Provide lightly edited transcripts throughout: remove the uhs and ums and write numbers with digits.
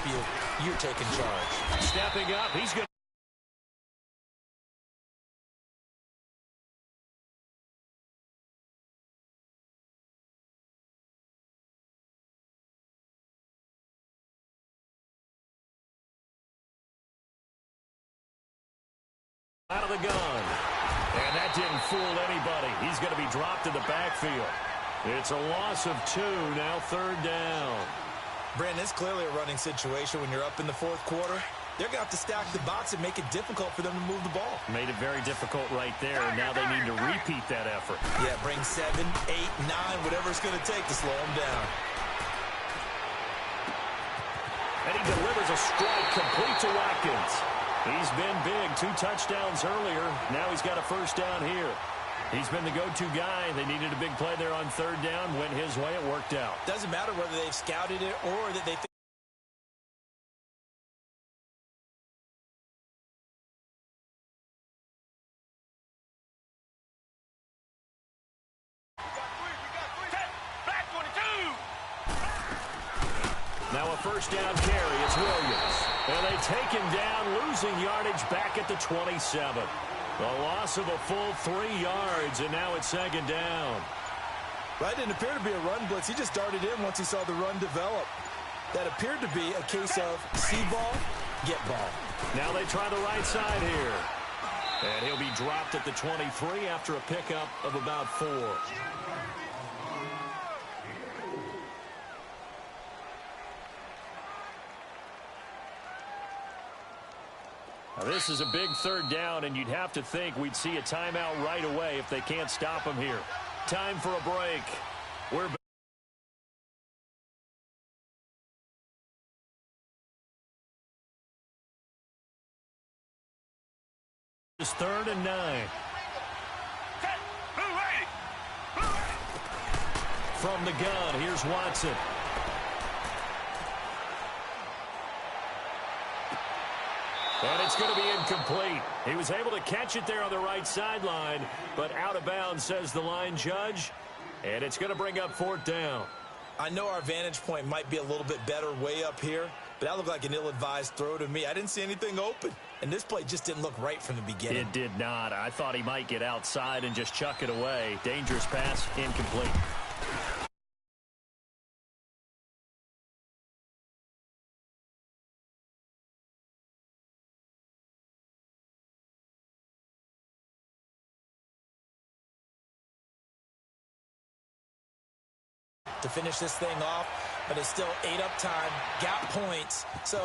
field, you're taking charge. Stepping up, he's good. Out of the gun. And that didn't fool anybody. He's going to be dropped in the backfield. It's a loss of 2, now 3rd down. Brandon, it's clearly a running situation when you're up in the 4th quarter. They're going to have to stack the box and make it difficult for them to move the ball. Made it very difficult right there. Now they need to repeat that effort. Yeah, bring 7, 8, 9, whatever it's going to take to slow them down. And he delivers a strike complete to Watkins. He's been big, 2 touchdowns earlier. Now he's got a 1st down here. He's been the go-to guy. They needed a big play there on 3rd down. Went his way. It worked out. Doesn't matter whether they've scouted it or that they think. Now a 1st down carry. It's Williams. And they take him down, losing yardage back at the 27. A loss of a full 3 yards, and now it's 2nd down. That didn't appear to be a run blitz. He just darted in once he saw the run develop. That appeared to be a case of see ball, get ball. Now they try the right side here. And he'll be dropped at the 23 after a pickup of about 4. Now this is a big 3rd down, and you'd have to think we'd see a timeout right away if they can't stop him here. Time for a break. We're back. It's 3rd and 9. From the gun, here's Watson. And it's going to be incomplete. He was able to catch it there on the right sideline, but out of bounds, says the line judge. And it's going to bring up 4th down. I know our vantage point might be a little bit better way up here, but that looked like an ill-advised throw to me. I didn't see anything open, and this play just didn't look right from the beginning. It did not. I thought he might get outside and just chuck it away. Dangerous pass, incomplete. To finish this thing off, but it's still 8 up time, got points. So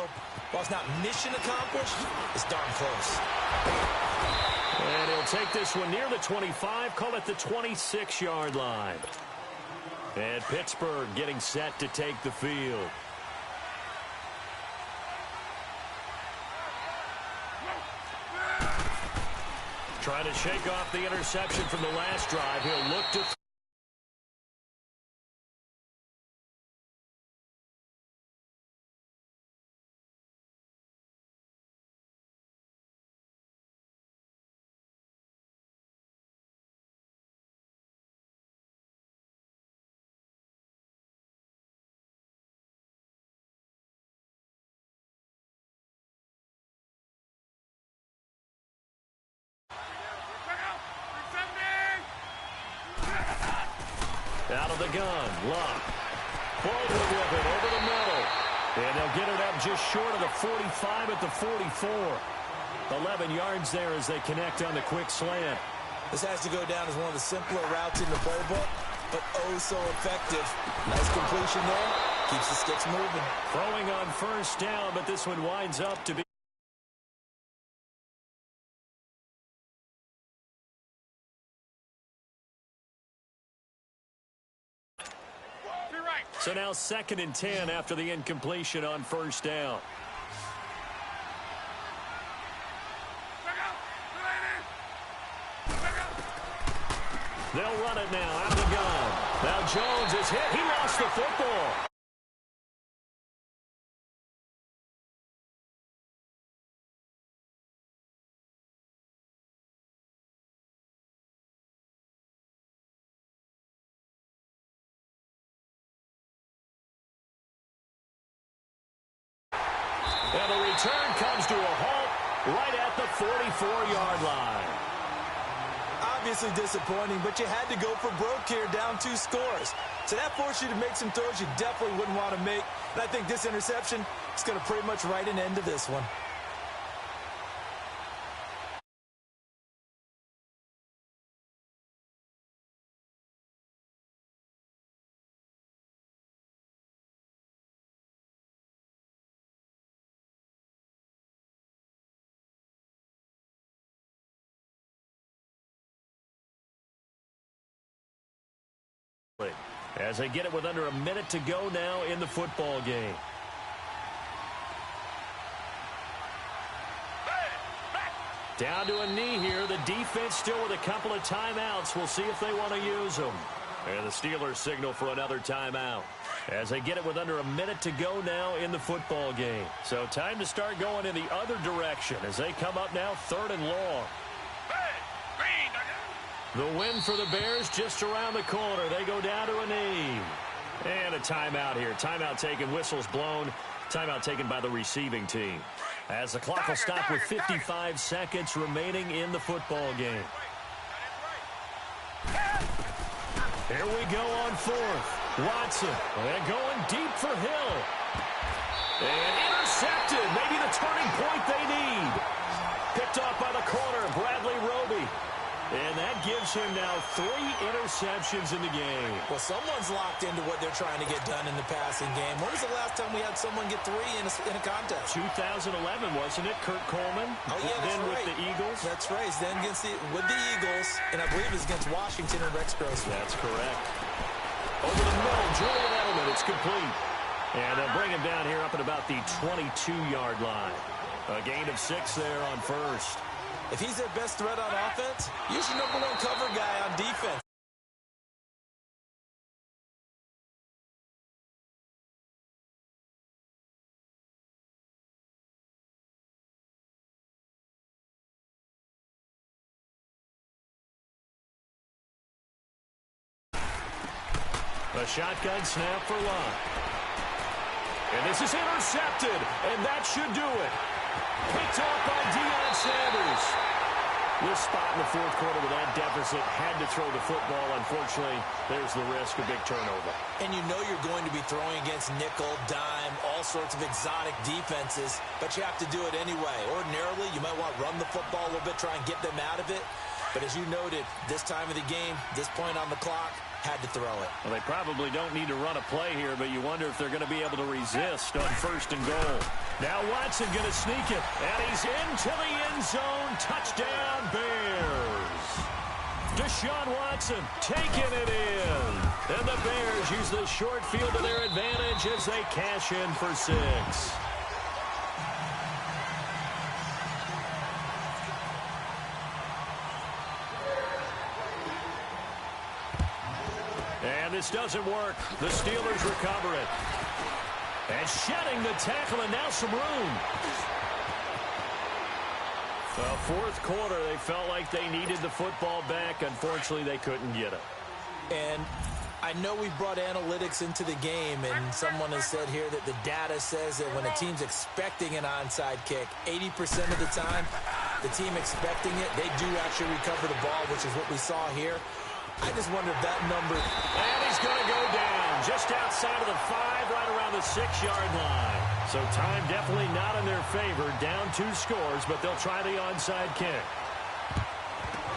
while it's not mission accomplished, it's darn close. And he'll take this one near the 25, call it the 26-yard line. And Pittsburgh getting set to take the field. Trying to shake off the interception from the last drive. He'll look to out of the gun. Luck. Baldwin with it over the middle. And they'll get it up just short of the 45 at the 44. 11 yards there as they connect on the quick slant. This has to go down as one of the simpler routes in the playbook, but oh so effective. Nice completion there. Keeps the sticks moving. Throwing on 1st down, but this one winds up to be. So now 2nd and 10 after the incompletion on 1st down. They'll run it now out of the gun. Now Jones is hit. He lost the football. And the return comes to a halt right at the 44-yard line. Obviously disappointing, but you had to go for broke here, down 2 scores. So that forced you to make some throws you definitely wouldn't want to make. And I think this interception is going to pretty much write an end to this one. As they get it with under a minute to go now in the football game. Down to a knee here. The defense still with a couple of timeouts. We'll see if they want to use them. And the Steelers signal for another timeout. As they get it with under a minute to go now in the football game. So time to start going in the other direction as they come up now 3rd and long. The win for the Bears just around the corner. They go down to a knee. And a timeout here. Timeout taken, whistles blown. Timeout taken by the receiving team. As the clock will stop with 55 seconds remaining in the football game. Here we go on 4th. Watson. And going deep for Hill. And intercepted. Maybe the turning point they need. Picked off by the corner, Bradley Roby. And that gives him now 3 interceptions in the game. Well, someone's locked into what they're trying to get done in the passing game. When was the last time we had someone get 3 in a contest? 2011, wasn't it? Kurt Coleman. Oh, yeah, that's then right. With the Eagles. That's right. Then with the Eagles, and I believe it's against Washington and Rex Grossman. That's correct. Over the middle, Julian Edelman. It's complete. And they'll bring him down here up at about the 22-yard line. A gain of 6 there on 1st. If he's their best threat on offense, use your #1 cover guy on defense. A shotgun snap for Locke. And this is intercepted, and that should do it. Picked off by Deion Sanders. This spot in the 4th quarter with that deficit had to throw the football. Unfortunately, there's the risk of big turnover. And you know you're going to be throwing against nickel, dime, all sorts of exotic defenses, but you have to do it anyway. Ordinarily, you might want to run the football a little bit, try and get them out of it. But as you noted, this time of the game, this point on the clock, had to throw it. Well, they probably don't need to run a play here, but you wonder if they're going to be able to resist on 1st and goal. Now Watson going to sneak it, and he's into the end zone. Touchdown, Bears. Deshaun Watson taking it in. And the Bears use the short field to their advantage as they cash in for 6. And this doesn't work. The Steelers recover it. And shedding the tackle, and now some room. The 4th quarter, they felt like they needed the football back. Unfortunately, they couldn't get it. And I know we've brought analytics into the game, and someone has said here that the data says that when a team's expecting an onside kick, 80% of the time, the team expecting it, they do actually recover the ball, which is what we saw here. I just wonder if that number... And he's going to go down just outside of the 5, right around the 6-yard line. So time definitely not in their favor. Down 2 scores, but they'll try the onside kick.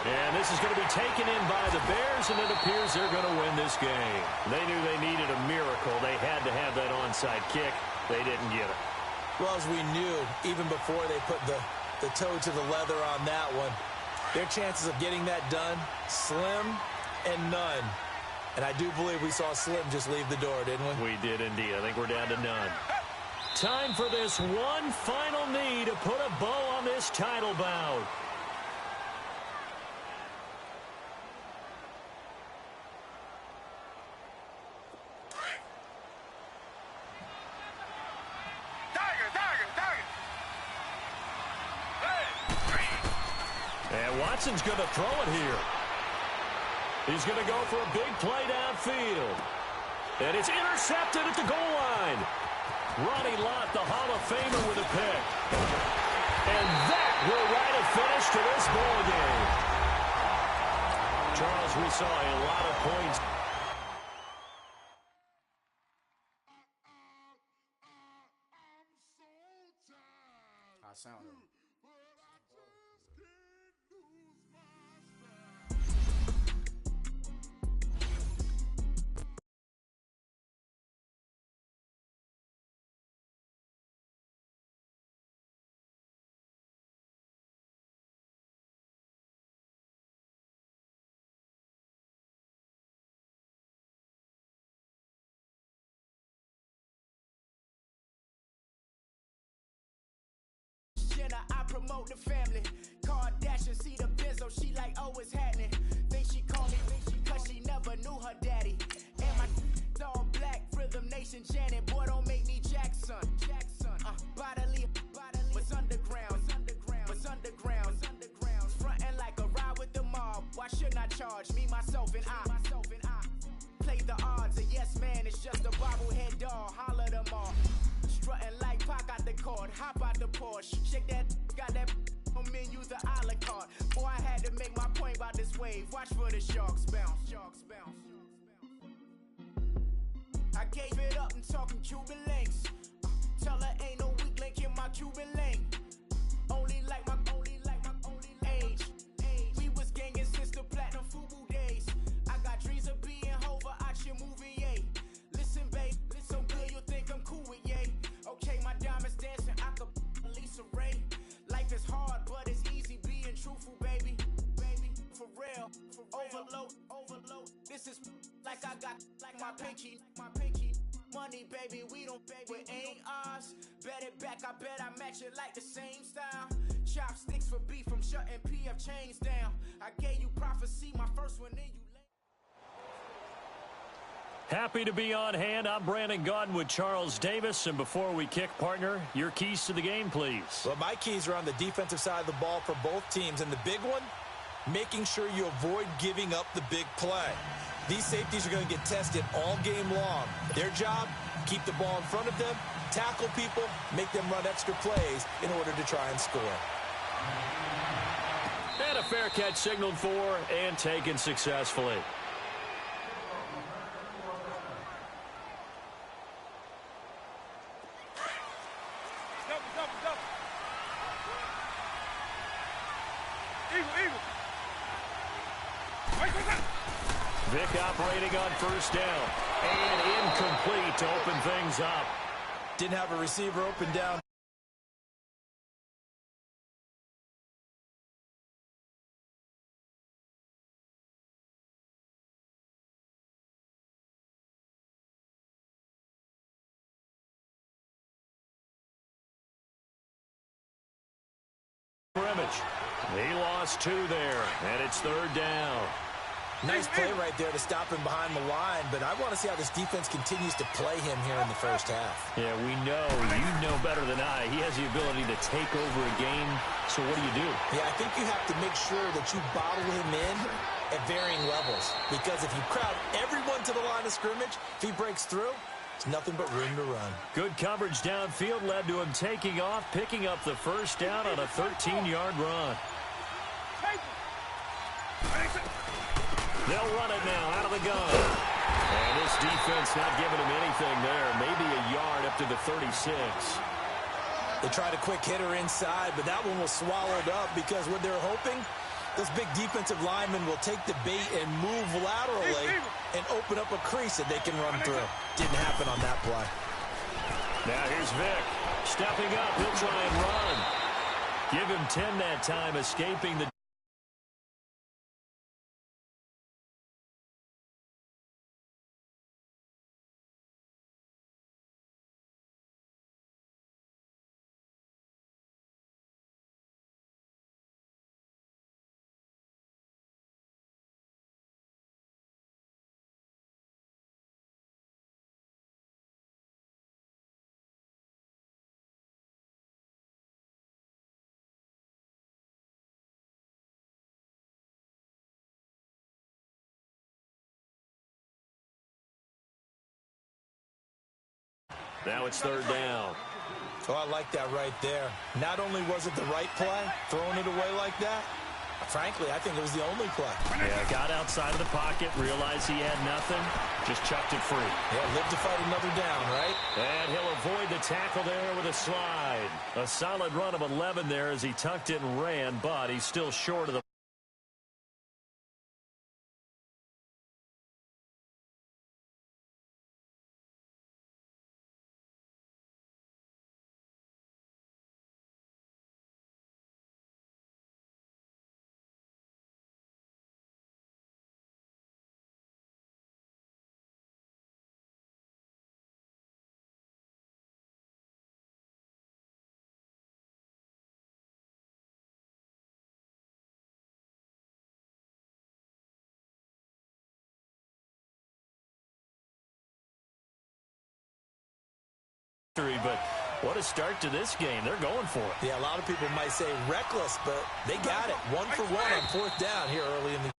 And this is going to be taken in by the Bears, and it appears they're going to win this game. They knew they needed a miracle. They had to have that onside kick. They didn't get it. Well, as we knew, even before they put the toe to the leather on that one, their chances of getting that done, slim and none. And I do believe we saw Slim just leave the door, didn't we? We did indeed. I think we're down to none. Time for this one final knee to put a bow on this title bout. And Watson's going to throw it here. He's going to go for a big play downfield. And it's intercepted at the goal line. Ronnie Lott, the Hall of Famer, with a pick. And that will write a finish to this ball game. Charles, we saw a lot of points. I sound it. I promote the family. Kardashian see the Benzo, she like, oh, it's happening. Think she call me cause she never knew her daddy. And my all black, Rhythm Nation Janet. Boy, don't make me Jackson. Bodily, was underground. Frontin' like a ride with the mob. Why shouldn't I charge me, myself, and I? Play the odds, a yes man, it's just a bobblehead doll. Holler them all. Strutting like Pac out the court, hop out the Porsche. Shake that, got that on menu, the a la carte. Boy, I had to make my point about this wave. Watch for the sharks bounce. I gave it up and talking Cuban links. Tell her ain't no weak link in my Cuban link. Only like my age. We was gangin' since the platinum FUBU days. I got dreams of being Hova out your movie, yay. Listen, babe, so good you'll think I'm cool with yay. Okay, my diamonds dancing, I could Lisa Ray. Life is hard, but it's easy being truthful, baby. For real, overload. This is like I got like my pinky. Money, baby, we don't pay with ain't ours. Bet it back, I bet I match it like the same style. Chopsticks for beef, I'm shutting PF chains down. I gave you prophecy, my first one, then you Happy to be on hand. I'm Brandon Gaudin with Charles Davis. And before we kick, partner, your keys to the game, please. Well, my keys are on the defensive side of the ball for both teams. And the big one, making sure you avoid giving up the big play. These safeties are going to get tested all game long. Their job, keep the ball in front of them, tackle people, make them run extra plays in order to try and score. And a fair catch signaled for and taken successfully. Vic operating on first down. And incomplete to open things up. Didn't have a receiver open down. He lost 2 there, and it's third down. Nice play right there to stop him behind the line, but I want to see how this defense continues to play him here in the first half. Yeah, we know. You know better than I. He has the ability to take over a game, so what do? Yeah, I think you have to make sure that you bottle him in at varying levels, because if you crowd everyone to the line of scrimmage, if he breaks through, it's nothing but room to run. Good coverage downfield led to him taking off, picking up the first down on a 13-yard run. They'll run it now out of the gun. And this defense not giving him anything there. Maybe a yard up to the 36. They tried a quick hitter inside, but that one was swallowed up because what they're hoping, those big defensive linemen will take the bait and move laterally and open up a crease that they can run through. Didn't happen on that play. Now here's Vic. Stepping up, he'll try and run. Give him 10 that time, escaping the Now it's third down. Oh, I like that right there. Not only was it the right play, throwing it away like that, frankly, I think it was the only play. Yeah, got outside of the pocket, realized he had nothing, just chucked it free. Yeah, live to fight another down, right? And he'll avoid the tackle there with a slide. A solid run of 11 there as he tucked it and ran, but he's still short of the but what a start to this game. They're going for it. Yeah, a lot of people might say reckless, but they got it. 1 for 1 on fourth down here early in the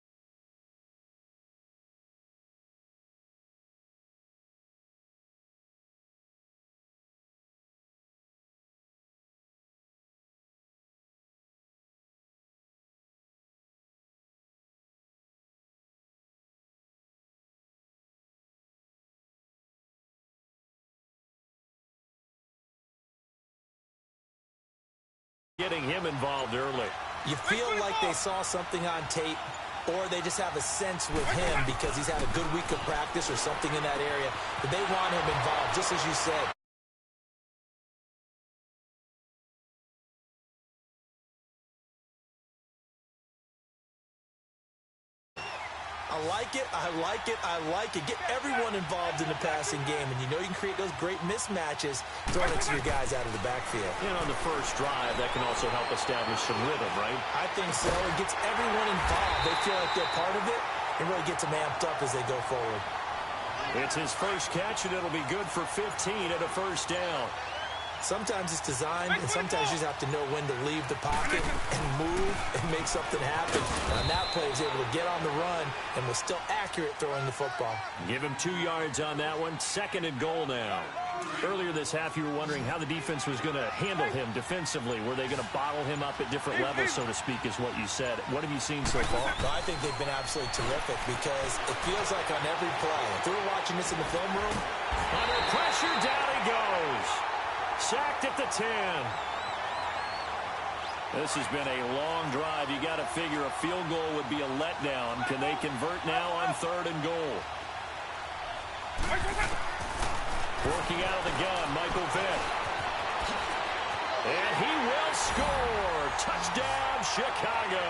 getting him involved early. You feel like they saw something on tape, or they just have a sense with him because he's had a good week of practice or something in that area, but they want him involved, just as you said. I like it, I like it, I like it. Get everyone involved in the passing game, and you know you can create those great mismatches throwing it to your guys out of the backfield. And on the first drive, that can also help establish some rhythm, right? I think so. It gets everyone involved. They feel like they're part of it, and really gets them amped up as they go forward. It's his first catch, and it'll be good for 15 at a first down. Sometimes it's designed, and sometimes you just have to know when to leave the pocket and move and make something happen. And on that play, he was able to get on the run and was still accurate throwing the football. Give him 2 yards on that one. 2nd and goal now. Earlier this half, you were wondering how the defense was going to handle him defensively. Were they going to bottle him up at different levels, so to speak, is what you said. What have you seen so far? Well, I think they've been absolutely terrific because it feels like on every play, if we were watching this in the film room, under pressure, down he goes. Sacked at the 10. This has been a long drive. You got to figure a field goal would be a letdown. Can they convert now on 3rd and goal? Working out of the gun, Michael Vick. And he will score. Touchdown, Chicago.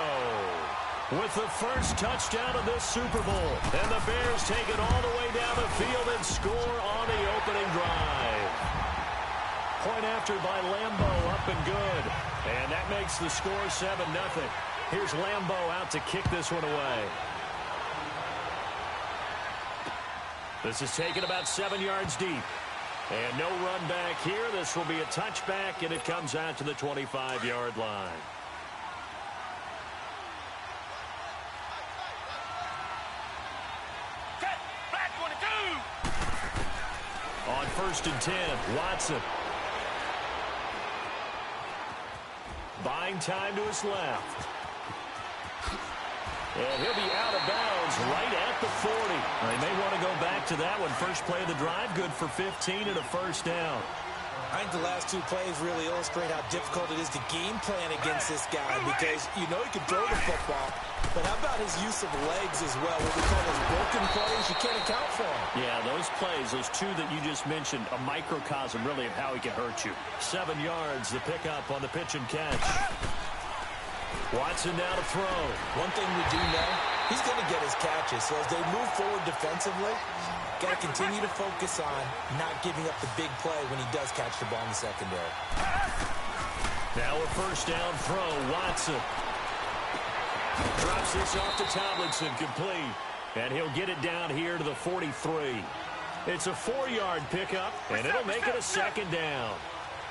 With the first touchdown of this Super Bowl. And the Bears take it all the way down the field and score on the opening drive. Point after by Lambeau, up and good. And that makes the score 7-0. Here's Lambeau out to kick this one away. This is taken about 7 yards deep. And no run back here. This will be a touchback, and it comes out to the 25-yard line. On 1st and 10, Watson. Buying time to his left. And he'll be out of bounds right at the 40. They may want to go back to that one. First play of the drive, good for 15 and a first down. I think the last 2 plays really illustrate how difficult it is to game plan against this guy because you know he can throw the football, but how about his use of legs as well? What we call those broken plays, you can't account for them. Yeah, those plays, those 2 that you just mentioned, a microcosm really of how he can hurt you. 7 yards, the pickup on the pitch and catch. Watson now to throw. One thing we do know, he's going to get his catches. So as they move forward defensively, got to continue to focus on not giving up the big play when he does catch the ball in the secondary. Now a first down throw, Watson. Drops this off to Tomlinson, complete. And he'll get it down here to the 43. It's a 4-yard pickup, and it'll make it a 2nd down.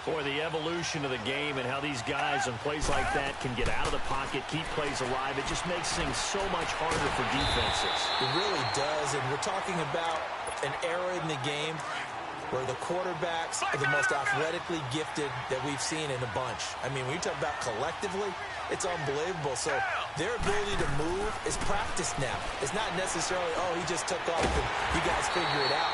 Boy, the evolution of the game and how these guys on plays like that can get out of the pocket, keep plays alive, it just makes things so much harder for defenses. It really does, and we're talking about an era in the game where the quarterbacks are the most athletically gifted that we've seen in a bunch. I mean, when you talk about collectively, it's unbelievable. So their ability to move is practiced now. It's not necessarily, oh, he just took off and you guys figure it out.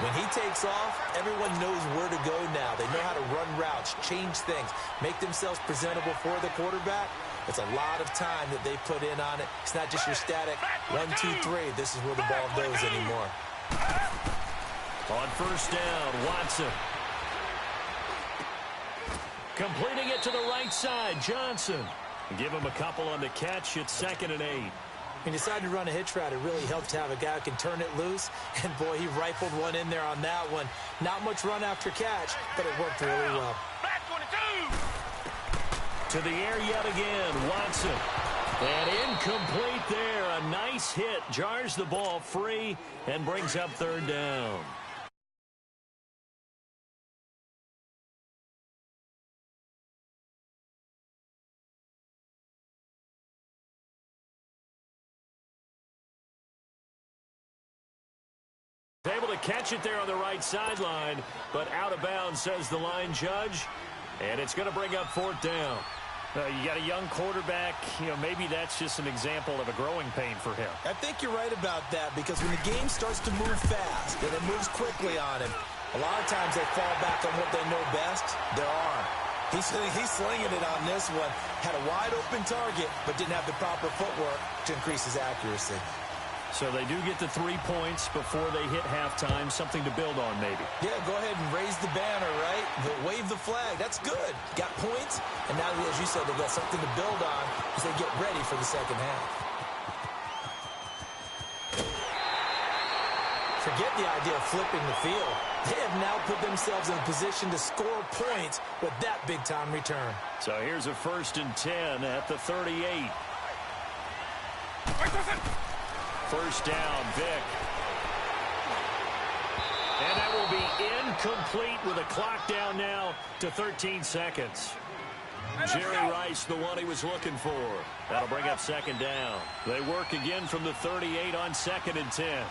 When he takes off, everyone knows where to go now. They know how to run routes, change things, make themselves presentable for the quarterback. It's a lot of time that they put in on it. It's not just your static 1, 2, 3. This is where the ball goes anymore. On first down, Watson. Completing it to the right side, Johnson. Give him a couple on the catch. It's 2nd and 8. He decided to run a hitch route. It really helped to have a guy who can turn it loose. And, boy, he rifled one in there on that one. Not much run after catch, but it worked really well. To the air yet again, Watson. And incomplete there. A nice hit. Jars the ball free and brings up 3rd down. Able to catch it there on the right sideline, but out of bounds, says the line judge. And it's going to bring up 4th down. You got a young quarterback. You know, maybe that's just an example of a growing pain for him. I think you're right about that, because when the game starts to move fast and it moves quickly on him, a lot of times they fall back on what they know best, their arm. He's slinging it on this one. Had a wide open target, but didn't have the proper footwork to increase his accuracy. So they do get the 3 points before they hit halftime. Something to build on, maybe. Yeah, go ahead and raise the banner, right? Wave the flag. That's good. Got points, and now, as you said, they've got something to build on as they get ready for the second half. Forget the idea of flipping the field. They have now put themselves in a position to score points with that big-time return. So here's a 1st and 10 at the 38. First down, Vick. And that will be incomplete with a clock down now to 13 seconds. Jerry Rice, the one he was looking for. That'll bring up 2nd down. They work again from the 38 on 2nd and 10.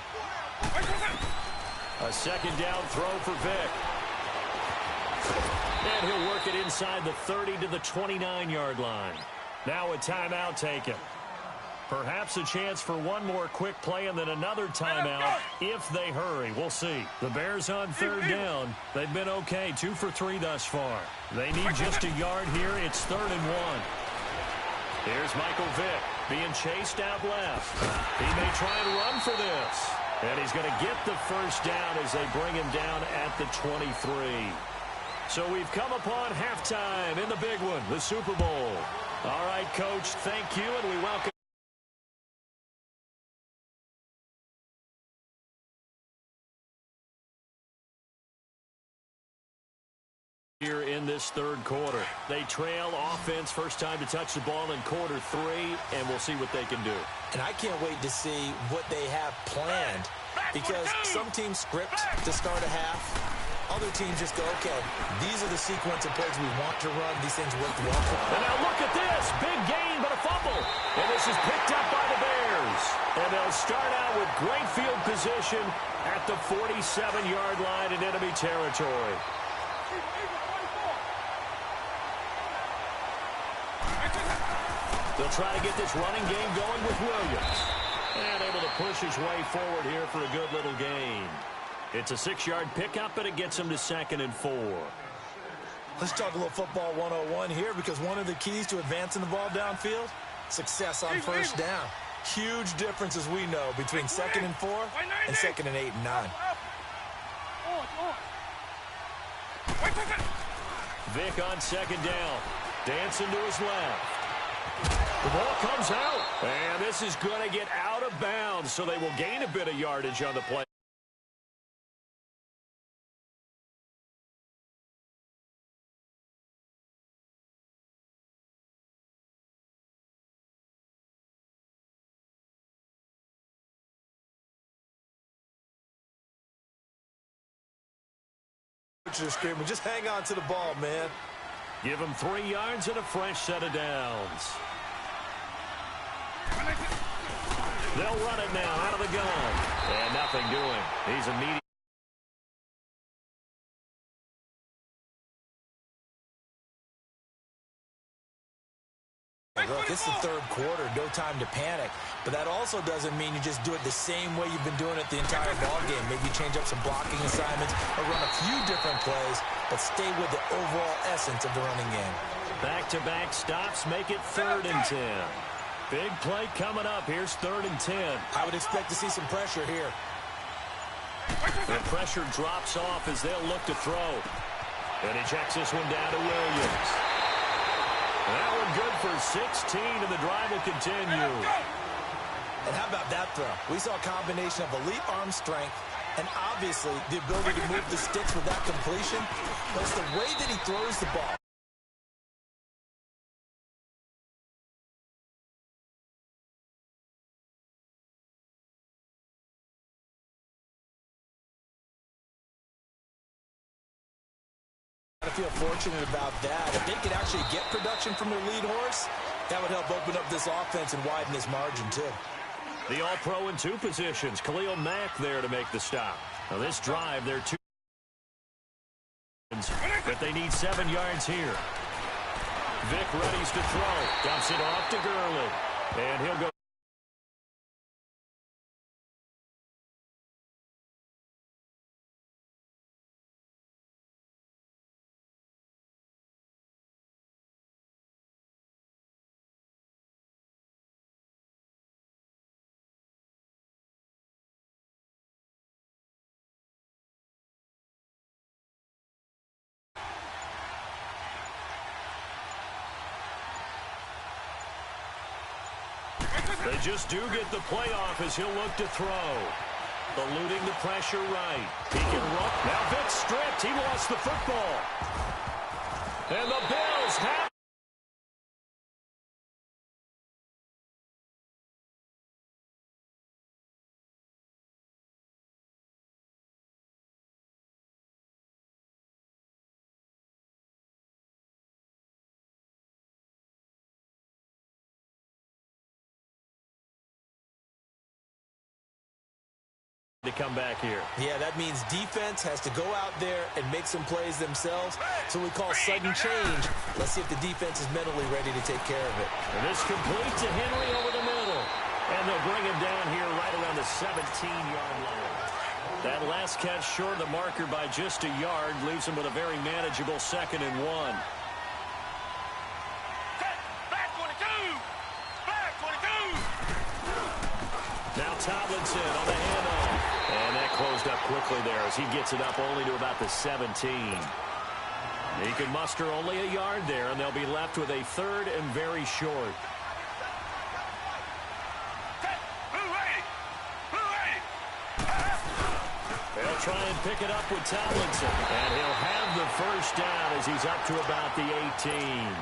A 2nd down throw for Vick. And he'll work it inside the 30 to the 29-yard line. Now a timeout taken. Perhaps a chance for one more quick play and then another timeout if they hurry. We'll see. The Bears on 3rd down. They've been okay, 2 for 3 thus far. They need just a yard here. It's 3rd and 1. Here's Michael Vick being chased out left. He may try and run for this. And he's going to get the first down as they bring him down at the 23. So we've come upon halftime in the big one, the Super Bowl. All right, Coach, thank you, and we welcome here in this 3rd quarter. They trail offense, first time to touch the ball in quarter 3, and we'll see what they can do. And I can't wait to see what they have planned, because some teams script to start a half. Other teams just go, okay, these are the sequence of plays we want to run. These things work well. And now look at this. Big gain, but a fumble. And this is picked up by the Bears. And they'll start out with great field position at the 47-yard line in enemy territory. They'll try to get this running game going with Williams. And able to push his way forward here for a good little gain. It's a 6-yard pickup, but it gets him to 2nd and 4. Let's talk a little football 101 here, because one of the keys to advancing the ball downfield, success on first down. Huge difference, as we know, between 2nd and 4 and 2nd and 8 and 9. Vick on 2nd down. Dancing to his left. The ball comes out. And this is going to get out of bounds, so they will gain a bit of yardage on the play. Screaming, just hang on to the ball, man. Give him 3 yards and a fresh set of downs. They'll run it now out of the gun. And nothing doing. He's immediately Look, it's the third quarter, no time to panic. But that also doesn't mean you just do it the same way you've been doing it the entire ball game. Maybe change up some blocking assignments or run a few different plays, but stay with the overall essence of the running game. Back-to-back stops make it 3rd and 10. Big play coming up. Here's 3rd and 10. I would expect to see some pressure here. The pressure drops off as they'll look to throw. And he checks this one down to Williams. That one good for 16, and the drive will continue. And how about that throw? We saw a combination of elite arm strength and obviously the ability to move the sticks with that completion. But it's the way that he throws the ball. I feel fortunate about that. If they could actually get production from their lead horse, that would help open up this offense and widen this margin too. The All-Pro in 2 positions. Khalil Mack there to make the stop. Now this drive, they're 2. But they need 7 yards here. Vic readies to throw. Dumps it off to Gurley. And he'll go. They just do get the playoff as he'll look to throw. Eluding the pressure right. He can run. Now Vic stripped. He lost the football. And the Bills have. To come back here. Yeah, that means defense has to go out there and make some plays themselves. So we call sudden change. Let's see if the defense is mentally ready to take care of it. And this complete to Henry over the middle. And they'll bring him down here right around the 17-yard line. That last catch short of the marker by just a yard leaves him with a very manageable 2nd and 1. Back 22! Back 22! Now Tomlinson on the handoff. And that closed up quickly there as he gets it up only to about the 17. He can muster only a yard there, and they'll be left with a 3rd and very short. They'll try and pick it up with Tomlinson. And he'll have the first down as he's up to about the 18.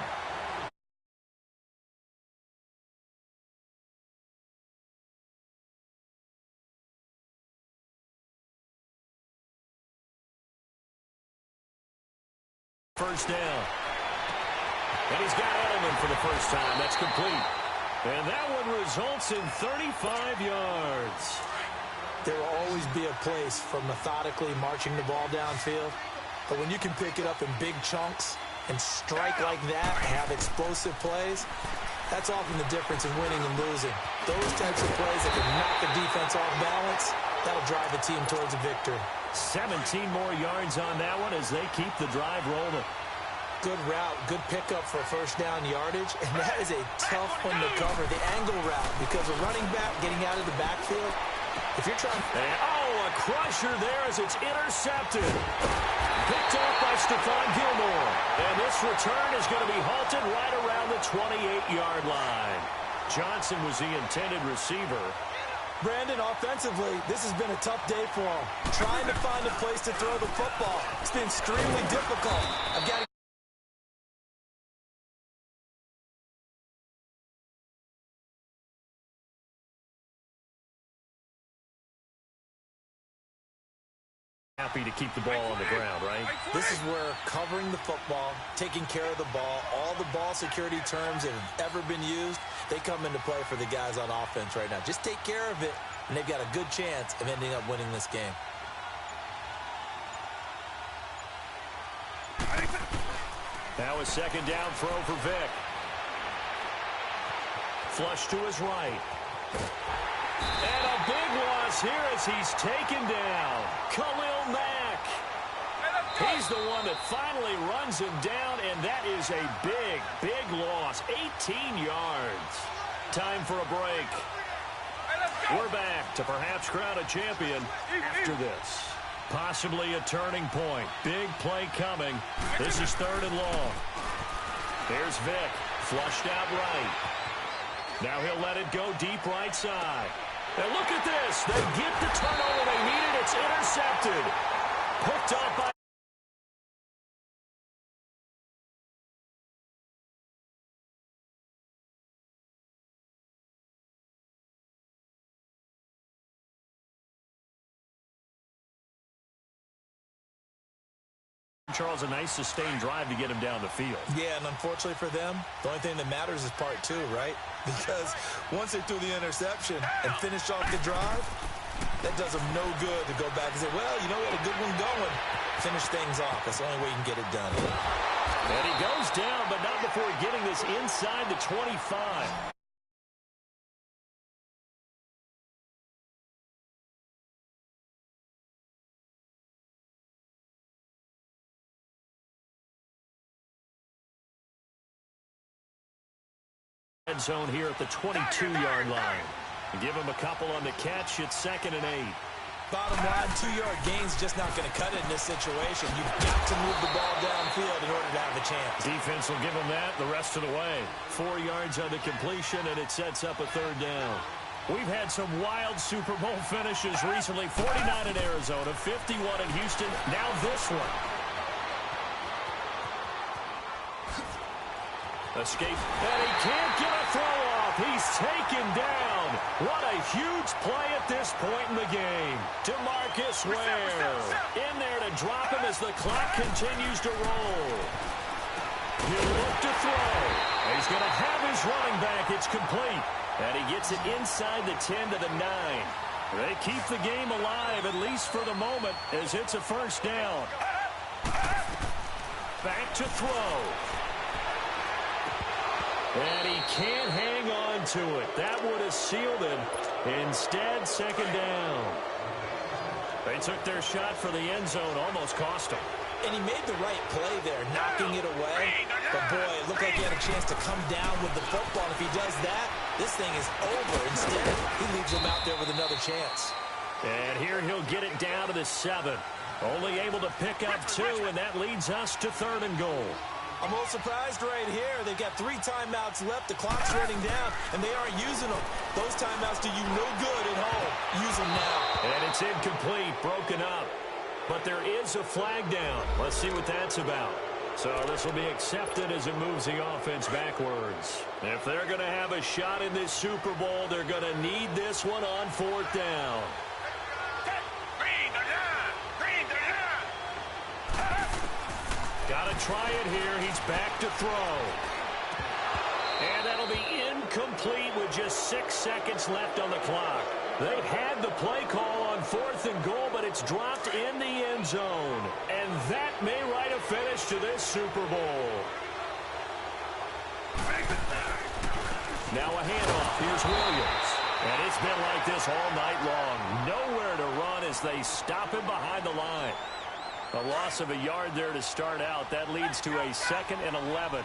First down. And he's got Edelman for the first time. That's complete. And that one results in 35 yards. There will always be a place for methodically marching the ball downfield. But when you can pick it up in big chunks and strike like that, have explosive plays, that's often the difference in winning and losing. Those types of plays that can knock the defense off balance, that'll drive the team towards a victory. 17 more yards on that one as they keep the drive rolling. Good route, good pickup for first down yardage, and that is a tough one to cover, the angle route, because a running back getting out of the backfield, if you're trying... And, a crusher there as it's intercepted. Picked off by Stephon Gilmore. And this return is going to be halted right around the 28-yard line. Johnson was the intended receiver. Brandon, offensively, this has been a tough day for him. Trying to find a place to throw the football. It's been extremely difficult. I've got to... Happy to keep the ball on the ground, right? This is where covering the football, taking care of the ball, all the ball security terms that have ever been used, they come into play for the guys on offense right now. Just take care of it, and they've got a good chance of ending up winning this game. Now a second down throw for Vic. Flush to his right. And a big loss here as he's taken down. Khalil Mack. He's the one that finally runs him down, and that is a big, big loss. 18 yards. Time for a break. We're back to perhaps crown a champion after this. Possibly a turning point. Big play coming. This is 3rd and long. There's Vic. Flushed out right. Now he'll let it go deep right side. And look at this. They get the turnover they needed. It's intercepted. Picked up by Charles, a nice sustained drive to get him down the field. Yeah, and unfortunately for them, the only thing that matters is part 2, right? Because once they threw the interception and finished off the drive, that does them no good to go back and say, well, you know, we had a good one going. Finish things off. That's the only way you can get it done. And he goes down, but not before getting this inside the 25. Red zone here at the 22-yard line. Give him a couple on the catch. It's 2nd and 8. Bottom line, 2-yard gain's just not going to cut it in this situation. You've got to move the ball downfield in order to have a chance. Defense will give him that the rest of the way. 4 yards on the completion, and it sets up a 3rd down. We've had some wild Super Bowl finishes recently. 49 in Arizona, 51 in Houston, now this one. Escape, and he can't get a throw off. He's taken down. What a huge play at this point in the game. DeMarcus Ware in there to drop him as the clock continues to roll. He'll look to throw. He's going to have his running back. It's complete. And he gets it inside the 10 to the 9. They keep the game alive, at least for the moment, as it's a 1st down. Back to throw. And he can't hang on to it. That would have sealed it. Instead, 2nd down. They took their shot for the end zone, almost cost him. And he made the right play there, knocking it away. But, boy, it looked like he had a chance to come down with the football. If he does that, this thing is over. Instead, he leaves him out there with another chance. And here he'll get it down to the 7. Only able to pick up 2, and that leads us to 3rd and goal. I'm a little surprised right here. They've got 3 timeouts left. The clock's running down, and they aren't using them. Those timeouts do you no good at home. Use them now. And it's incomplete, broken up. But there is a flag down. Let's see what that's about. So this will be accepted as it moves the offense backwards. If they're going to have a shot in this Super Bowl, they're going to need this one on 4th down. Got to try it here. He's back to throw. And that'll be incomplete with just 6 seconds left on the clock. They had the play call on 4th and goal, but it's dropped in the end zone. And that may write a finish to this Super Bowl. Now a handoff. Here's Williams. And it's been like this all night long. Nowhere to run as they stop him behind the line. A loss of a yard there to start out. That leads to a 2nd and 11.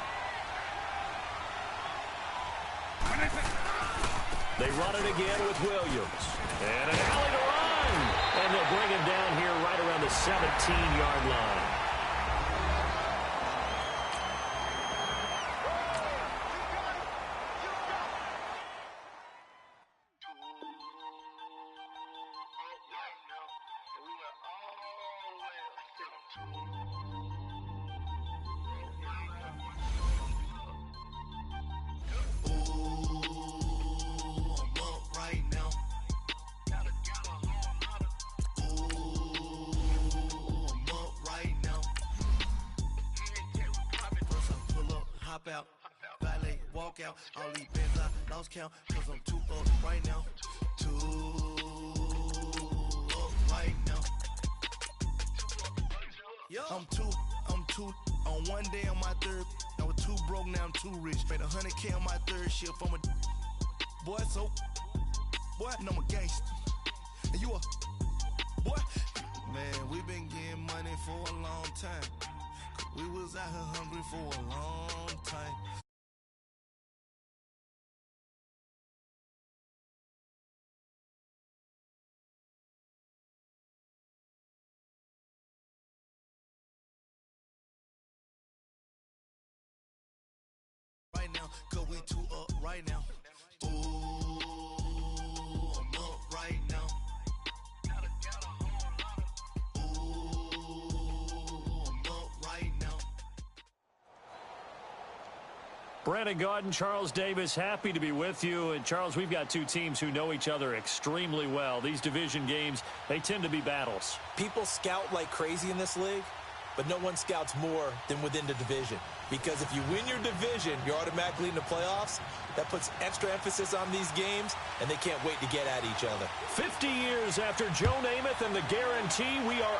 They run it again with Williams. And an alley to run. And they'll bring him down here right around the 17-yard line. Out, valet, walk out, all these bands I lost count, cause I'm too up right now, too up right now. I'm too, on one day on my 3rd, I was too broke, now I'm too rich, made 100K on my 3rd shift, I'm a boy, so, boy, and I'm a gangster. And you a, boy, man, we been getting money for a long time. We was out here hungry for a long time. Right now, cause we too up right now. Ooh, I'm up right now. Ooh, I'm up right now. Brandon Gaudin, Charles Davis, happy to be with you. And, Charles, we've got two teams who know each other extremely well. These division games, they tend to be battles. People scout like crazy in this league, but no one scouts more than within the division. Because if you win your division, you're automatically in the playoffs. That puts extra emphasis on these games, and they can't wait to get at each other. 50 years after Joe Namath and the guarantee, we are...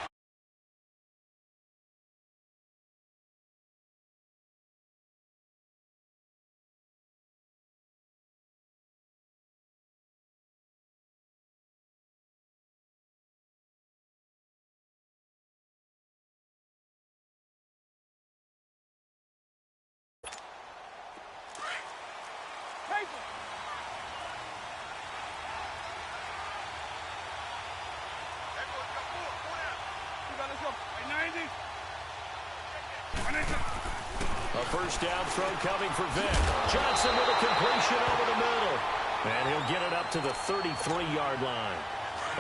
A first down throw coming for Vic. Johnson with a completion over the middle. And he'll get it up to the 33-yard line.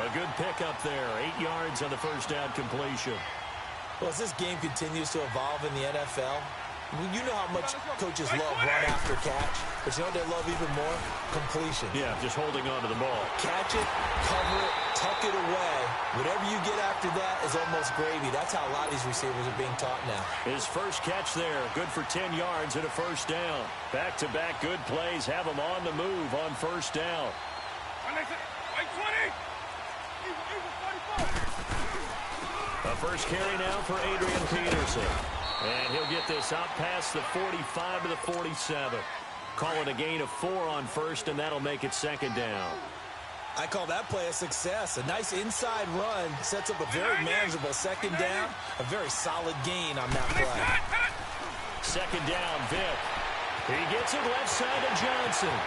A good pickup there. 8 yards on the first down completion. Well, as this game continues to evolve in the NFL, you know how much coaches love run after catch, but you know what they love even more? Completion. Yeah, just holding on to the ball. Catch it, cover it, tuck it away. Whatever you get after that is almost gravy. That's how a lot of these receivers are being taught now. His first catch there, good for 10 yards and a first down. Back-to-back good plays have him on the move on first down. A first carry now for Adrian Peterson. And he'll get this out past the 45 to the 47. Call it a gain of 4 on first, and that'll make it second down. I call that play a success. A nice inside run sets up a very manageable second down. A very solid gain on that play. Second down, Vic. He gets it left side to Johnson.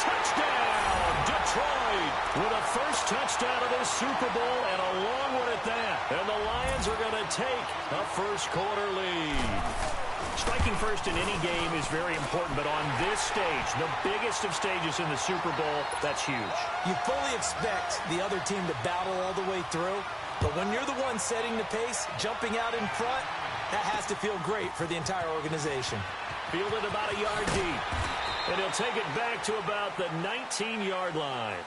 Touchdown, Detroit, with a first touchdown of this Super Bowl and a long one at that. And the Lions are going to take a first-quarter lead. Striking first in any game is very important, but on this stage, the biggest of stages in the Super Bowl, that's huge. You fully expect the other team to battle all the way through, but when you're the one setting the pace, jumping out in front, that has to feel great for the entire organization. Fielded about a yard deep. And he'll take it back to about the 19-yard line.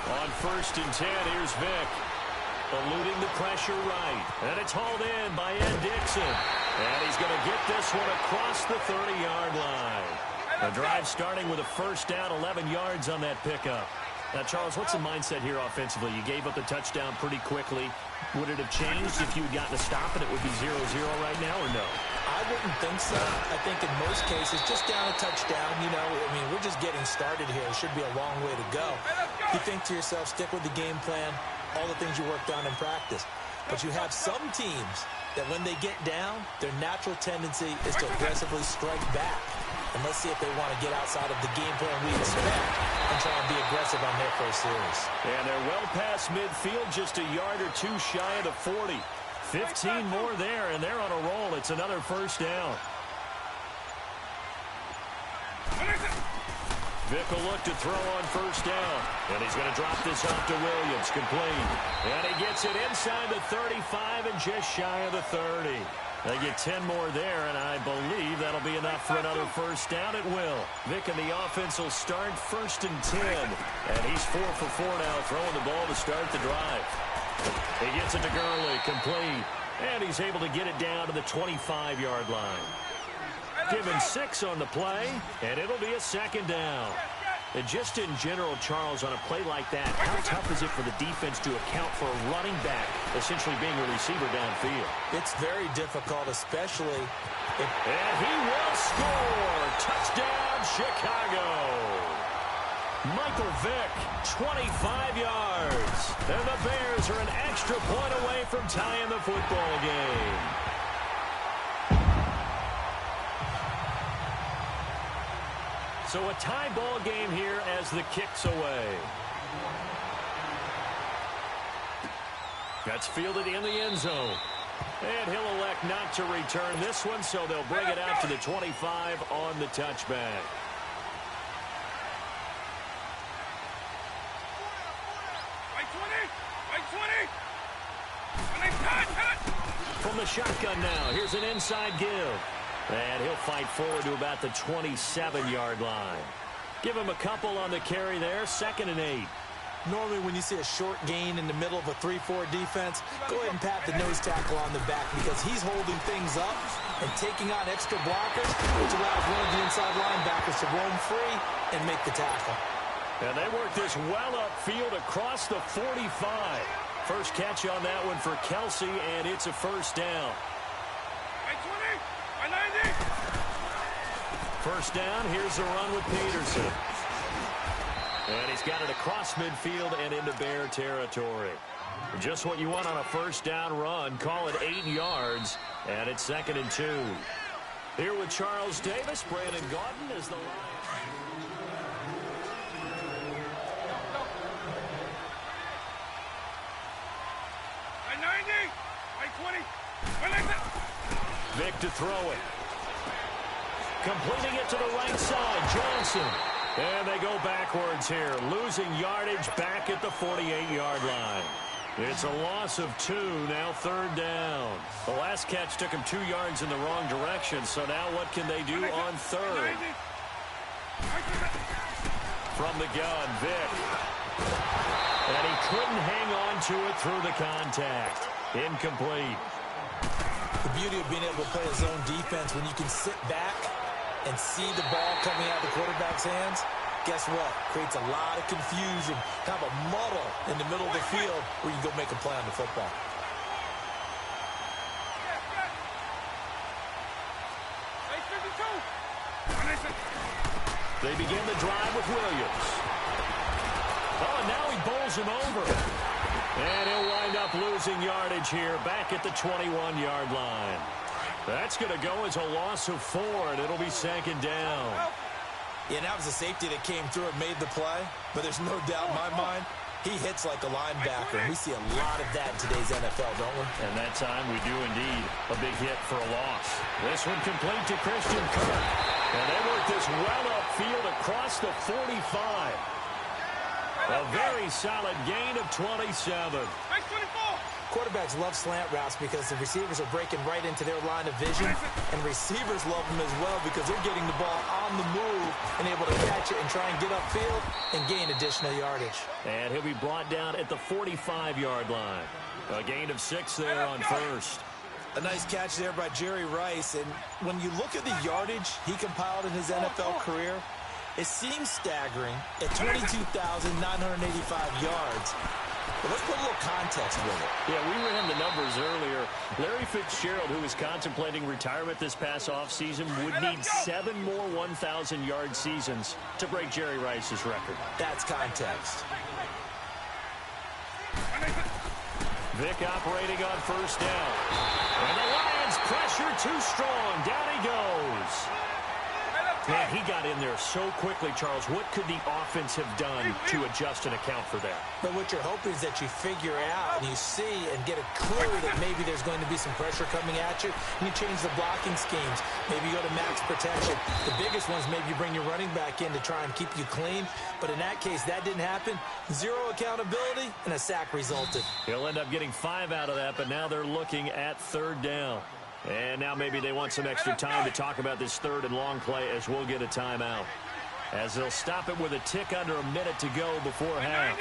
On first and 10, here's Vic. Eluding the pressure right. And it's hauled in by Ed Dixon. And he's going to get this one across the 30-yard line. The drive starting with a first down, 11 yards on that pickup. Now, Charles, what's the mindset here offensively? You gave up the touchdown pretty quickly. Would it have changed if you had gotten a stop and it would be 0-0 right now, or no? I wouldn't think so. I think in most cases, just down a touchdown, you know, I mean, we're just getting started here. It should be a long way to go. You think to yourself, stick with the game plan, all the things you worked on in practice. But you have some teams that when they get down, their natural tendency is to aggressively strike back. And let's see if they want to get outside of the game plan we expect and try and be aggressive on their first series. And they're well past midfield, just a yard or two shy of the 40. 15 more there, and they're on a roll. It's another first down. Vic will look to throw on first down. And he's going to drop this off to Williams, complete. And he gets it inside the 35 and just shy of the 30. They get 10 more there, and I believe that'll be enough for another first down. It will. Vic and the offense will start first and 10. And he's 4 for 4 now, throwing the ball to start the drive. He gets it to Gurley, complete. And he's able to get it down to the 25-yard line. Given 6 on the play, and it'll be a second down. And just in general, Charles, on a play like that, how tough is it for the defense to account for a running back essentially being a receiver downfield? It's very difficult, especially if... And he will score! Touchdown, Chicago! Michael Vick, 25 yards. And the Bears are an extra point away from tying the football game. So a tie ball game here as the kick's away. That's fielded in the end zone. And he'll elect not to return this one, so they'll bring it out to the 25 on the touchback. From the shotgun now, here's an inside give. And he'll fight forward to about the 27-yard line. Give him a couple on the carry there, 2nd and 8. Normally when you see a short gain in the middle of a 3-4 defense, go ahead and pat the nose tackle on the back because he's holding things up and taking on extra blockers, which allows one of the inside linebackers to roam free and make the tackle. And they work this well upfield across the 45. First catch on that one for Kelsey, and it's a first down. First down, here's the run with Peterson. And he's got it across midfield and into Bear territory. Just what you want on a first down run. Call it 8 yards, and it's 2nd and 2. Here with Charles Davis, Brandon Gaudin is the line. Vick to throw it. Completing it to the right side, Johnson. And they go backwards here, losing yardage back at the 48-yard line. It's a loss of 2, now 3rd down. The last catch took him 2 yards in the wrong direction, so now what can they do on 3rd? From the gun, Vick. And he couldn't hang on to it through the contact. Incomplete. The beauty of being able to play a zone defense when you can sit back and see the ball coming out of the quarterback's hands, guess what? Creates a lot of confusion, kind of a muddle in the middle of the field where you can go make a play on the football. They begin the drive with Williams. Oh, and now he bowls him over. And he'll wind up losing yardage here back at the 21-yard line. That's going to go as a loss of 4, and it'll be 2nd down. Yeah, that was a safety that came through and made the play, but there's no doubt in my mind, he hits like a linebacker, and we see a lot of that in today's NFL, don't we? And that time we do indeed a big hit for a loss. This one complete to Christian Kirk. And they work this well upfield across the 45. A very solid gain of 27. Quarterbacks love slant routes because the receivers are breaking right into their line of vision, and receivers love them as well because they're getting the ball on the move and able to catch it and try and get upfield and gain additional yardage. And he'll be brought down at the 45-yard line. A gain of 6 there on first. A nice catch there by Jerry Rice, and when you look at the yardage he compiled in his NFL career, it seems staggering at 22,985 yards. But let's put a little context with it. Yeah, we ran the numbers earlier. Larry Fitzgerald, who is contemplating retirement this past offseason, would need 7 more 1,000-yard seasons to break Jerry Rice's record. That's context. Vick operating on first down. And the Lions pressure too strong. Down he goes. Man, he got in there so quickly, Charles. What could the offense have done to adjust and account for that? But what you're hoping is that you figure out and you see and get a clue that maybe there's going to be some pressure coming at you, and you change the blocking schemes. Maybe you go to max protection. The biggest ones, maybe you bring your running back in to try and keep you clean. But in that case, that didn't happen. 0 accountability, and a sack resulted. He'll end up getting 5 out of that, but now they're looking at 3rd down. And now maybe they want some extra time to talk about this 3rd and long play as we'll get a timeout. As they'll stop it with a tick under a minute to go before half.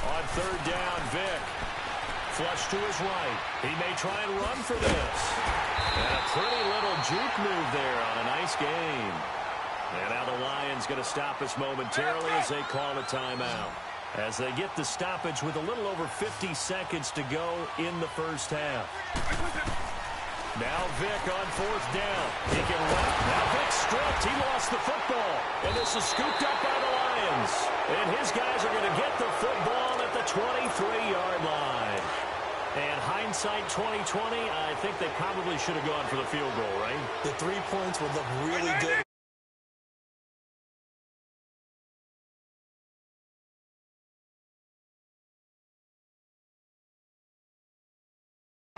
On 3rd down, Vick. Flush to his right. He may try and run for this. And a pretty little juke move there on a nice game. And now Lineman's going to stop us momentarily as they call a timeout. As they get the stoppage with a little over 50 seconds to go in the first half. Now Vick on fourth down. He can run. Now Vick stripped. He lost the football. And this is scooped up by the Lions. And his guys are going to get the football at the 23-yard line. And hindsight 2020, I think they probably should have gone for the field goal, right? The 3 points would look really good.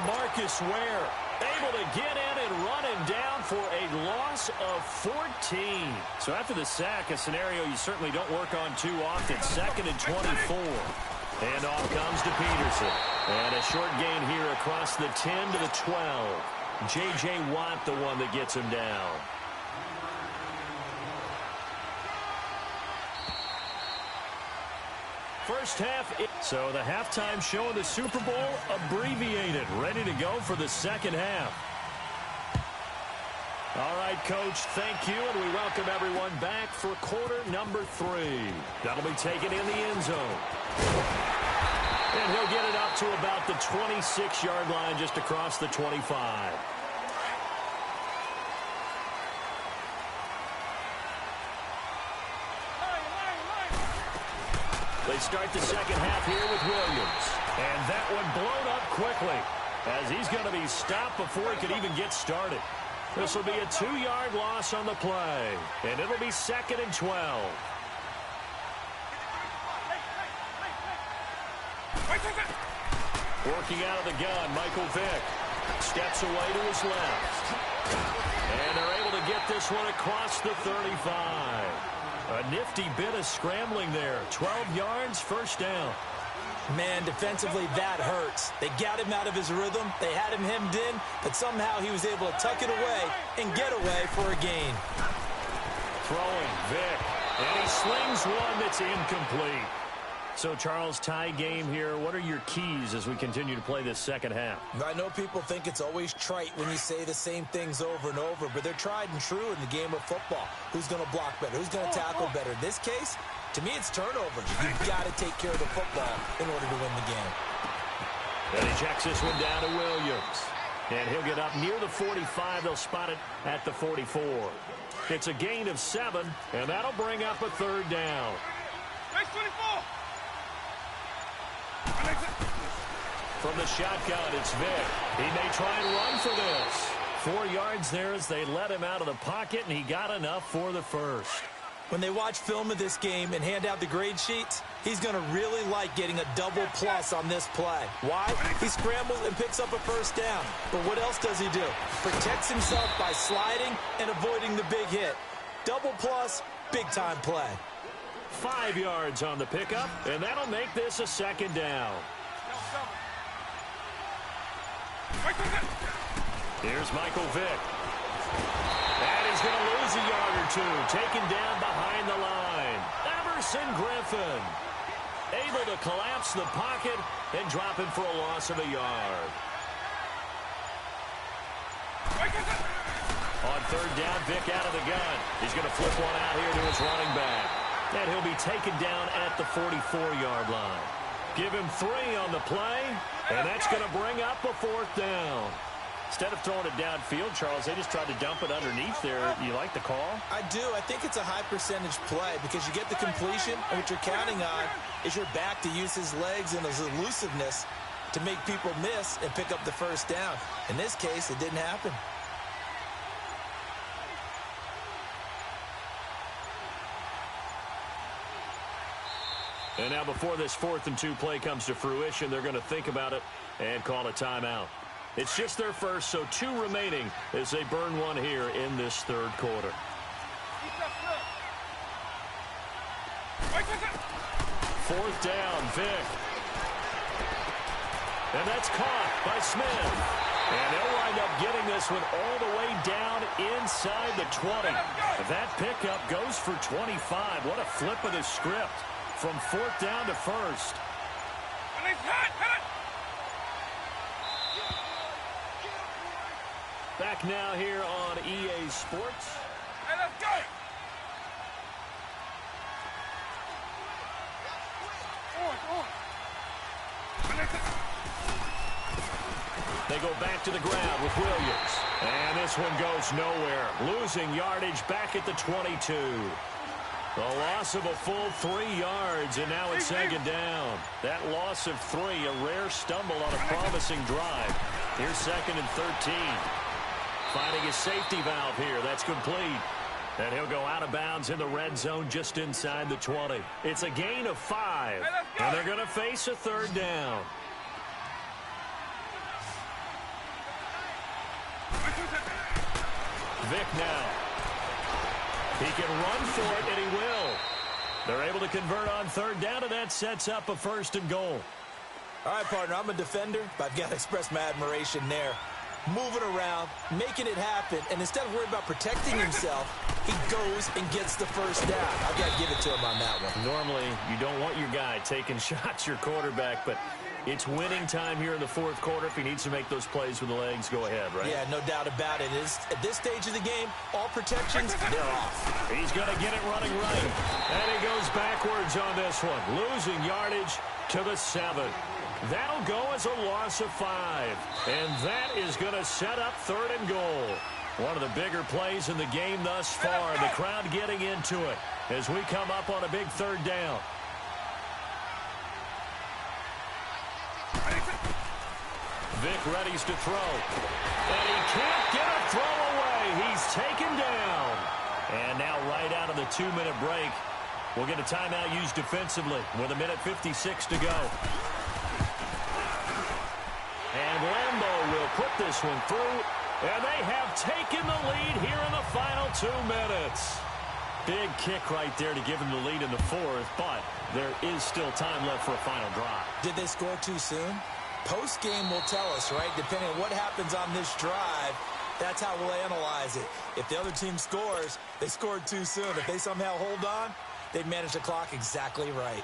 Marcus Ware able to get in and run him down for a loss of 14. So after the sack, a scenario you certainly don't work on too often. 2nd and 24. And off comes to Peterson. And a short gain here across the 10 to the 12. J.J. Watt the one that gets him down. First half. So the halftime show of the Super Bowl abbreviated. Ready to go for the second half. All right, Coach, thank you, and we welcome everyone back for quarter number 3. That'll be taken in the end zone. And he'll get it up to about the 26-yard line just across the 25. They start the second half here with Williams. And that one blown up quickly as he's going to be stopped before he could even get started. This will be a 2-yard loss on the play. And it'll be 2nd and 12. Working out of the gun, Michael Vick steps away to his left. And they're able to get this one across the 35. A nifty bit of scrambling there. 12 yards, first down. Man, defensively, that hurts. They got him out of his rhythm. They had him hemmed in, but somehow he was able to tuck it away and get away for a gain. Throwing, Vick. And he slings one that's incomplete. So, Charles, tie game here. What are your keys as we continue to play this second half? I know people think it's always trite when you say the same things over and over, but they're tried and true in the game of football. Who's going to block better? Who's going to tackle better? In this case, to me, it's turnovers. You've got to take care of the football in order to win the game. And he checks this one down to Williams. And he'll get up near the 45. They'll spot it at the 44. It's a gain of 7, and that'll bring up a third down. Race 24. From the shotgun, it's Vick. He may try and run for this. 4 yards there as they let him out of the pocket, and he got enough for the first. When they watch film of this game and hand out the grade sheets, he's going to really like getting a double plus on this play. Why? He scrambles and picks up a first down. But what else does he do? Protects himself by sliding and avoiding the big hit. Double plus, big-time play. 5 yards on the pickup, and that'll make this a second down. Here's Michael Vick. And he's going to lose a yard or two. Taken down behind the line. Emerson Griffin. Able to collapse the pocket and drop him for a loss of a yard. On third down, Vick out of the gun. He's going to flip one out here to his running back. And he'll be taken down at the 44-yard line. Give him 3 on the play, and that's going to bring up a fourth down. Instead of throwing it downfield, Charles, they just tried to dump it underneath there. You like the call? I do. I think it's a high-percentage play because you get the completion, and what you're counting on is your back to use his legs and his elusiveness to make people miss and pick up the first down. In this case, it didn't happen. And now before this 4th and 2 play comes to fruition, they're going to think about it and call a timeout. It's just their first, so 2 remaining as they burn one here in this third quarter. 4th down, Vick. And that's caught by Smith. And they'll wind up getting this one all the way down inside the 20. That pickup goes for 25. What a flip of the script. From 4th down to 1st. Back now here on EA Sports. They go back to the ground with Williams. And this one goes nowhere. Losing yardage back at the 22. The loss of a full 3 yards, and now it's second down. That loss of 3, a rare stumble on a promising drive. Here's 2nd and 13. Finding a safety valve here. That's complete. And he'll go out of bounds in the red zone just inside the 20. It's a gain of 5, and they're going to face a 3rd down. Vic now. He can run for it, and he will. They're able to convert on 3rd down, and that sets up a 1st and goal. All right, partner, I'm a defender, but I've got to express my admiration there. Moving around, making it happen, and instead of worrying about protecting himself, he goes and gets the 1st down. I've got to give it to him on that one. Normally, you don't want your guy taking shots, your quarterback, but it's winning time here in the 4th quarter. If he needs to make those plays with the legs, go ahead, right? Yeah, no doubt about it. At this stage of the game, all protections, they're off. He's going to get it running right. And he goes backwards on this one. Losing yardage to the 7. That'll go as a loss of 5. And that is going to set up 3rd and goal. One of the bigger plays in the game thus far. The crowd getting into it as we come up on a big 3rd down. Vic readies to throw. And he can't get a throw away. He's taken down. And now right out of the 2-minute break, we'll get a timeout used defensively with 1:56 to go. And Lambeau will put this one through. And they have taken the lead here in the final 2 minutes. Big kick right there to give them the lead in the 4th, but there is still time left for a final drive. Did they score too soon? Post-game will tell us, right? Depending on what happens on this drive, that's how we'll analyze it. If the other team scores, they scored too soon. If they somehow hold on, they've managed the clock exactly right.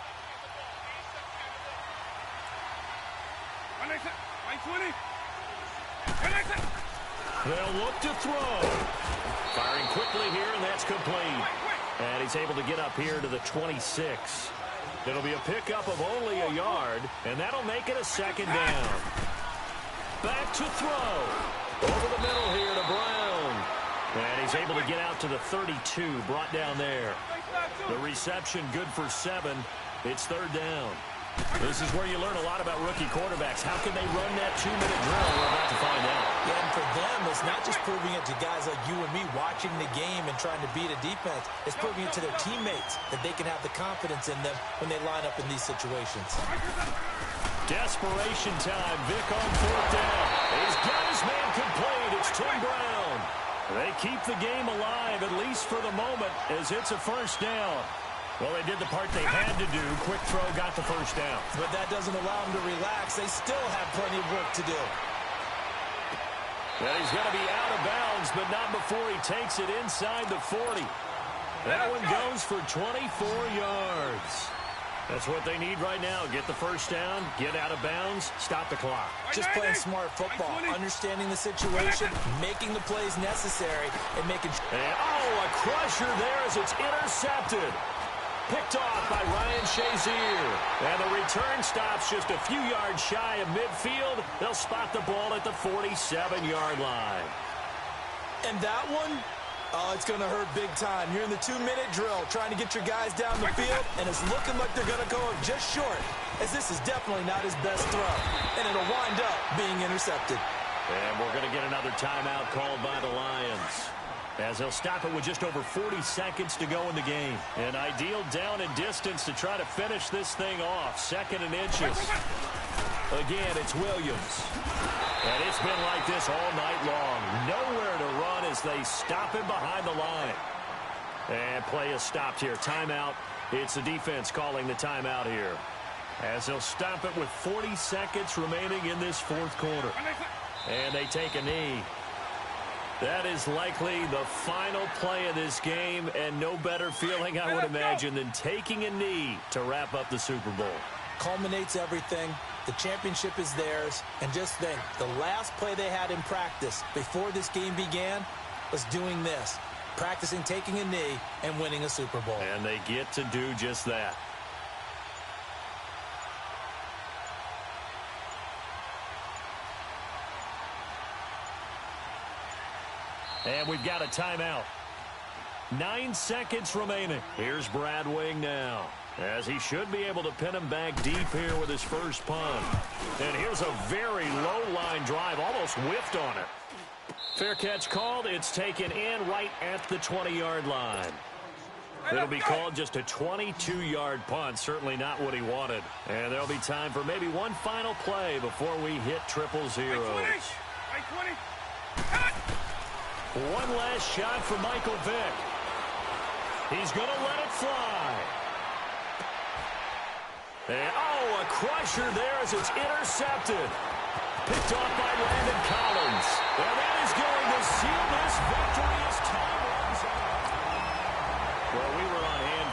They'll look to throw. Firing quickly here, and that's complete. And he's able to get up here to the 26. It'll be a pickup of only a yard, and that'll make it a 2nd down. Back to throw. Over the middle here to Brown. And he's able to get out to the 32, brought down there. The reception good for 7. It's 3rd down. This is where you learn a lot about rookie quarterbacks. How can they run that 2-minute drill? We're about to find out. Yeah, and for them, it's not just proving it to guys like you and me watching the game and trying to beat a defense. It's proving it to their teammates that they can have the confidence in them when they line up in these situations. Desperation time. Vic on 4th down. He's got his man complete. It's Tim Brown. They keep the game alive, at least for the moment, as it's a 1st down. Well, they did the part they had to do. Quick throw got the 1st down. But that doesn't allow them to relax. They still have plenty of work to do. Well, he's going to be out of bounds, but not before he takes it inside the 40. That one goes for 24 yards. That's what they need right now. Get the 1st down, get out of bounds, stop the clock. Just playing smart football, understanding the situation, making the plays necessary, and making sure. And, oh, a crusher there as it's intercepted. Picked off by Ryan Shazier. And the return stops just a few yards shy of midfield. They'll spot the ball at the 47-yard line. And that one, oh, it's going to hurt big time. You're in the 2-minute drill trying to get your guys down the field, and it's looking like they're going to go just short, as this is definitely not his best throw. And it'll wind up being intercepted. And we're going to get another timeout called by the Lions, as they'll stop it with just over 40 seconds to go in the game. An ideal down and distance to try to finish this thing off. 2nd and inches. Again, it's Williams. And it's been like this all night long. Nowhere to run as they stop him behind the line. And play is stopped here. Timeout. It's the defense calling the timeout here, as they'll stop it with 40 seconds remaining in this 4th quarter. And they take a knee. That is likely the final play of this game, and no better feeling, I would imagine, than taking a knee to wrap up the Super Bowl. Culminates everything. The championship is theirs. And just think, the last play they had in practice before this game began was doing this, practicing taking a knee and winning a Super Bowl. And they get to do just that. And we've got a timeout. 9 seconds remaining. Here's Brad Wing now, as he should be able to pin him back deep here with his first punt. And here's a very low-line drive, almost whiffed on it. Fair catch called. It's taken in right at the 20-yard line. It'll be called just a 22-yard punt. Certainly not what he wanted. And there'll be time for maybe one final play before we hit triple zeros. One last shot for Michael Vick. He's going to let it fly. And, oh, a crusher there as it's intercepted. Picked off by Landon Collins. And that is going to seal this victory as time runs out. Well, we were on hand.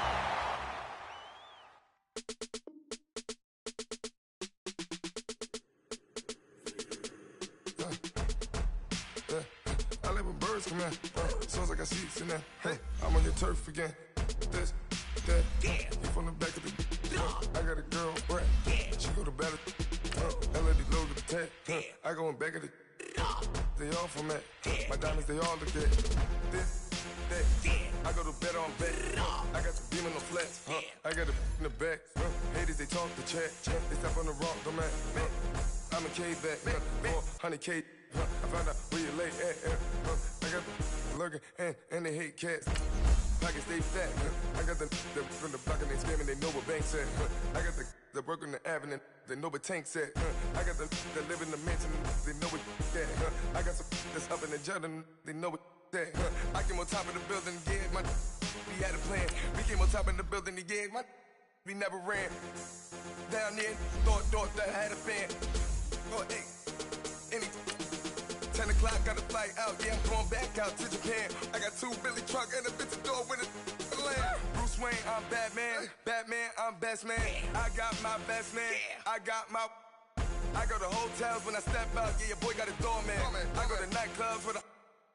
I live with birds come in. Sounds like I see seats in there. Hey, I'm on your turf again. This, that, you from the back of the. I got a girl, Brad. She go to battle. LAD logo the tag. I go in back of the. They all from that. My diamonds, they all look at. This, that. I go to bed on back. I got the beam in the flats. I got it in the back. Haters, they talk the chat. They step on the rock, don't man. I'm a K-back. 400K. I found out where you lay at. I got the lurking and they hate cats. Pockets stay fat. I got the from the block and they screaming, they know what banks at. I got the work on the avenue, they know what tanks at. I got the live in the mansion, they know what that. I got some that's up in the Jordan, they know what that. I came on top of the building, yeah, my we had a plan. We came on top of the building, yeah, my we never ran. Down there, thought that I had a fan. Oh, hey, any 10 o'clock, got a flight out, yeah, I'm going back out to Japan. I got 2 Billy truck and a bitch door with a land. Bruce Wayne, I'm Batman. Batman, I'm best man. I got my best man. I got my. I go to hotels when I step out, yeah, your boy got a doorman. I go to nightclubs with a.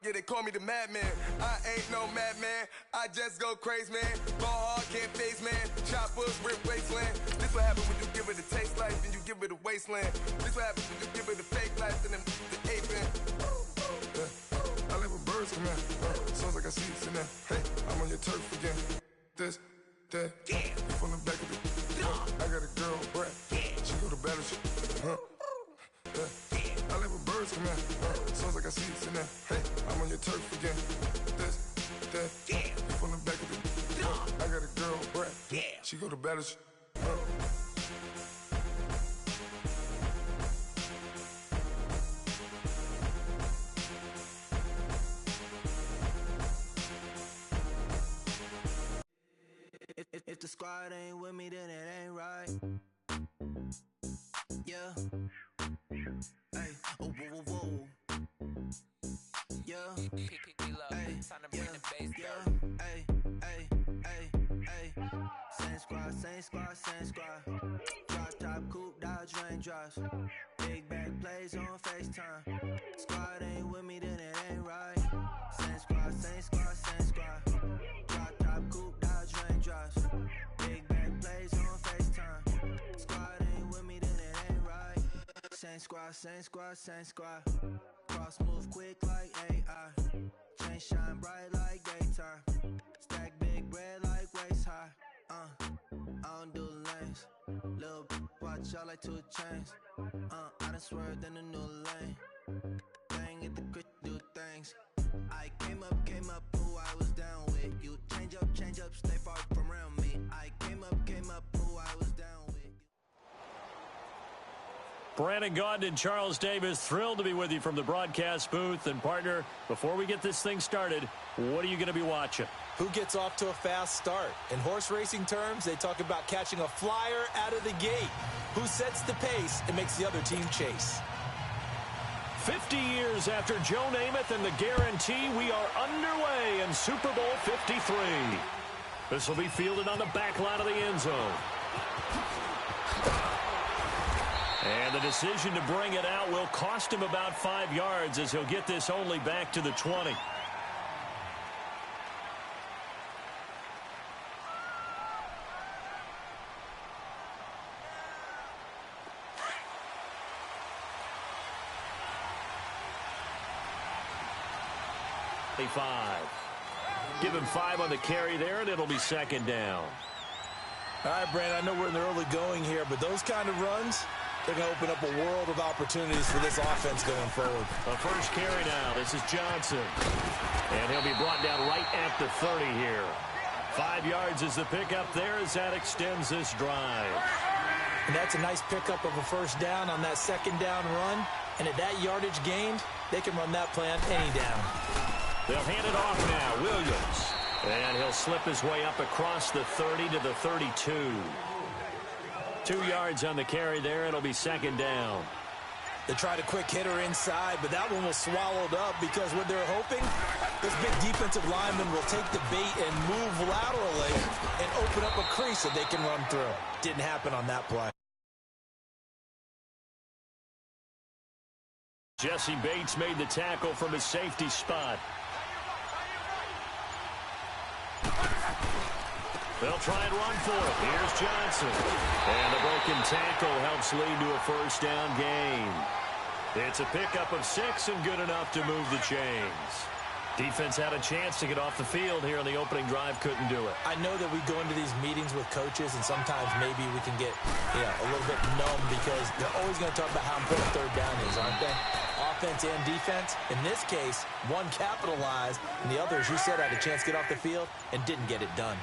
Yeah, they call me the madman. I ain't no madman. I just go crazy, man. Ball hard, can't face, man. Choppers, rip wasteland. This what happen when you give it a taste life and you give it a wasteland. This what happen when you give it a fake life and then the ape in. I live with birds come in. Sounds like I see seats in there. Hey, I'm on your turf again. This, that, you from the back of the. I got a girl, Brad. She go to battle. I live with birds come in. Sounds like I see seats in there. Hey, I'm on your turf again. This, that, you from the back of the. I got a girl, Brad. She go to battle. If the squad ain't with me, then it ain't right. Yeah. Hey, oh, whoa, whoa, whoa. Yeah. Hey, yeah. Hey, hey, hey, hey. Same squad. Drop top, coupe, Dodge raindrops. Big back plays on FaceTime. Squad ain't with me, then it ain't right. Same squad. Drop top, coupe, Dodge raindrops. Big back plays on FaceTime. Squad ain't with me, then it ain't right. Same squad. Cross move quick like AI. Chain shine bright like daytime. Stack big bread like waist high. I don't do lanes. Little watch out like 2 chains. I done swerved in a new lane. Bang at the crit, do things. I came up, who I was down with. You change up, stay far from around me. I came up, who I was down with. Brandon Gaudin and Charles Davis, thrilled to be with you from the broadcast booth. And, partner, before we get this thing started, what are you going to be watching? Who gets off to a fast start? In horse racing terms, they talk about catching a flyer out of the gate. Who sets the pace and makes the other team chase? 50 years after Joe Namath and the guarantee, we are underway in Super Bowl 53. This will be fielded on the back line of the end zone. And the decision to bring it out will cost him about 5 yards, as he'll get this only back to the 20. 25. Give him 5 on the carry there, and it'll be second down. All right, Brandon, I know we're in the early going here, but those kind of runs, they're going to open up a world of opportunities for this offense going forward. A first carry now. This is Johnson. And he'll be brought down right at the 30 here. 5 yards is the pickup there as that extends this drive. And that's a nice pickup of a first down on that second down run. And at that yardage gained, they can run that play on any down. They'll hand it off now. Williams. And he'll slip his way up across the 30 to the 32. 2 yards on the carry there. It'll be second down. They tried a quick hitter inside, but that one was swallowed up because what they're hoping, this big defensive lineman will take the bait and move laterally and open up a crease that they can run through. Didn't happen on that play. Jesse Bates made the tackle from his safety spot. They'll try and run for it. Here's Johnson. And the broken tackle helps lead to a first down gain. It's a pickup of 6 and good enough to move the chains. Defense had a chance to get off the field here on the opening drive. Couldn't do it. I know that we go into these meetings with coaches, and sometimes maybe we can get a little bit numb because they're always going to talk about how important third down is, aren't they? Offense and defense. In this case, one capitalized, and the other, as you said, had a chance to get off the field and didn't get it done.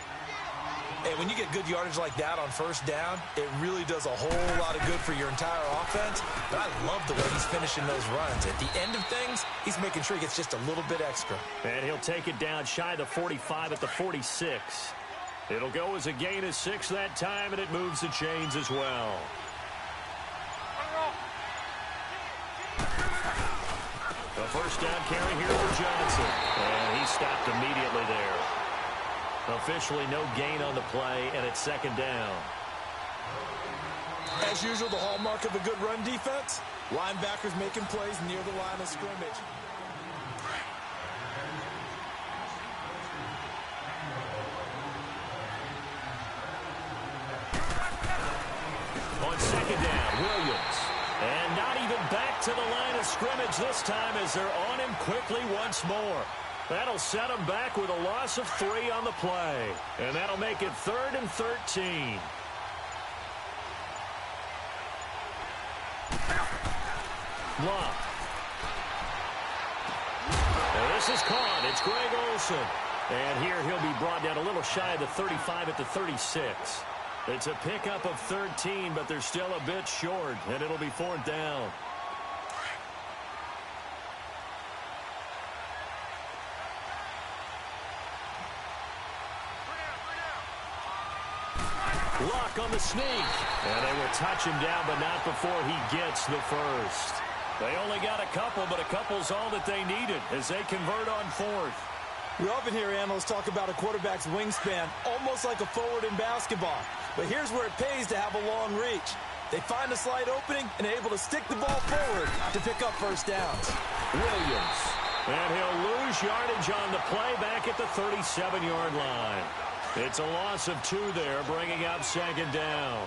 And when you get good yardage like that on first down, it really does a whole lot of good for your entire offense. But I love the way he's finishing those runs. At the end of things, he's making sure he gets just a little bit extra. And he'll take it down shy of the 45 at the 46. It'll go as a gain of 6 that time, and it moves the chains as well. The first down carry here for Johnson. And he stopped immediately there. Officially no gain on the play, and it's second down. As usual, the hallmark of a good run defense, linebackers making plays near the line of scrimmage. On second down, Williams. And not even back to the line of scrimmage this time as they're on him quickly once more. That'll set him back with a loss of 3 on the play. And that'll make it 3rd and 13. Luck. Now this is caught. It's Greg Olsen. And here he'll be brought down a little shy of the 35 at the 36. It's a pickup of 13, but they're still a bit short, and it'll be 4th down. Luck on the sneak. And they will touch him down, but not before he gets the first. They only got a couple, but a couple's all that they needed as they convert on 4th. We often hear analysts talk about a quarterback's wingspan almost like a forward in basketball. But here's where it pays to have a long reach. They find a slight opening and are able to stick the ball forward to pick up first downs. Williams. And he'll lose yardage on the play back at the 37-yard line. It's a loss of 2 there, bringing up second down.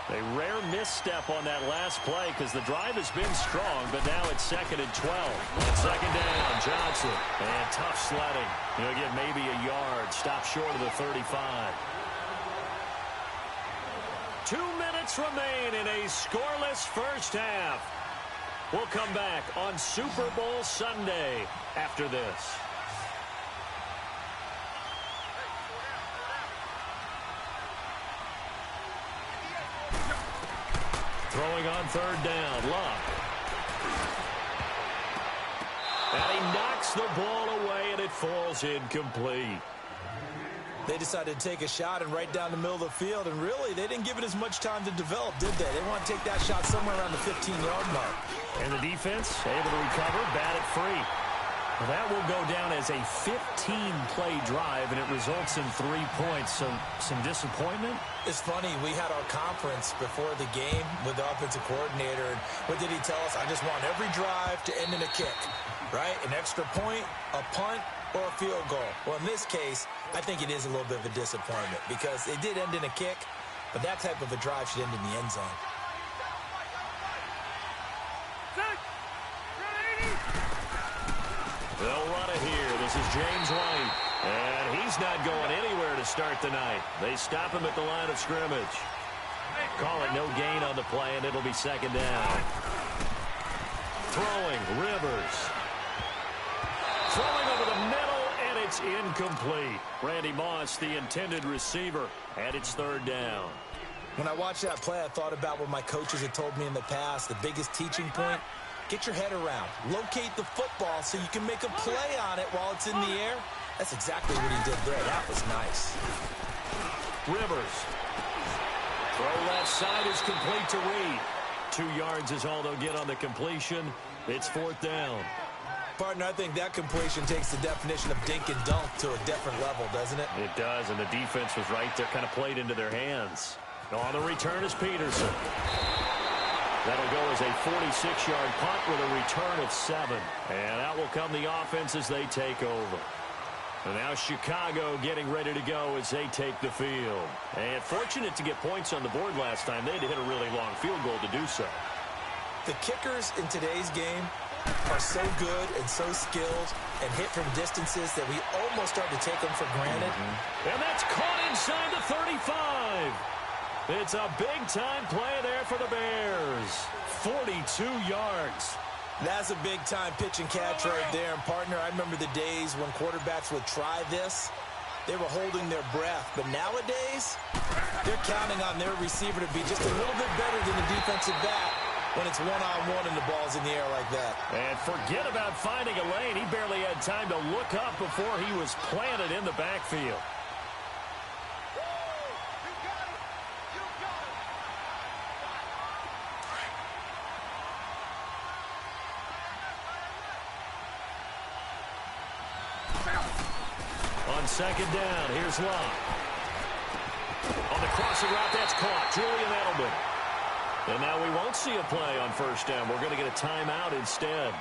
A rare misstep on that last play because the drive has been strong, but now it's 2nd and 12. On second down, Johnson. And tough sledding. He'll get maybe a yard. Stop short of the 35. 2 minutes remain in a scoreless first half. We'll come back on Super Bowl Sunday after this. Throwing on 3rd down, Luck. And he knocks the ball away, and it falls incomplete. They decided to take a shot and right down the middle of the field, and really, they didn't give it as much time to develop, did they? They want to take that shot somewhere around the 15-yard mark. And the defense able to recover, bat it free. Well, that will go down as a 15-play drive, and it results in 3 points. So some disappointment? It's funny. We had our conference before the game with the offensive coordinator, and what did he tell us? I just want every drive to end in a kick, right? An extra point, a punt, or a field goal. Well, in this case, I think it is a little bit of a disappointment because it did end in a kick, but that type of a drive should end in the end zone. They'll run it here. This is James White. And he's not going anywhere to start the night. They stop him at the line of scrimmage. Call it no gain on the play, and it'll be second down. Throwing, Rivers. Throwing over the middle, and it's incomplete. Randy Moss, the intended receiver, and it's third down. When I watched that play, I thought about what my coaches had told me in the past. The biggest teaching point, get your head around. Locate the football so you can make a play on it while it's in the air. That's exactly what he did there. That was nice. Rivers. Throw left side is complete to Reed. 2 yards is all they'll get on the completion. It's fourth down. Partner, I think that completion takes the definition of dink and dunk to a different level, doesn't it? It does, and the defense was right there, kind of played into their hands. On the return is Peterson. That'll go as a 46-yard punt with a return of 7. And out will come the offense as they take over. And now Chicago getting ready to go as they take the field. And fortunate to get points on the board last time. They had to hit a really long field goal to do so. The kickers in today's game are so good and so skilled and hit from distances that we almost start to take them for granted. And that's caught inside the 35. It's a big-time play there for the Bears. 42 yards. That's a big-time pitch and catch right there. And, partner, I remember the days when quarterbacks would try this. They were holding their breath. But nowadays, they're counting on their receiver to be just a little bit better than the defensive back when it's one-on-one and the ball's in the air like that. And forget about finding a lane. He barely had time to look up before he was planted in the backfield. On second down, here's Locke. On the crossing route, that's caught. Julian Edelman. And now we won't see a play on first down. We're going to get a timeout instead,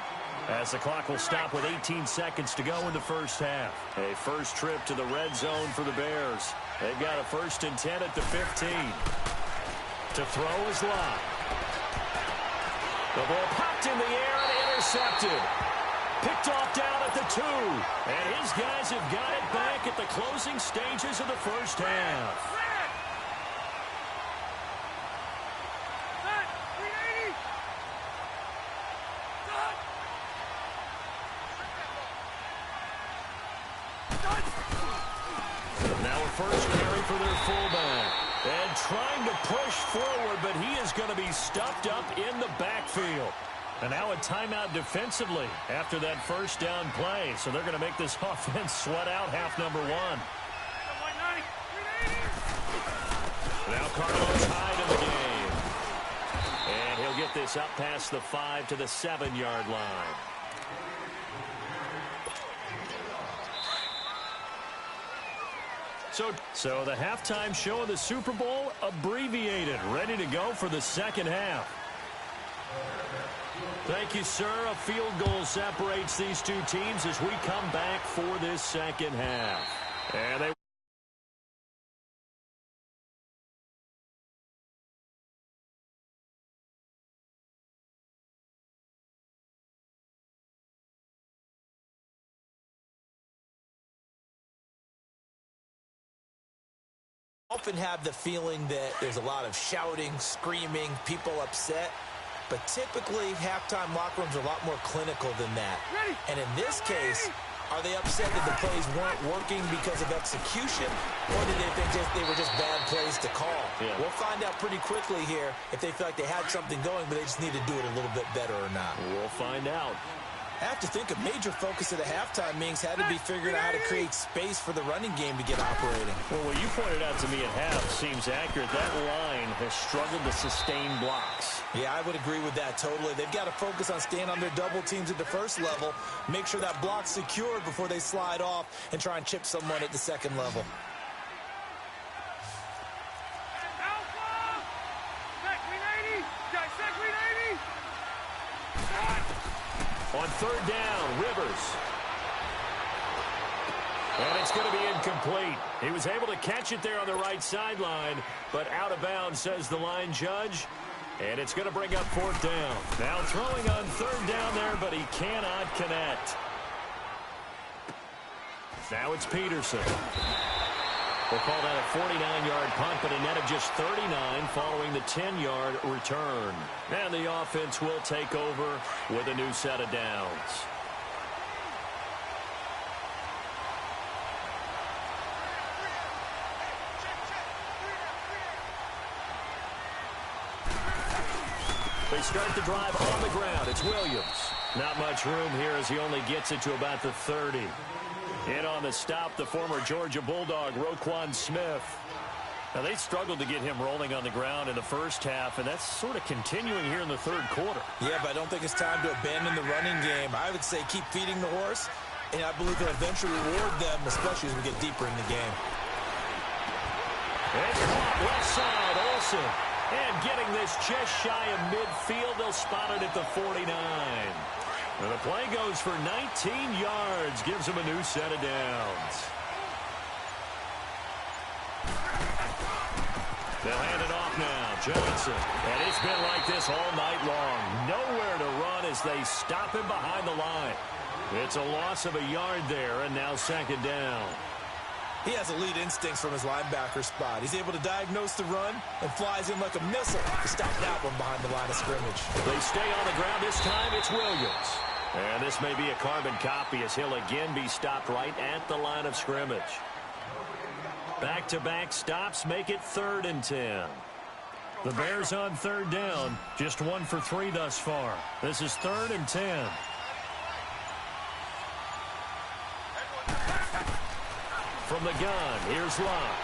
as the clock will stop with 18 seconds to go in the first half. A first trip to the red zone for the Bears. They've got a 1st and 10 at the 15. To throw is Locke. The ball popped in the air and intercepted. Picked off down at the 2. And his guys have got it back at the closing stages of the first half. Now a first carry for their fullback. And trying to push forward, but he is going to be stuffed up in the backfield. And now a timeout defensively after that first down play. So they're going to make this offense sweat out half number 1. Now Carlos Hyde in the game. And he'll get this up past the 5 to the 7-yard line. So the halftime show of the Super Bowl abbreviated, ready to go for the second half. Thank you, sir. A field goal separates these two teams as we come back for this second half. And they often have the feeling that there's a lot of shouting, screaming, people upset. But typically, halftime locker rooms are a lot more clinical than that. And in this case, are they upset that the plays weren't working because of execution, or did they think they were just bad plays to call? Yeah. We'll find out pretty quickly here if they feel like they had something going, but they just need to do it a little bit better or not. We'll find out. I have to think a major focus of the halftime meetings had to be figuring out how to create space for the running game to get operating. Well, what you pointed out to me at half seems accurate. That line has struggled to sustain blocks. Yeah, I would agree with that totally. They've got to focus on staying on their double teams at the first level, make sure that block's secured before they slide off and try and chip someone at the second level. On third down, Rivers. And it's going to be incomplete. He was able to catch it there on the right sideline, but out of bounds, says the line judge. And it's going to bring up fourth down. Now throwing on third down there, but he cannot connect. Now it's Peterson. We'll call that a 49-yard punt, but a net of just 39 following the 10-yard return. And the offense will take over with a new set of downs. They start the drive on the ground. It's Williams. Not much room here as he only gets it to about the 30. In on the stop, the former Georgia Bulldog, Roquan Smith. Now, they struggled to get him rolling on the ground in the first half, and that's sort of continuing here in the third quarter. Yeah, but I don't think it's time to abandon the running game. I would say keep feeding the horse, and I believe they'll eventually reward them, especially as we get deeper in the game. And caught left side, Olsen. And getting this just shy of midfield, they'll spot it at the 49. And the play goes for 19 yards, gives them a new set of downs. They'll hand it off now, Johnson. And it's been like this all night long. Nowhere to run as they stop him behind the line. It's a loss of a yard there, and now second down. He has elite instincts from his linebacker spot. He's able to diagnose the run and flies in like a missile to stop that one behind the line of scrimmage. They stay on the ground. This time it's Williams. And this may be a carbon copy as he'll again be stopped right at the line of scrimmage. Back-to-back stops make it 3rd and 10. The Bears on third down. Just 1 for 3 thus far. This is 3rd and 10. From the gun, here's Locke.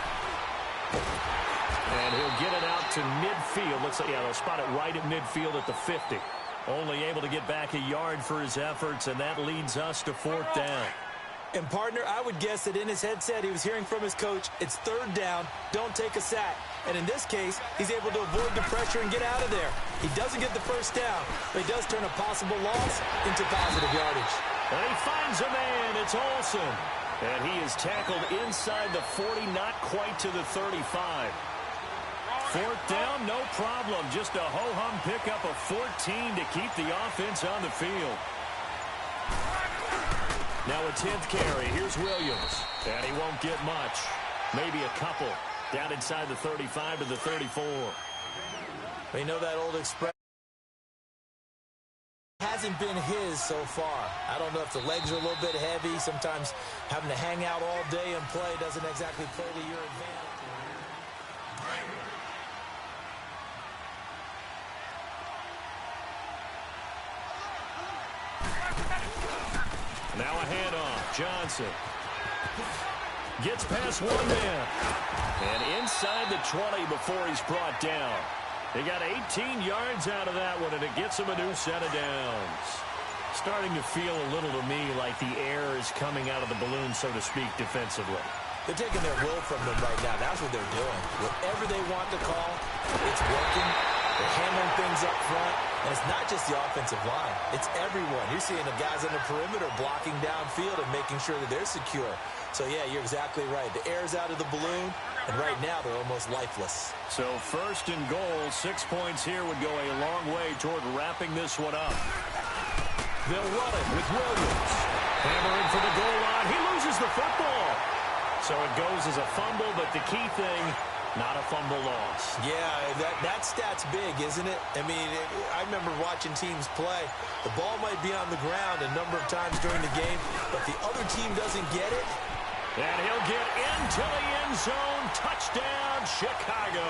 And he'll get it out to midfield. Looks like, yeah, they'll spot it right at midfield at the 50. Only able to get back a yard for his efforts, and that leads us to 4th down. And, partner, I would guess that in his headset he was hearing from his coach, it's 3rd down, don't take a sack. And in this case, he's able to avoid the pressure and get out of there. He doesn't get the first down, but he does turn a possible loss into positive yardage. And he finds a man. It's Olsen. And he is tackled inside the 40, not quite to the 35. 4th down, no problem. Just a ho-hum pickup of 14 to keep the offense on the field. Now a 10th carry. Here's Williams. And he won't get much. Maybe a couple. Down inside the 35 to the 34. You know that old expression hasn't been his so far. I don't know if the legs are a little bit heavy. Sometimes having to hang out all day and play doesn't exactly play to your advantage. Now a handoff. Johnson gets past one man. And inside the 20 before he's brought down. They got 18 yards out of that one, and it gets him a new set of downs. Starting to feel a little to me like the air is coming out of the balloon, so to speak, defensively. They're taking their will from them right now. That's what they're doing. Whatever they want to call, it's working. They're handling things up front. And it's not just the offensive line. It's everyone. You're seeing the guys on the perimeter blocking downfield and making sure that they're secure. So, yeah, you're exactly right. The air's out of the balloon, and right now they're almost lifeless. So 1st and goal, 6 points here would go a long way toward wrapping this one up. They'll run it with Williams. Hammering for the goal line. He loses the football. So it goes as a fumble, but the key thing, not a fumble loss. Yeah, that stat's big, isn't it? I mean, I remember watching teams play. The ball might be on the ground a number of times during the game, but the other team doesn't get it. And he'll get into the end zone. Touchdown, Chicago.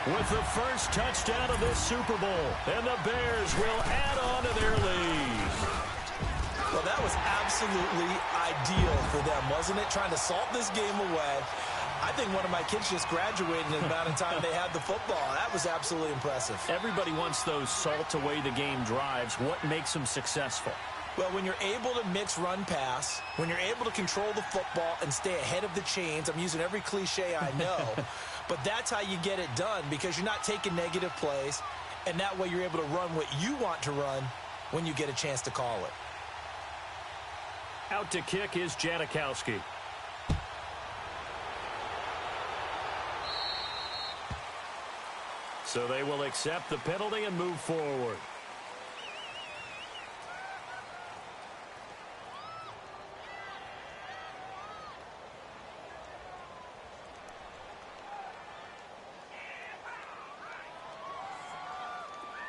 With the first touchdown of this Super Bowl. And the Bears will add on to their lead. Well, that was absolutely ideal for them, wasn't it? Trying to salt this game away. I think one of my kids just graduated in the amount of time they had the football. That was absolutely impressive. Everybody wants those salt away the game drives. What makes them successful? Well, when you're able to mix run-pass, when you're able to control the football and stay ahead of the chains, I'm using every cliche I know, but that's how you get it done because you're not taking negative plays, and that way you're able to run what you want to run when you get a chance to call it. Out to kick is Janikowski. So they will accept the penalty and move forward.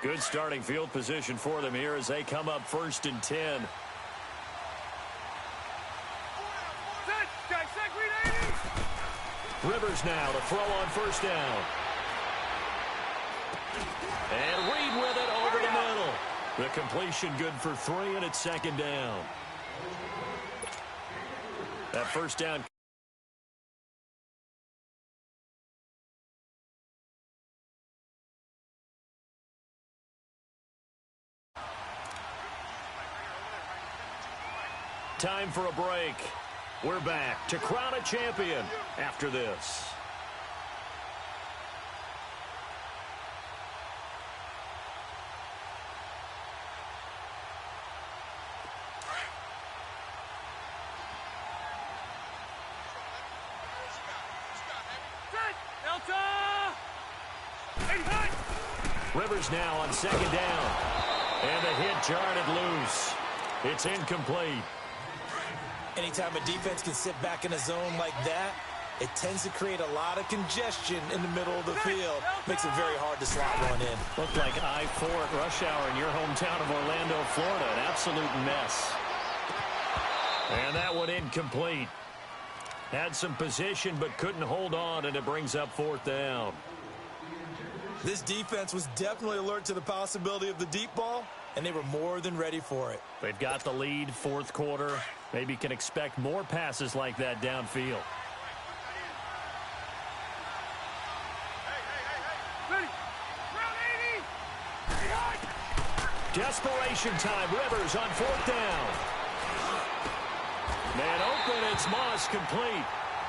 Good starting field position for them here as they come up 1st and 10. Rivers now to throw on 1st down. And Reed with it over the middle. The completion good for 3, and it's 2nd down. That 1st down. Time for a break. We're back to crown a champion after this. Rivers now on 2nd down. And the hit jarred it loose. It's incomplete. Anytime a defense can sit back in a zone like that, it tends to create a lot of congestion in the middle of the field. Makes it very hard to slot one in. Looked like I-4 at rush hour in your hometown of Orlando, Florida. An absolute mess. And that one incomplete. Had some position but couldn't hold on, and it brings up 4th down. This defense was definitely alert to the possibility of the deep ball, and they were more than ready for it. They've got the lead, 4th quarter. Maybe can expect more passes like that downfield. Desperation time. Rivers on 4th down. Man open. It's Moss complete.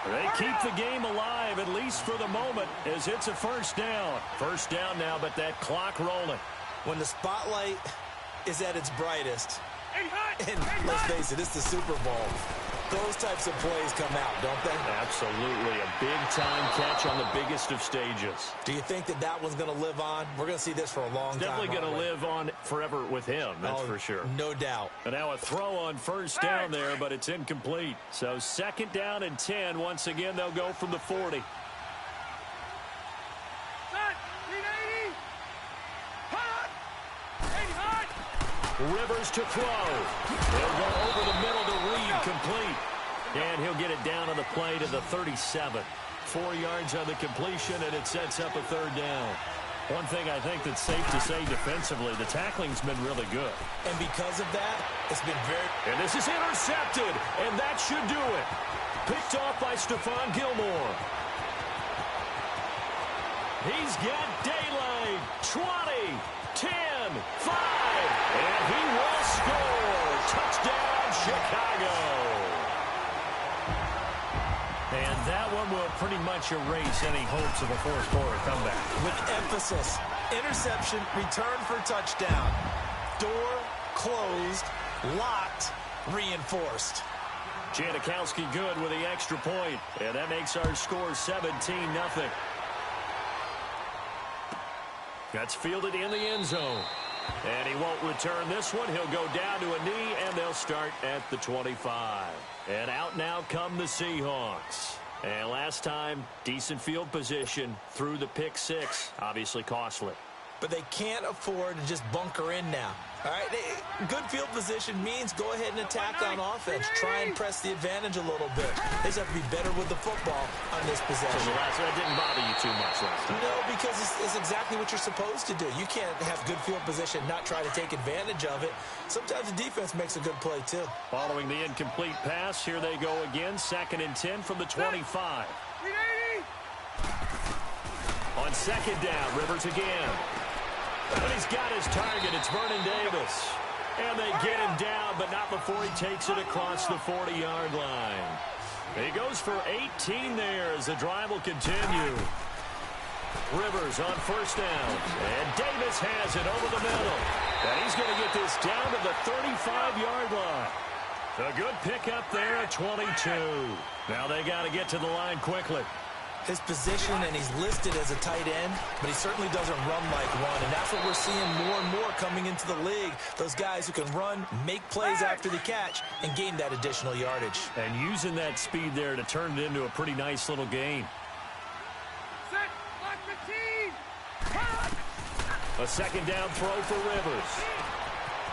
They keep the game alive, at least for the moment, as it's a 1st down. 1st down now, but that clock rolling. When the spotlight is at its brightest, and let's face it, it's the Super Bowl, those types of plays come out, don't they? Absolutely. A big-time catch on the biggest of stages. Do you think that that one's going to live on? We're going to see this for a long time. Definitely going to live on forever with him, that's for sure. No doubt. And now a throw on 1st down there, but it's incomplete. So 2nd down and 10. Once again, they'll go from the 40. Rivers to throw. He'll go over the middle to Reed, complete. And he'll get it down on the play to the 37. 4 yards on the completion, and it sets up a 3rd down. One thing I think that's safe to say defensively, the tackling's been really good. And because of that, it's been very... And this is intercepted, and that should do it. Picked off by Stephon Gilmore. He's got daylight. 20, 10, 5. And he will score. Touchdown, Chicago. And that one will pretty much erase any hopes of a 4th quarter comeback. With emphasis, interception, return for touchdown. Door closed, locked, reinforced. Janikowski good with the extra point. And that makes our score 17-0. That's fielded in the end zone. And he won't return this one. He'll go down to a knee, and they'll start at the 25. And out now come the Seahawks. And last time, decent field position through the pick 6. Obviously costly. But they can't afford to just bunker in now. All right, good field position means go ahead and attack on offense. Try and press the advantage a little bit. They just have to be better with the football on this possession. So that didn't bother you too much last time? No, because it's exactly what you're supposed to do. You can't have good field position, not try to take advantage of it. Sometimes the defense makes a good play, too. Following the incomplete pass, here they go again. 2nd and 10 from the 25. On 2nd down, Rivers again. And he's got his target. It's Vernon Davis. And they get him down, but not before he takes it across the 40-yard line. He goes for 18 there as the drive will continue. Rivers on 1st down. And Davis has it over the middle. And he's going to get this down to the 35-yard line. A good pickup there at 22. Now they got to get to the line quickly. His position, and he's listed as a tight end, but he certainly doesn't run like one, and that's what we're seeing more and more coming into the league. Those guys who can run, make plays after the catch, and gain that additional yardage. And using that speed there to turn it into a pretty nice little gain. A second down throw for Rivers.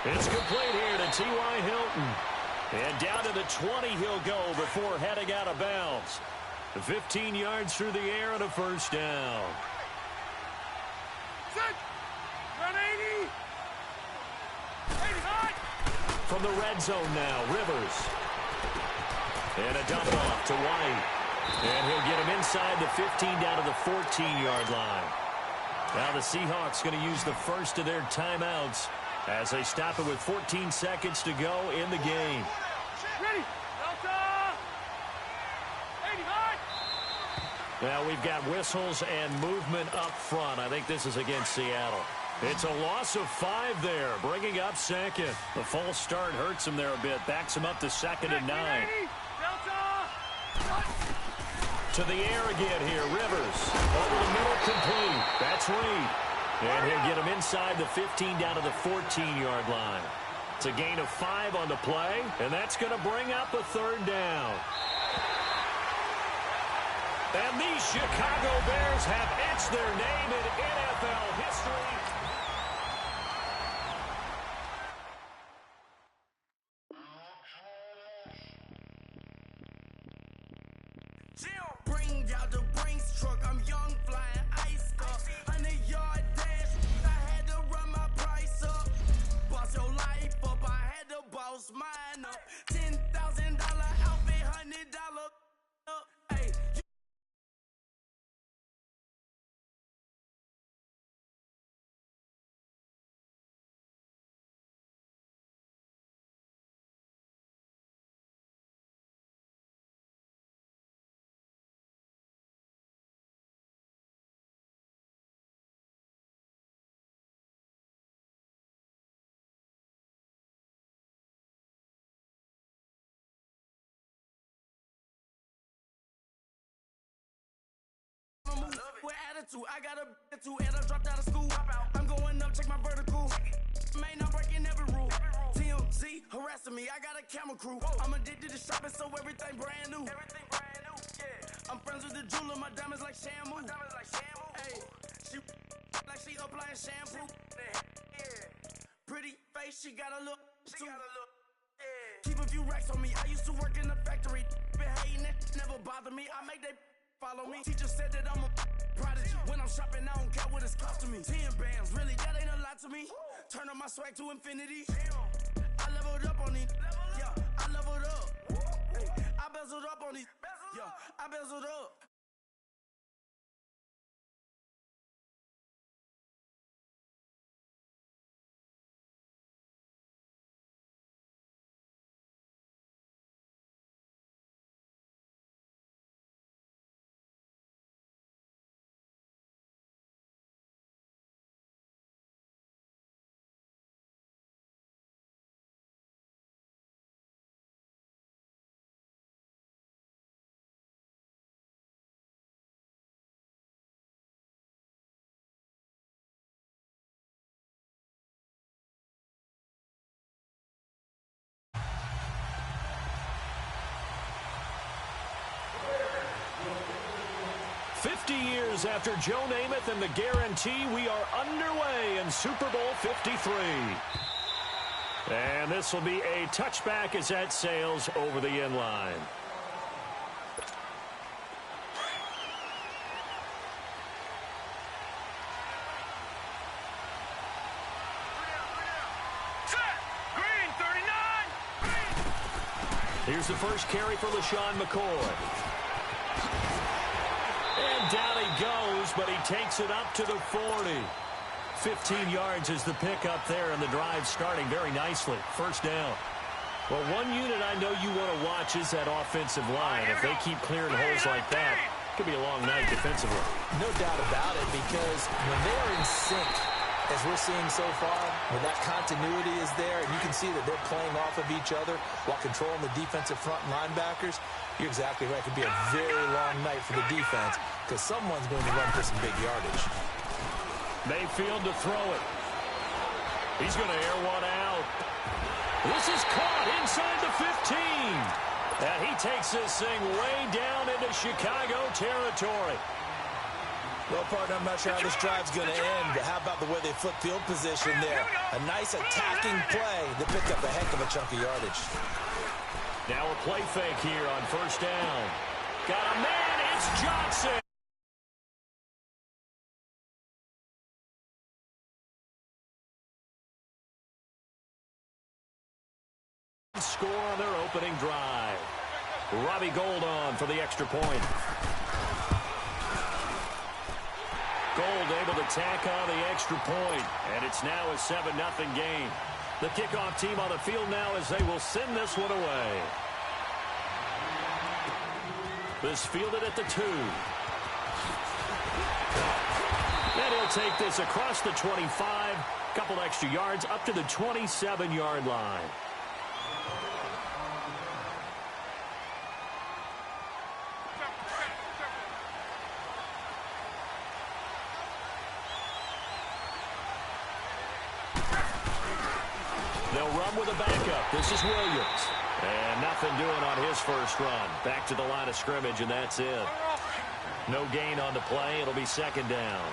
It's complete here to T.Y. Hilton. And down to the 20 he'll go before heading out of bounds. 15 yards through the air and a first down. Run 80. 80 high. From the red zone now, Rivers. And a dump off to White. And he'll get him inside the 15 down to the 14-yard line. Now the Seahawks going to use the first of their timeouts as they stop it with 14 seconds to go in the game. Ready. Delta. 80 high. Now we've got whistles and movement up front. I think this is against Seattle. It's a loss of 5 there, bringing up second. The false start hurts him there a bit, backs him up to 2nd and 9. To the air again here, Rivers. Over the middle, complete. That's Reed. And he'll get him inside the 15 down to the 14-yard line. It's a gain of 5 on the play, and that's going to bring up a third down. And the Chicago Bears have etched their name in NFL history. Bring out the Brinks truck, I'm young, flying ice up. 100-yard dash, I had to run my price up. Boss your life up, I had to boss mine up. $10,000 outfit, $100 up. Hey. With attitude, I got a attitude, and I dropped out of school. I'm going up, check my vertical. Man, I'm breaking every rule. TMZ harassing me, I got a camera crew. I'm addicted to shopping, so everything brand new. I'm friends with the jeweler, my diamonds like Shamu. Hey, she like she applying shampoo. Pretty face, she got a look. Keep a few racks on me. I used to work in the factory. Been hating it, never bother me. I make they follow me. Teacher said that I'm a prodigy. When I'm shopping, I don't care what it's costing me. 10 bands, really, that ain't a lot to me. Turn up my swag to infinity. I leveled up on these. Yeah, I leveled up. Hey, I bezeled up on these. Yeah, I bezeled up. Years after Joe Namath and the guarantee, we are underway in Super Bowl 53. And this will be a touchback as that sails over the end line. Here's the first carry for LaShawn McCoy. And down he goes, but he takes it up to the 40. 15 yards is the pickup there, and the drive starting very nicely. First down. Well, one unit I know you want to watch is that offensive line. If they keep clearing holes like that, it could be a long night defensively. No doubt about it, because when they are in sync, as we're seeing so far, when that continuity is there, and you can see that they're playing off of each other while controlling the defensive front linebackers, you're exactly right. It could be a very long night for the defense because someone's going to run for some big yardage. Mayfield to throw it. He's going to air one out. This is caught inside the 15. And he takes this thing way down into Chicago territory. Well, partner, I'm not sure how this drive's going to end, but how about the way they flip field position there? A nice attacking play that picked up a heck of a chunk of yardage. Now a play fake here on first down. Got a man, it's Johnson. Score on their opening drive. Robbie Gould on for the extra point. Gould able to tack on the extra point, and it's now a 7-0 game. The kickoff team on the field now as they will send this one away. This fielded at the 2. And he'll take this across the 25, couple extra yards up to the 27-yard line. They'll run with a backup. This is Williams. And nothing doing on his first run. Back to the line of scrimmage, and that's it. No gain on the play. It'll be second down.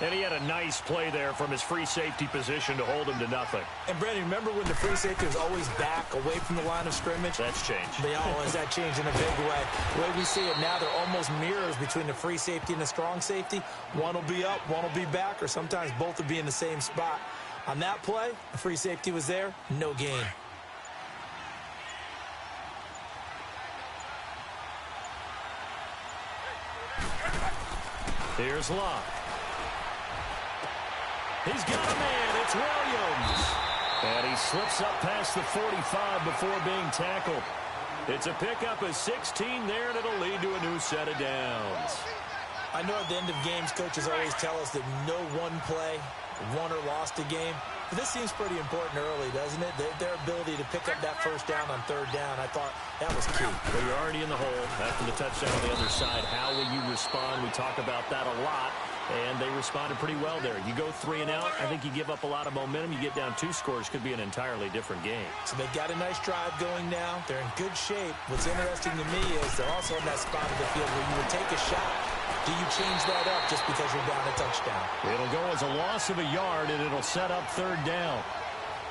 And he had a nice play there from his free safety position to hold him to nothing. And, Brandon, remember when the free safety was always back away from the line of scrimmage? That's changed. They always that changed in a big way. The way we see it now, they're almost mirrors between the free safety and the strong safety. One will be up, one will be back, or sometimes both will be in the same spot. On that play, the free safety was there, no gain. Here's Locke. He's got a man. It's Williams. And he slips up past the 45 before being tackled. It's a pickup of 16 there, and it'll lead to a new set of downs. I know at the end of games, coaches always tell us that no one play won or lost a game. But this seems pretty important early, doesn't it? Their ability to pick up that first down on third down, I thought that was key. Well, you're already in the hole after the touchdown on the other side. How will you respond? We talk about that a lot, and they responded pretty well there. You go 3 and out, I think you give up a lot of momentum. You get down 2 scores, could be an entirely different game. So they've got a nice drive going now. They're in good shape. What's interesting to me is they're also in that spot of the field where you would take a shot. Do you change that up just because you're down a touchdown? It'll go as a loss of a yard, and it'll set up third down.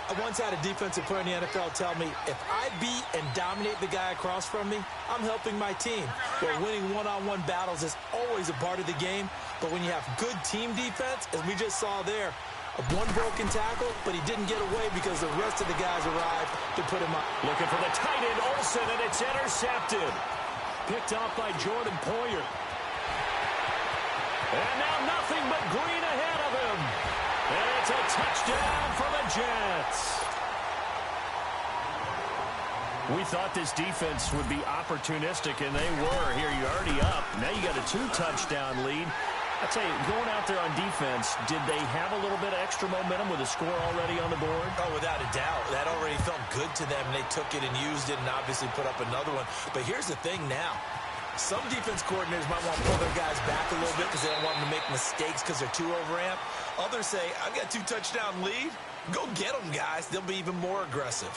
I once had a defensive player in the NFL tell me, if I beat and dominate the guy across from me, I'm helping my team. Well, winning one-on-one battles is always a part of the game, but when you have good team defense, as we just saw there, one broken tackle, but he didn't get away because the rest of the guys arrived to put him up. Looking for the tight end, Olsen, and it's intercepted. Picked off by Jordan Poyer. And now nothing but green ahead of him. And it's a touchdown for the Jets. We thought this defense would be opportunistic, and they were. Here, you're already up. Now you got a 2-touchdown lead. I tell you, going out there on defense, did they have a little bit of extra momentum with a score already on the board? Oh, without a doubt. That already felt good to them. They took it and used it and obviously put up another one. But here's the thing now. Some defense coordinators might want to pull their guys back a little bit because they don't want them to make mistakes because they're too overamped. Others say, I've got a 2-touchdown lead. Go get them, guys. They'll be even more aggressive.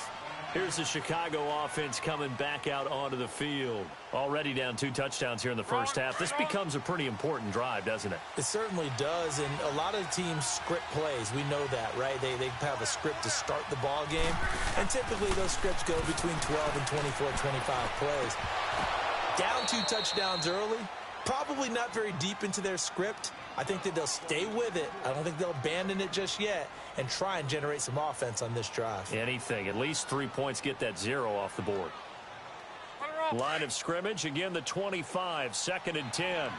Here's the Chicago offense coming back out onto the field. Already down 2 touchdowns here in the first half. This becomes a pretty important drive, doesn't it? It certainly does, and a lot of teams script plays. We know that, right? They have a script to start the ball game, and typically those scripts go between 12 and 24, 25 plays. Down 2 touchdowns early, probably not very deep into their script. I think that they'll stay with it. I don't think they'll abandon it just yet and try and generate some offense on this drive. Anything. At least 3 points, get that 0 off the board. Line of scrimmage, again the 25, 2nd and 10.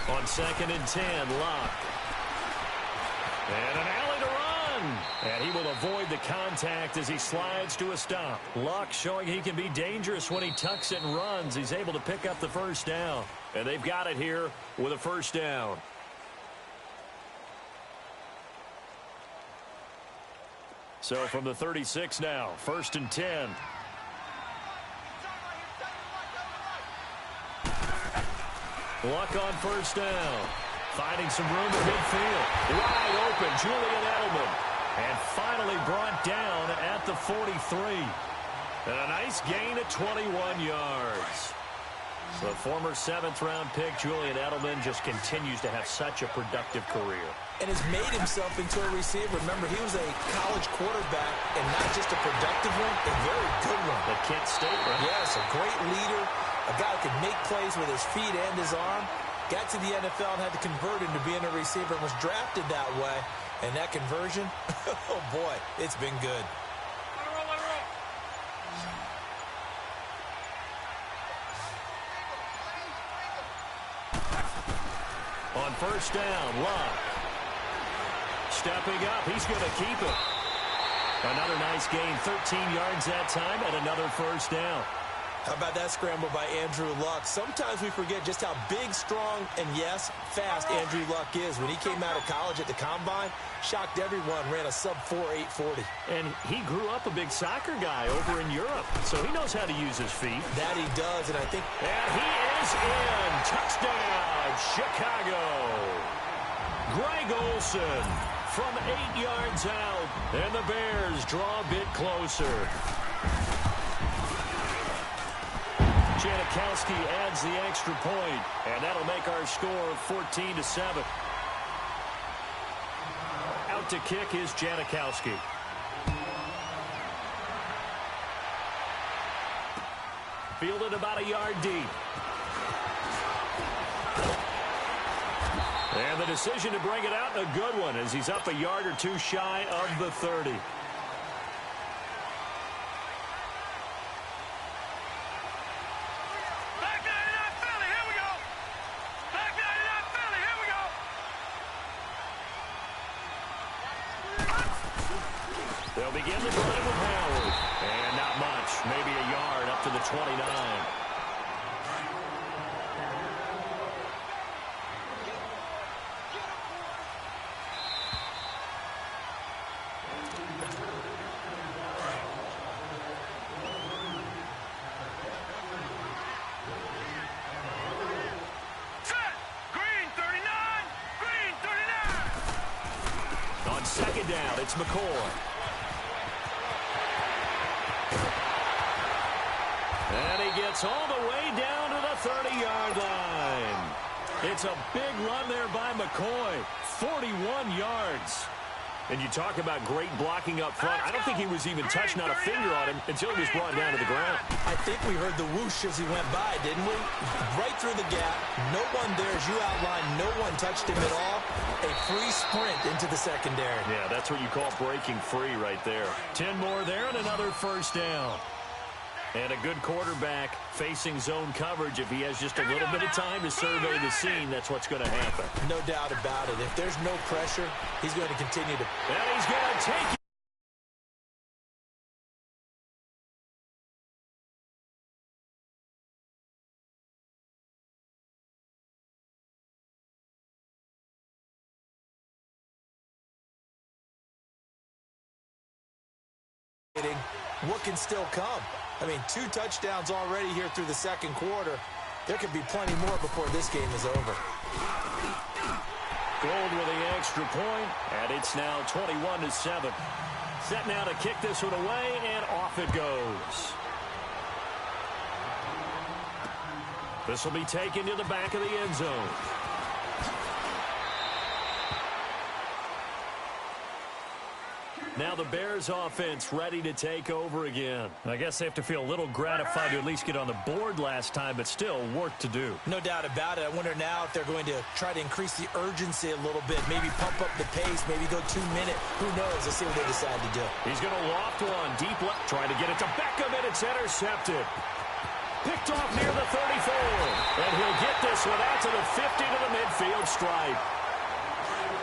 On 2nd and 10, Locke. And an alley to run. And he will avoid the contact as he slides to a stop. Locke showing he can be dangerous when he tucks it and runs. He's able to pick up the first down. And they've got it here with a first down. So from the 36 now, 1st and 10. Luck on first down. Finding some room in midfield. Wide open, Julian Edelman. And finally brought down at the 43. And a nice gain of 21 yards. So the former 7th-round pick, Julian Edelman, just continues to have such a productive career. And has made himself into a receiver. Remember, he was a college quarterback, and not just a productive one, a very good one. At Kent State, right? Yes, a great leader, a guy who could make plays with his feet and his arm. Got to the NFL and had to convert into being a receiver and was drafted that way. And that conversion, oh boy, it's been good. On first down, Luck. Stepping up, he's going to keep it. Another nice gain, 13 yards that time, and another first down. How about that scramble by Andrew Luck? Sometimes we forget just how big, strong, and, yes, fast Andrew Luck is. When he came out of college at the Combine, shocked everyone, ran a sub-4 840. And he grew up a big soccer guy over in Europe, so he knows how to use his feet. That he does, and I think... And he is in. Touchdown, Chicago. Greg Olsen from 8 yards out, and the Bears draw a bit closer. Janikowski adds the extra point, and that'll make our score 14-7. Out to kick is Janikowski. Fielded about a yard deep. And the decision to bring it out, a good one, as he's up a yard or two shy of the 30. They'll begin the drive with Howard. And not much. Maybe a yard up to the 29. Set! Green 39! Green 39! On second down, it's McCoy. And he gets all the way down to the 30-yard line. It's a big run there by McCoy. 41 yards. And you talk about great blocking up front. I don't think he was even touched, not a finger on him, until he was brought down to the ground. I think we heard the whoosh as he went by, didn't we? Right through the gap. No one there, as you outlined. No one touched him at all. A free sprint into the secondary. Yeah, that's what you call breaking free right there. 10 more there and another first down. And a good quarterback facing zone coverage. If he has just a little bit of time to survey the scene, that's what's going to happen. No doubt about it. If there's no pressure, he's going to continue to... And he's going to take it. What can still come? I mean, 2 touchdowns already here through the second quarter. There could be plenty more before this game is over. Gold with the extra point, and it's now 21-7. Set now to kick this one away, and off it goes. This will be taken to the back of the end zone. Now the Bears offense ready to take over again. I guess they have to feel a little gratified to at least get on the board last time, but still work to do. No doubt about it. I wonder now if they're going to try to increase the urgency a little bit, maybe pump up the pace, maybe go 2-minute. Who knows? Let's see what they decide to do. He's going to loft one deep left, trying to get it to Beckham, and it's intercepted. Picked off near the 34, and he'll get this one out to the 50 to the midfield stripe.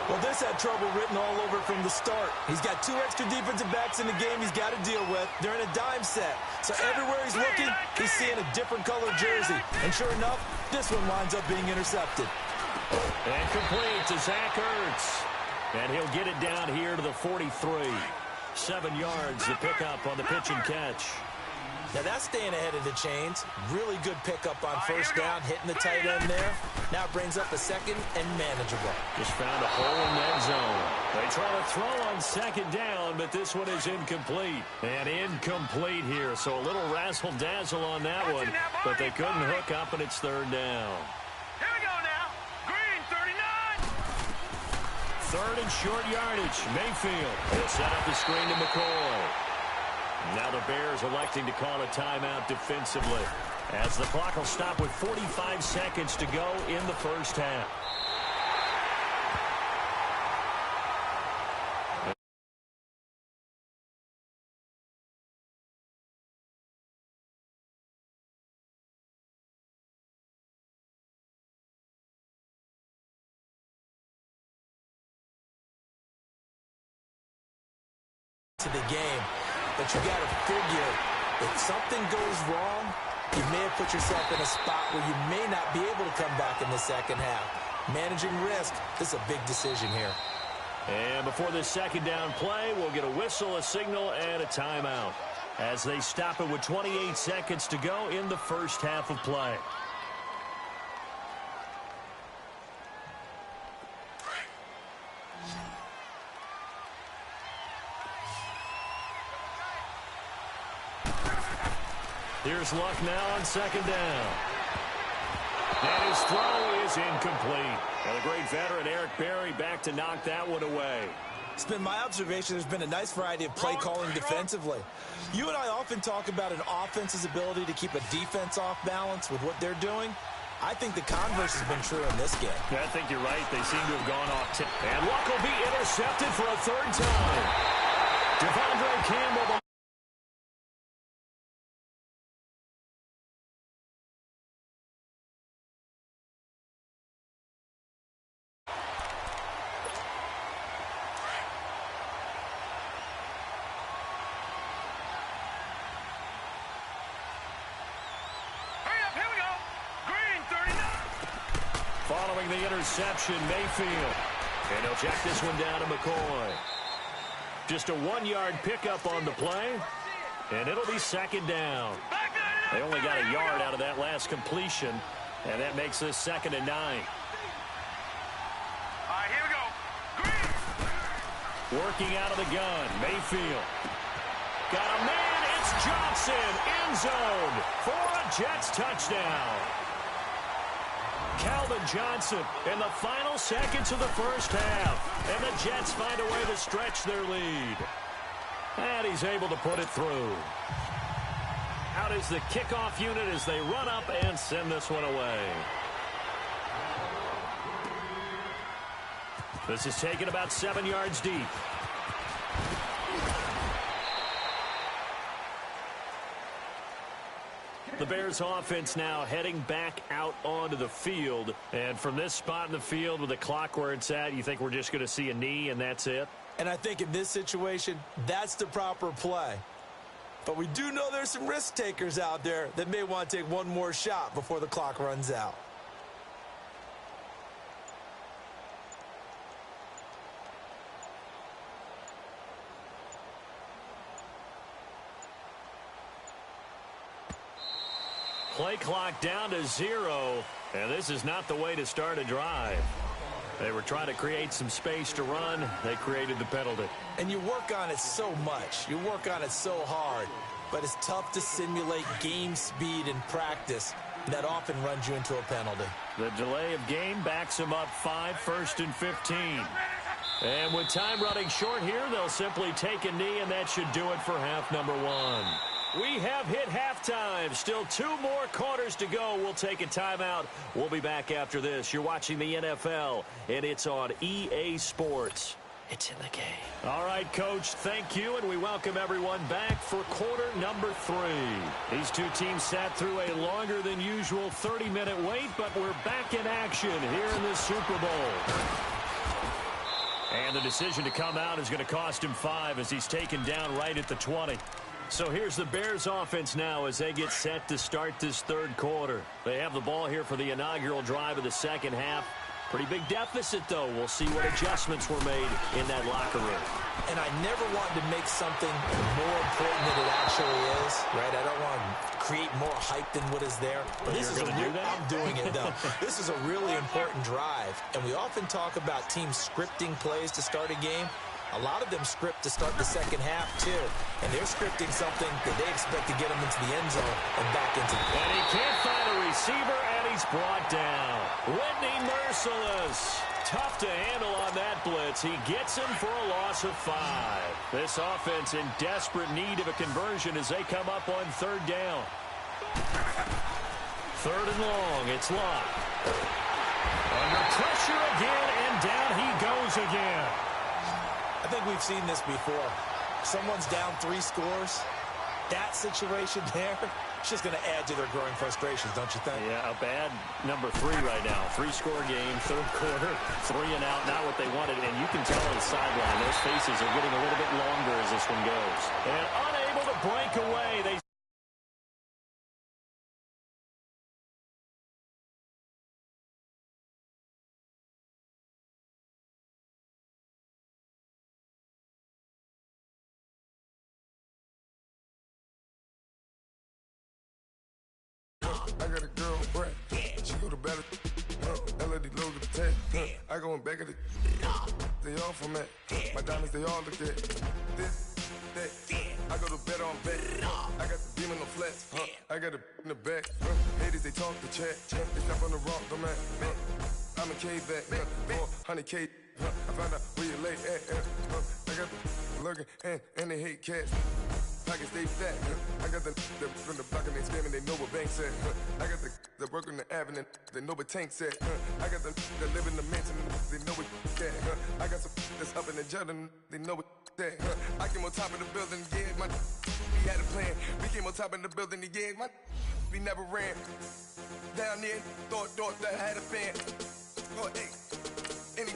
Well, this had trouble written all over from the start. He's got 2 extra defensive backs in the game he's got to deal with. They're in a dime set. So everywhere he's looking, he's seeing a different color jersey. And sure enough, this one winds up being intercepted. And complete to Zach Ertz. And he'll get it down here to the 43. 7 yards to pick up on the pitch and catch. Now that's staying ahead of the chains. Really good pickup on first down, hitting the tight end there. Now it brings up a second and manageable. Just found a hole in that zone. They try to throw on second down, but this one is incomplete. And incomplete here, so a little razzle-dazzle on that one, but they couldn't hook up, and it's third down. Here we go now. Green, 39. Third and short yardage. Mayfield will set up the screen to McCoy. Now the Bears electing to call a timeout defensively, as the clock will stop with 45 seconds to go in the first half. To the game, but you got to figure if something goes wrong, you may have put yourself in a spot where you may not be able to come back in the second half. Managing risk, this is a big decision here. And before this second down play, we'll get a whistle, a signal, and a timeout as they stop it with 28 seconds to go in the first half of play. Here's Luck now on second down. And his throw is incomplete. And the great veteran Eric Berry back to knock that one away. It's been my observation there's been a nice variety of play calling defensively. You and I often talk about an offense's ability to keep a defense off balance with what they're doing. I think the converse has been true in this game. Yeah, I think you're right. They seem to have gone off tip. And Luck will be intercepted for a third time. Devondre Campbell. Following the interception, Mayfield. And he'll check this one down to McCoy. Just a 1-yard pickup on the play, and it'll be second down. They only got a yard out of that last completion, and that makes this 2nd and 9. All right, here we go. Green. Working out of the gun, Mayfield. Got a man, it's Johnson, end zone for a Jets touchdown. Calvin Johnson in the final seconds of the first half. And the Jets find a way to stretch their lead. And he's able to put it through. Out is the kickoff unit as they run up and send this one away. This is taken about 7 yards deep. The Bears offense now heading back out onto the field. And from this spot in the field with the clock where it's at, you think we're just going to see a knee and that's it? And I think in this situation, that's the proper play. But we do know there's some risk takers out there that may want to take one more shot before the clock runs out. Play clock down to 0, and this is not the way to start a drive. They were trying to create some space to run. They created the penalty. And you work on it so much. You work on it so hard. But it's tough to simulate game speed in practice. That often runs you into a penalty. The delay of game backs them up 5, 1st and 15. And with time running short here, they'll simply take a knee, and that should do it for half number 1. We have hit halftime. Still 2 more quarters to go. We'll take a timeout. We'll be back after this. You're watching the NFL, and it's on EA Sports. It's in the game. All right, Coach, thank you, and we welcome everyone back for quarter number 3. These two teams sat through a longer than usual 30-minute wait, but we're back in action here in the Super Bowl. And the decision to come out is going to cost him 5 as he's taken down right at the 20. So here's the Bears offense now as they get set to start this third quarter. They have the ball here for the inaugural drive of the second half. Pretty big deficit, though. We'll see what adjustments were made in that locker room. And I never wanted to make something more important than it actually is, right? I don't want to create more hype than what is there. But this is I'm doing it, though. This is a really important drive. And we often talk about teams scripting plays to start a game. A lot of them script to start the second half, too. And they're scripting something that they expect to get them into the end zone and back into the game. And he can't find a receiver, and he's brought down. Whitney Merciless. Tough to handle on that blitz. He gets him for a loss of 5. This offense in desperate need of a conversion as they come up on third down. Third and long. It's locked. Under pressure again, and down he goes again. I think we've seen this before. Someone's down 3 scores. That situation there, it's just going to add to their growing frustrations, don't you think? Yeah, a bad number 3 right now. 3-score game, third quarter, 3 and out, not what they wanted. And you can tell on the sideline, those faces are getting a little bit longer as this one goes. And unable to break away, they I got a girlfriend. She go to battle. LAD low to the tech. I go in back of the. They all from that. My diamonds, they all look at this, that. I go to bed on bet. I got the beam in the flats. I got it in the back. Ladies, they talk the chat. They stop on the rock, the man. I'm a K-back. 400K. I found out where you lay at. I got the lurking and they hate cats. Pockets stay fat. I got the from the block and they screaming, they know what banks at. I got the work on the avenue, they know what tanks at. I got the live in the mansion, they know what that. I got some that's up in the jungle, they know what that. I came on top of the building, yeah, we had a plan. We came on top of the building, yeah, we never ran. Down there, thought that I had a fan. Oh, hey, any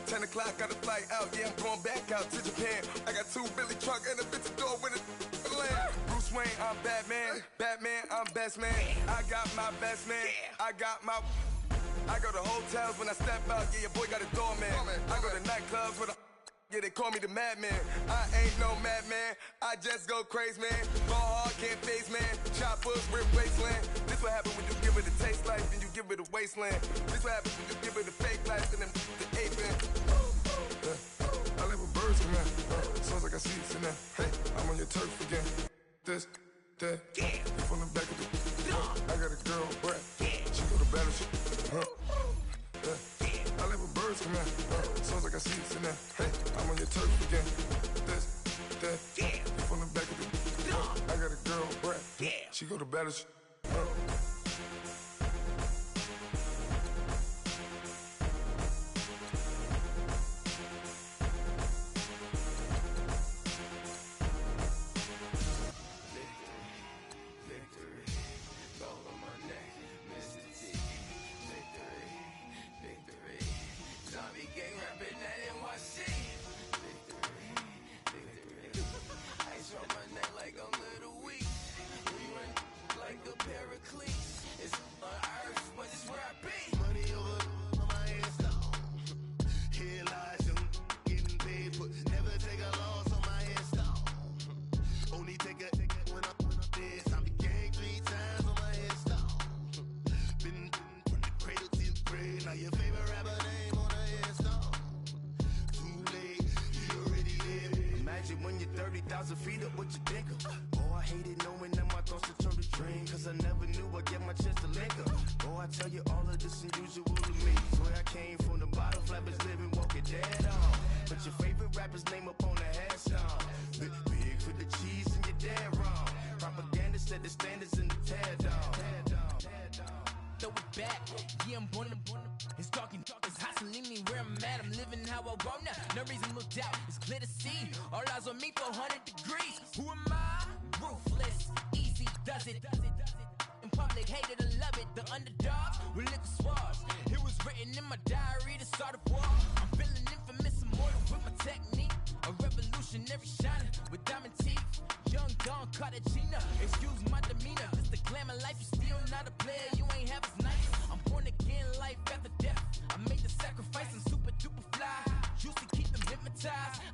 10 o'clock, got a flight out, yeah, I'm going back out to Japan. I got 2 Billy truck and a bitch door with a land. Bruce Wayne, I'm Batman. Batman, I'm best man. I got my best man. I go to hotels when I step out, yeah, your boy got a doorman. I go to nightclubs with a yeah, they call me the madman. I ain't no madman. I just go crazy, man. Ball hard, can't face, man. Choppers, rip wasteland. This what happen when you give it a taste life and you give it a wasteland. This what happen when you give it a fake life and then the ape in. I live with birds come out. Sounds like I see it in there. Hey, I'm on your turf again. This, that. You from the back of the. I got a girl, Brett. She go to battle. I live with birds come out. Sounds like I see it in there. Hey, I'm on your turf again. This, that. You from the back of the. I got a girl, Brett. She go to battle.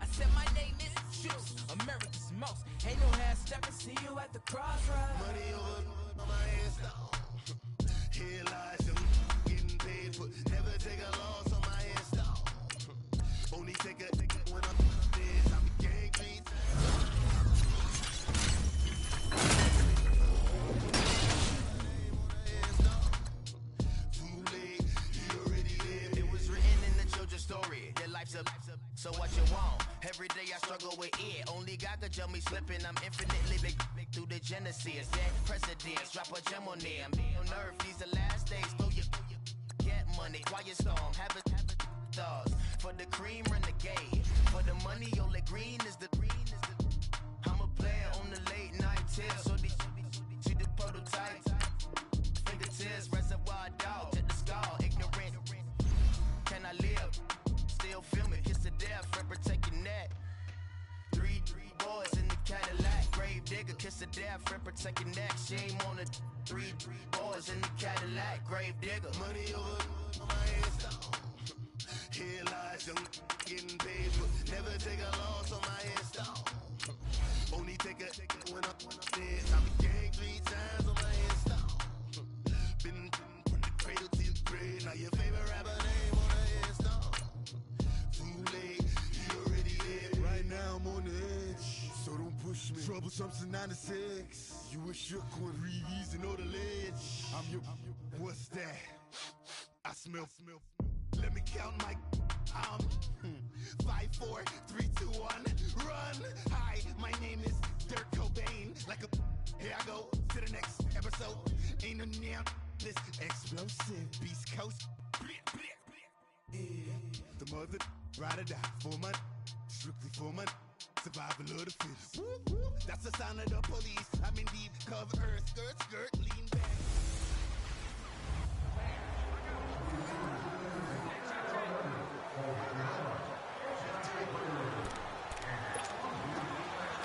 I set Money over on my install. Here lies them getting paid for. Never take a loss on my install. Only take a when I'm this. I'm gang beats. Too late, you already lived. It was written in the children's story. Your life's a so what you want? Every day I struggle with it. Only God could tell me slipping. I'm infinitely big through the Genesis. Dead presidents, drop a gem on there. I'm on earth, these the last days. Throw your get money, quiet storm, have it stars. For the cream, run the game. For the money, only green is the I'm a player on the late night till. So these see the prototype. Fingertips, reservoir dog, check the skull, ignorant. Can I live? Still film it, kiss to death, friend protect your neck. Three boys in the Cadillac, grave digger, kiss to death, friend protect your neck. Shame on the three boys in the Cadillac, grave digger. Money over on my install. Here lies young getting paid, but never take a loss on my install. Only take a when I'm this. I'm gang 3 times on my install. Been from the cradle to the grave. Now your favorite rapper name on the install. Too late, you already lived. Right now I'm on the edge, so don't push me. Trouble something 9 to 6. You a shook one, Reeves and all the ledge. I'm your, what's that? I smell. Let me count my 5, 4, 3, 2, 1, run. Hi, my name is Dirk Cobain. Like a, here I go to the next episode. Ain't no damn this explosive Beast Coast. The mother ride or die for my strictly for my survival of the fittest. That's the sound of the police. I'm in deep cover earth, skirt, lean back.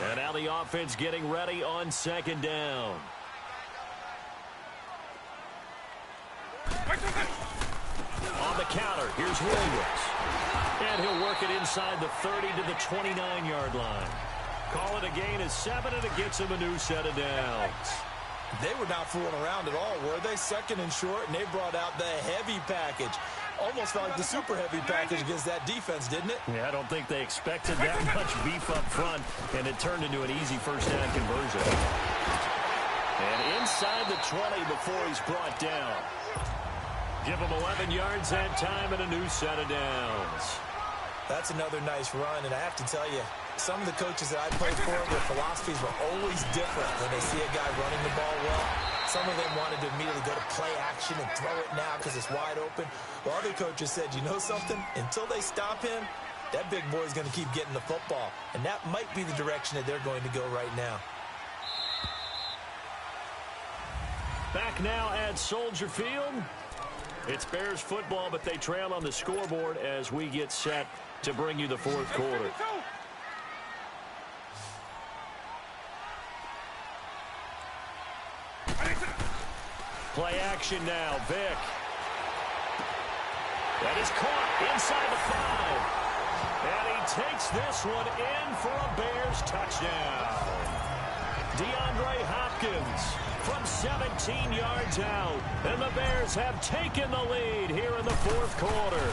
And now the offense getting ready on second down. On the counter, here's Williams. And he'll work it inside the 30 to the 29-yard line. Call it a gain of 7, and it gets him a new set of downs. They were not fooling around at all, were they? Second and short, and they brought out the heavy package. Almost felt like the super heavy package against that defense, didn't it? Yeah, I don't think they expected that much beef up front, and it turned into an easy first down conversion. And inside the 20 before he's brought down. Give him 11 yards that time and a new set of downs. That's another nice run, and I have to tell you, some of the coaches that I played for, their philosophies were always different when they see a guy running the ball well. Some of them wanted to immediately go to play action and throw it now because it's wide open. While other coaches said, you know something? Until they stop him, that big boy is going to keep getting the football. And that might be the direction that they're going to go right now. Back now at Soldier Field. It's Bears football, but they trail on the scoreboard as we get set to bring you the fourth quarter. Play action now, Vic. That is caught inside the 5. And he takes this one in for a Bears touchdown. DeAndre Hopkins from 17 yards out. And the Bears have taken the lead here in the fourth quarter.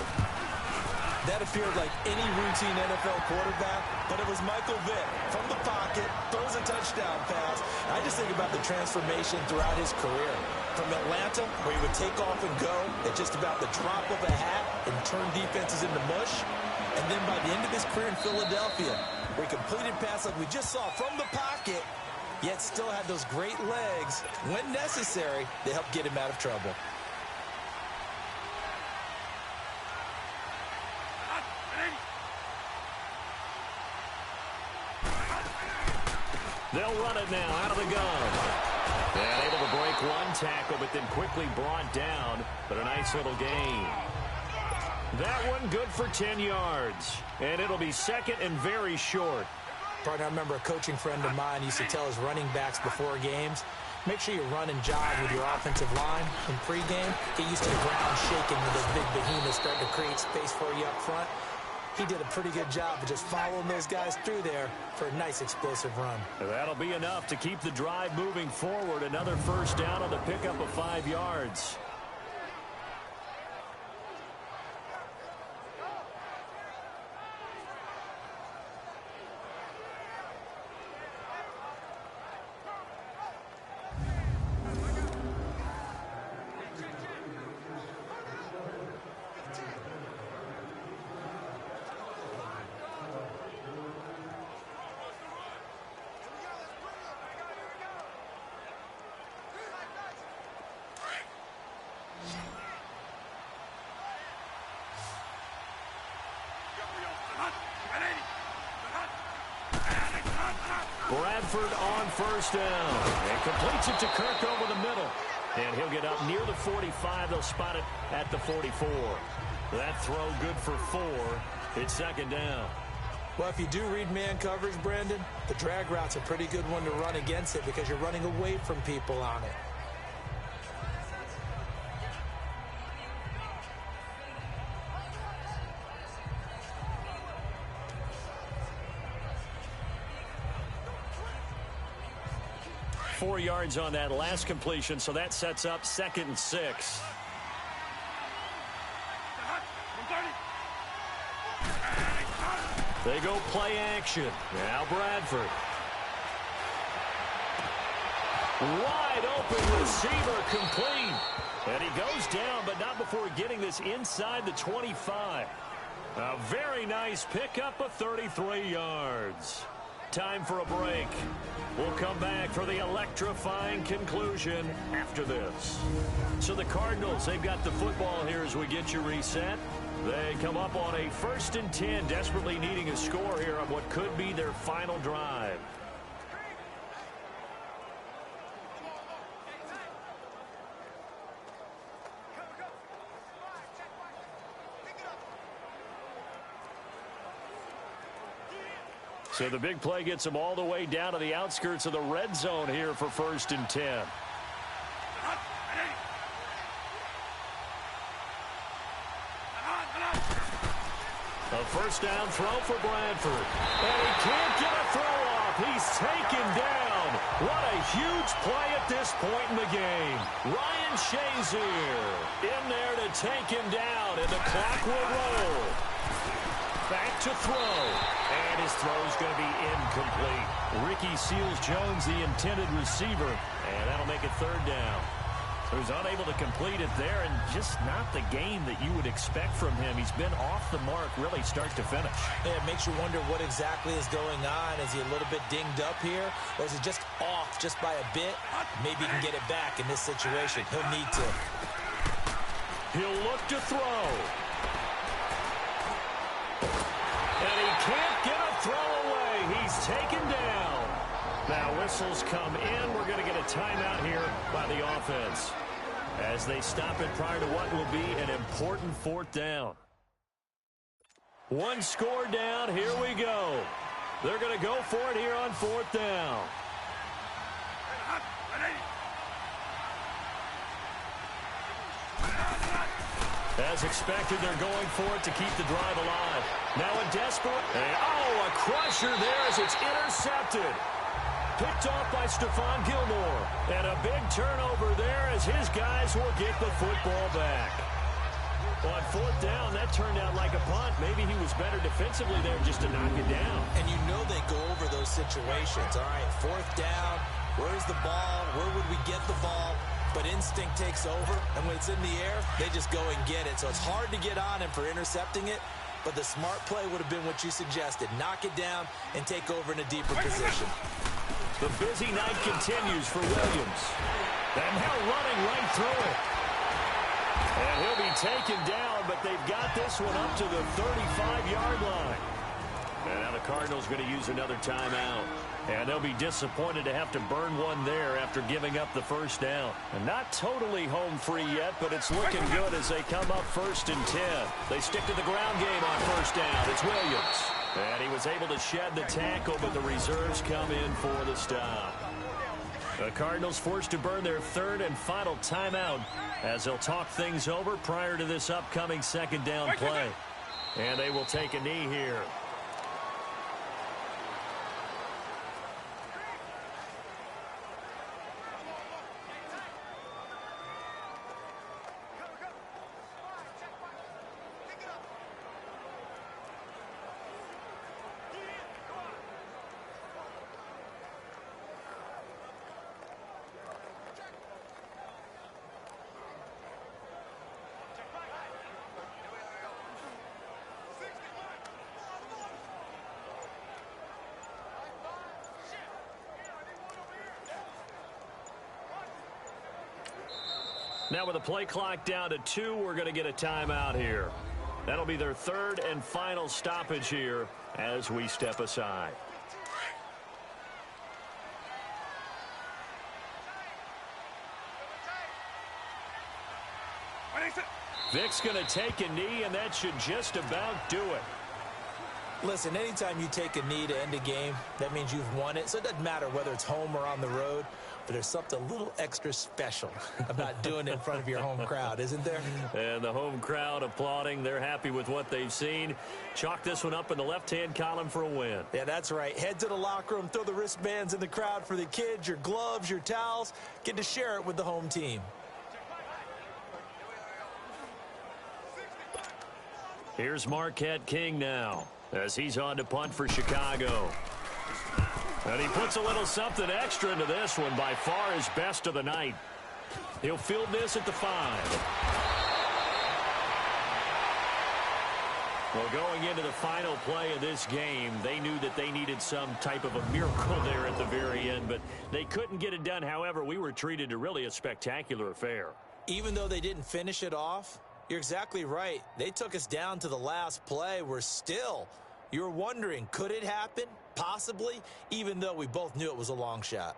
That appeared like any routine NFL quarterback, but it was Michael Vick from the pocket, throws a touchdown pass. I just think about the transformation throughout his career. From Atlanta, where he would take off and go at just about the drop of a hat and turn defenses into mush. And then by the end of his career in Philadelphia, where he completed passes like we just saw from the pocket, yet still had those great legs, when necessary, to help get him out of trouble. They'll run it now out of the gun. And able to break one tackle, but then quickly brought down. But a nice little gain. That one good for 10 yards. And it'll be second and very short. Partner, I remember a coaching friend of mine used to tell his running backs before games, make sure you run and jog with your offensive line in pregame. Get used to the ground shaking with those big behemoths starting to create space for you up front. he did a pretty good job of just following those guys through there for a nice explosive run. That'll be enough to keep the drive moving forward. Another first down on the pickup of 5 yards. Bradford on first down. And completes it to Kirk over the middle. And he'll get up near the 45. They'll spot it at the 44. That throw good for 4. It's second down. Well, if you do read man coverage, Brandon, the drag route's a pretty good one to run against it because you're running away from people on it. Four yards on that last completion, so that sets up 2nd and 6. They go play action. Now Bradford. Wide open receiver complete. And he goes down, but not before getting this inside the 25. A very nice pickup of 33 yards. Time for a break. We'll come back for the electrifying conclusion after this. So the Cardinals, they've got the football here as we get you reset. They come up on a 1st and 10, desperately needing a score here on what could be their final drive. So the big play gets them all the way down to the outskirts of the red zone here for 1st and 10. A first down throw for Bradford. And he can't get a throw off. He's taken down. What a huge play at this point in the game. Ryan Shazier in there to take him down, and the clock will roll. Back to throw. And his throw's going to be incomplete. Ricky Seals-Jones, the intended receiver. And that'll make it 3rd down. So he's unable to complete it there, and just not the game that you would expect from him. He's been off the mark really start to finish. Yeah, it makes you wonder what exactly is going on. Is he a little bit dinged up here, or is he just off just by a bit? Maybe he can get it back in this situation. He'll need to. He'll look to throw. And he can't get a throw away. He's taken down. Now whistles come in. We're going to get a timeout here by the offense as they stop it prior to what will be an important 4th down. 1 score down. Here we go. They're going to go for it here on 4th down. As expected, they're going for it to keep the drive alive. Now a desperate. Oh, a crusher there as it's intercepted. Picked off by Stephon Gilmore. And a big turnover there as his guys will get the football back. On 4th down, that turned out like a punt. Maybe he was better defensively there just to knock it down. And you know they go over those situations. All right, 4th down. Where's the ball? Where would we get the ball? But instinct takes over, and when it's in the air, they just go and get it. So it's hard to get on him for intercepting it, but the smart play would have been what you suggested. Knock it down and take over in a deeper position. The busy night continues for Williams. And now running right through it. And he'll be taken down, but they've got this one up to the 35-yard line. And now the Cardinals going to use another timeout. And they'll be disappointed to have to burn one there after giving up the 1st down. And not totally home free yet, but it's looking good as they come up 1st and 10. They stick to the ground game on 1st down. It's Williams. And he was able to shed the tackle, but the reserves come in for the stop. The Cardinals forced to burn their 3rd and final timeout as they'll talk things over prior to this upcoming 2nd down play. And they will take a knee here. Now with the play clock down to 2, we're going to get a timeout here. That'll be their third and final stoppage here as we step aside. Vic's going to take a knee, and that should just about do it. Listen, anytime you take a knee to end a game, that means you've won it. So it doesn't matter whether it's home or on the road, but there's something a little extra special about doing it in front of your home crowd, isn't there? And the home crowd applauding. They're happy with what they've seen. Chalk this one up in the left-hand column for a win. Yeah, that's right. Head to the locker room, throw the wristbands in the crowd for the kids, your gloves, your towels. Get to share it with the home team. Here's Marquette King now as he's on to punt for Chicago. And he puts a little something extra into this one, by far his best of the night. He'll field this at the 5. Well, going into the final play of this game, they knew that they needed some type of a miracle there at the very end, but they couldn't get it done. However, we were treated to really a spectacular affair. Even though they didn't finish it off, you're exactly right. They took us down to the last play. You're wondering, could it happen? Possibly, even though we both knew it was a long shot.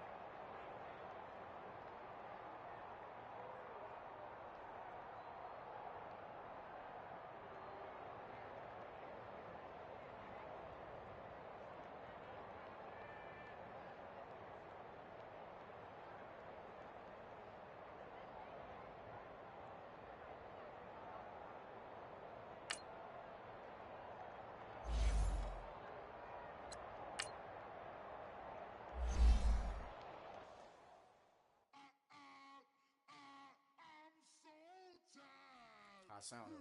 I sound it.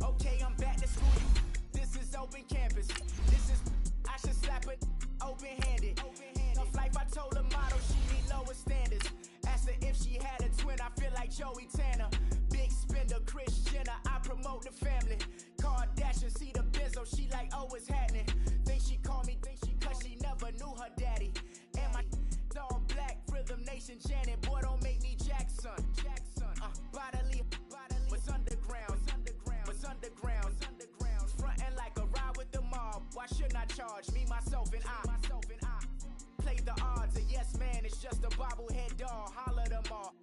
Okay, I'm back to school. This is open campus. I should slap it open-handed. Tough life, I told her motto, she need lower standards. Asked her if she had a twin, I feel like Joey Tanner. Big spender, Kris Jenner, I promote the family. Kardashian, see the Benzo, she like, oh, it's happening. Think she called me, cause she never knew her daddy. And my all black, Rhythm Nation, Janet, boy, don't make me Jackson. Bodily, what's underground, frontin' like a ride with the mob. Why shouldn't I charge me, myself, and I? Play the odds, a yes man, it's just a bobblehead doll. Holler them all.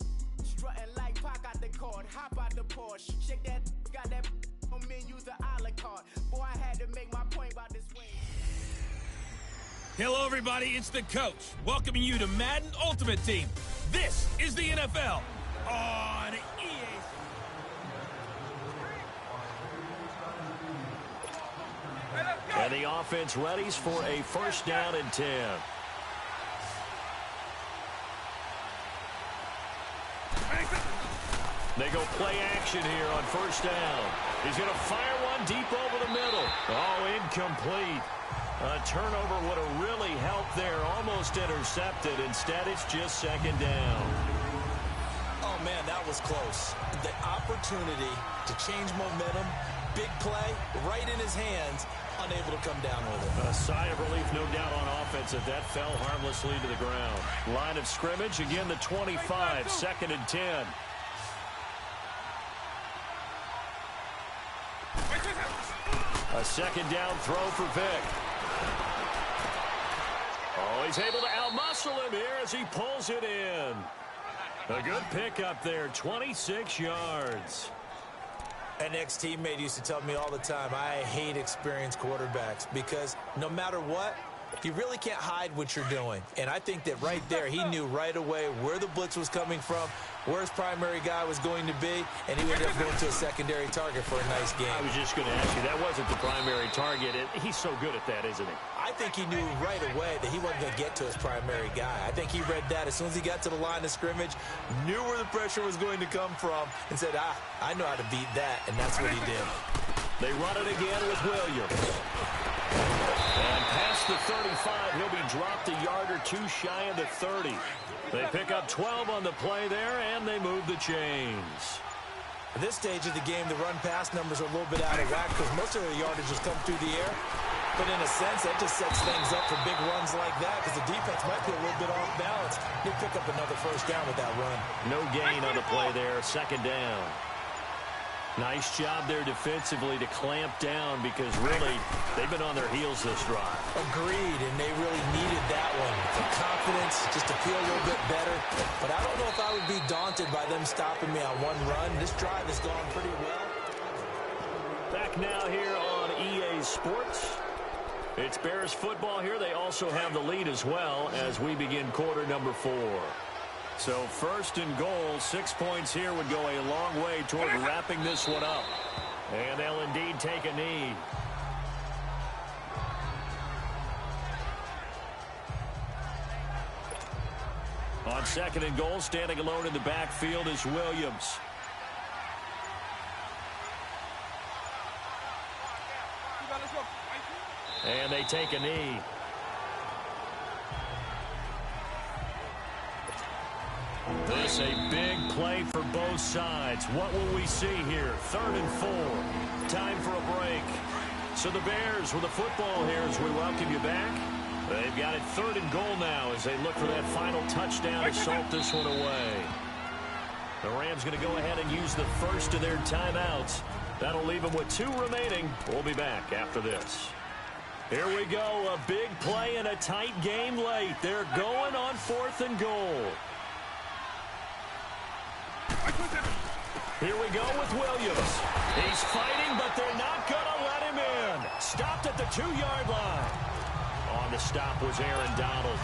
Strutting like Pac out the court, hop out the Porsche. Shake that, got that on menus, the a la carte. Boy, I had to make my point about this wing. Hello, everybody. It's the coach welcoming you to Madden Ultimate Team. This is the NFL on EA. And the offense readies for a first down and 10. They go play action here on first down. He's going to fire one deep over the middle. Oh, incomplete. A turnover would have really helped there. Almost intercepted. Instead, it's just second down. Oh, man, that was close. The opportunity to change momentum, big play, right in his hands, unable to come down with it. A sigh of relief, no doubt, on offense that fell harmlessly to the ground. Line of scrimmage, again the 25, second and 10. A second down throw for Vic. Oh, he's able to outmuscle him here as he pulls it in. A good pickup there, 26 yards. An ex-teammate used to tell me all the time, I hate experienced quarterbacks because no matter what, you really can't hide what you're doing. And I think that right there, he knew right away where the blitz was coming from, where his primary guy was going to be, and he ended up going to a secondary target for a nice game. I was just going to ask you, that wasn't the primary target. He's so good at that, isn't he? I think he knew right away that he wasn't going to get to his primary guy. I think he read that as soon as he got to the line of scrimmage, knew where the pressure was going to come from, and said, I know how to beat that, and that's what he did. They run it again with Williams. And past the 35, he'll be dropped a yard or two shy of the 30. They pick up 12 on the play there, and they move the chains. At this stage of the game, the run-pass numbers are a little bit out of whack because most of their yardage just come through the air. But in a sense, that just sets things up for big runs like that because the defense might be a little bit off balance. He'll pick up another first down with that run. No gain on the play there, second down. Nice job there defensively to clamp down because really they've been on their heels this drive. Agreed, and they really needed that one for confidence, just to feel a little bit better. But I don't know if I would be daunted by them stopping me on one run. This drive has gone pretty well. Back now here on EA Sports. It's Bears football here. They also have the lead as well as we begin quarter number 4. So first and goal, 6 points here would go a long way toward wrapping this one up. And they'll indeed take a knee. On second and goal, standing alone in the backfield is Williams. And they take a knee. This a big play for both sides. What will we see here? 3rd and 4. Time for a break. So the Bears with the football here as we welcome you back. They've got it 3rd and goal now as they look for that final touchdown to salt this one away. The Rams going to go ahead and use the first of their timeouts. That'll leave them with 2 remaining. We'll be back after this. Here we go. A big play in a tight game late. They're going on 4th and goal. Here we go with Williams. He's fighting, but they're not going to let him in. Stopped at the 2-yard line. On the stop was Aaron Donald.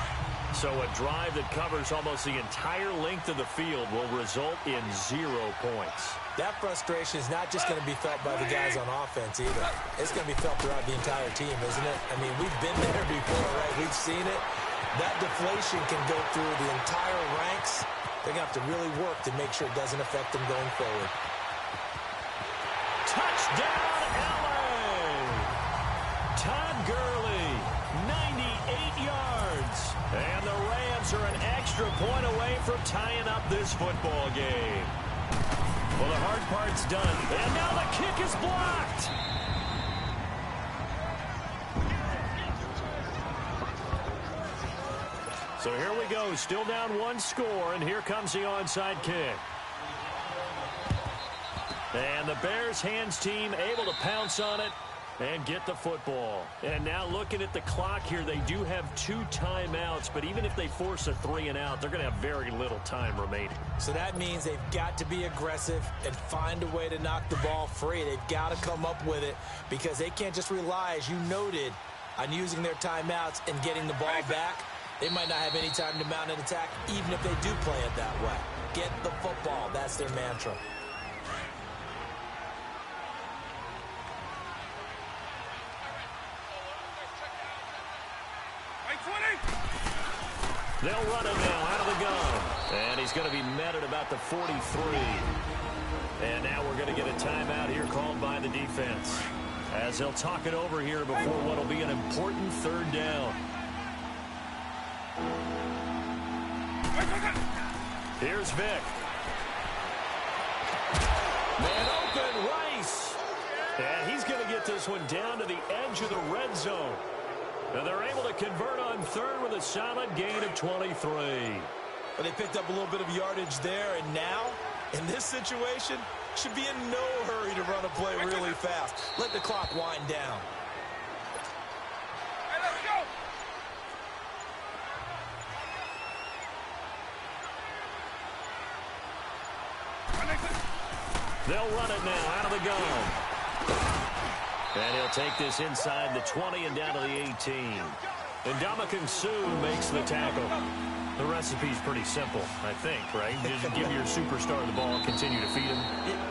So a drive that covers almost the entire length of the field will result in 0 points. That frustration is not just going to be felt by the guys on offense either. It's going to be felt throughout the entire team, isn't it? I mean, we've been there before, right? We've seen it. That deflation can go through the entire ranks. They're going to have to really work to make sure it doesn't affect them going forward. Touchdown, LA! Todd Gurley, 98 yards. And the Rams are an extra point away from tying up this football game. Well, the hard part's done. And now the kick is blocked. So here we go, still down 1 score, and here comes the onside kick. And the Bears hands team able to pounce on it and get the football. And now looking at the clock here, they do have 2 timeouts, but even if they force a 3 and out, they're going to have very little time remaining. So that means they've got to be aggressive and find a way to knock the ball free. They've got to come up with it because they can't just rely, as you noted, on using their timeouts and getting the ball back. They might not have any time to mount an attack, even if they do play it that way. Get the football. That's their mantra. They'll run it now out of the gun. And he's going to be met at about the 43. And now we're going to get a timeout here called by the defense, as they'll talk it over here before what will be an important 3rd down. Here's Vic. Man open, Rice. And he's going to get this one down to the edge of the red zone. And they're able to convert on 3rd with a solid gain of 23. Well, they picked up a little bit of yardage there, and now, in this situation, should be in no hurry to run a play really fast. Let the clock wind down. Hey, let's go! They'll run it now out of the gun. And he'll take this inside the 20 and down to the 18. And Ndamukong Suh makes the tackle. The recipe's pretty simple, I think, right? Just give your superstar the ball and continue to feed him.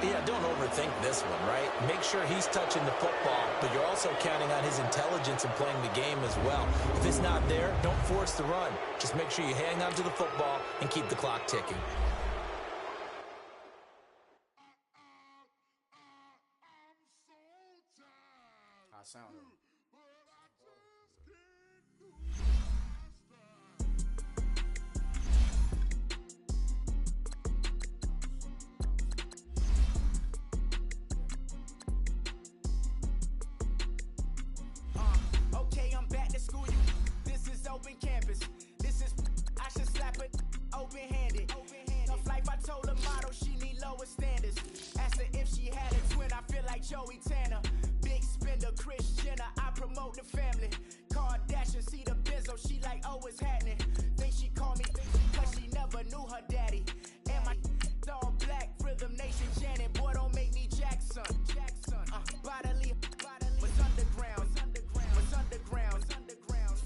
Yeah, don't overthink this one, right? Make sure he's touching the football, but you're also counting on his intelligence in playing the game as well. If it's not there, don't force the run. Just make sure you hang on to the football and keep the clock ticking. I sound it. Okay, I'm back to school. This is open campus. This is I should slap it open-handed. Tough life, I told her model she need lower standards. Asked her if she had a twin. I feel like Joey Tanner. Big spender, Kris Jenner. I promote the family. Kardashian, see the Benzo. She like, oh, it's happening. Think she called me cause she never knew her daddy. And my all black, Rhythm Nation Janet. Boy, don't make me Jackson. Bodily was underground.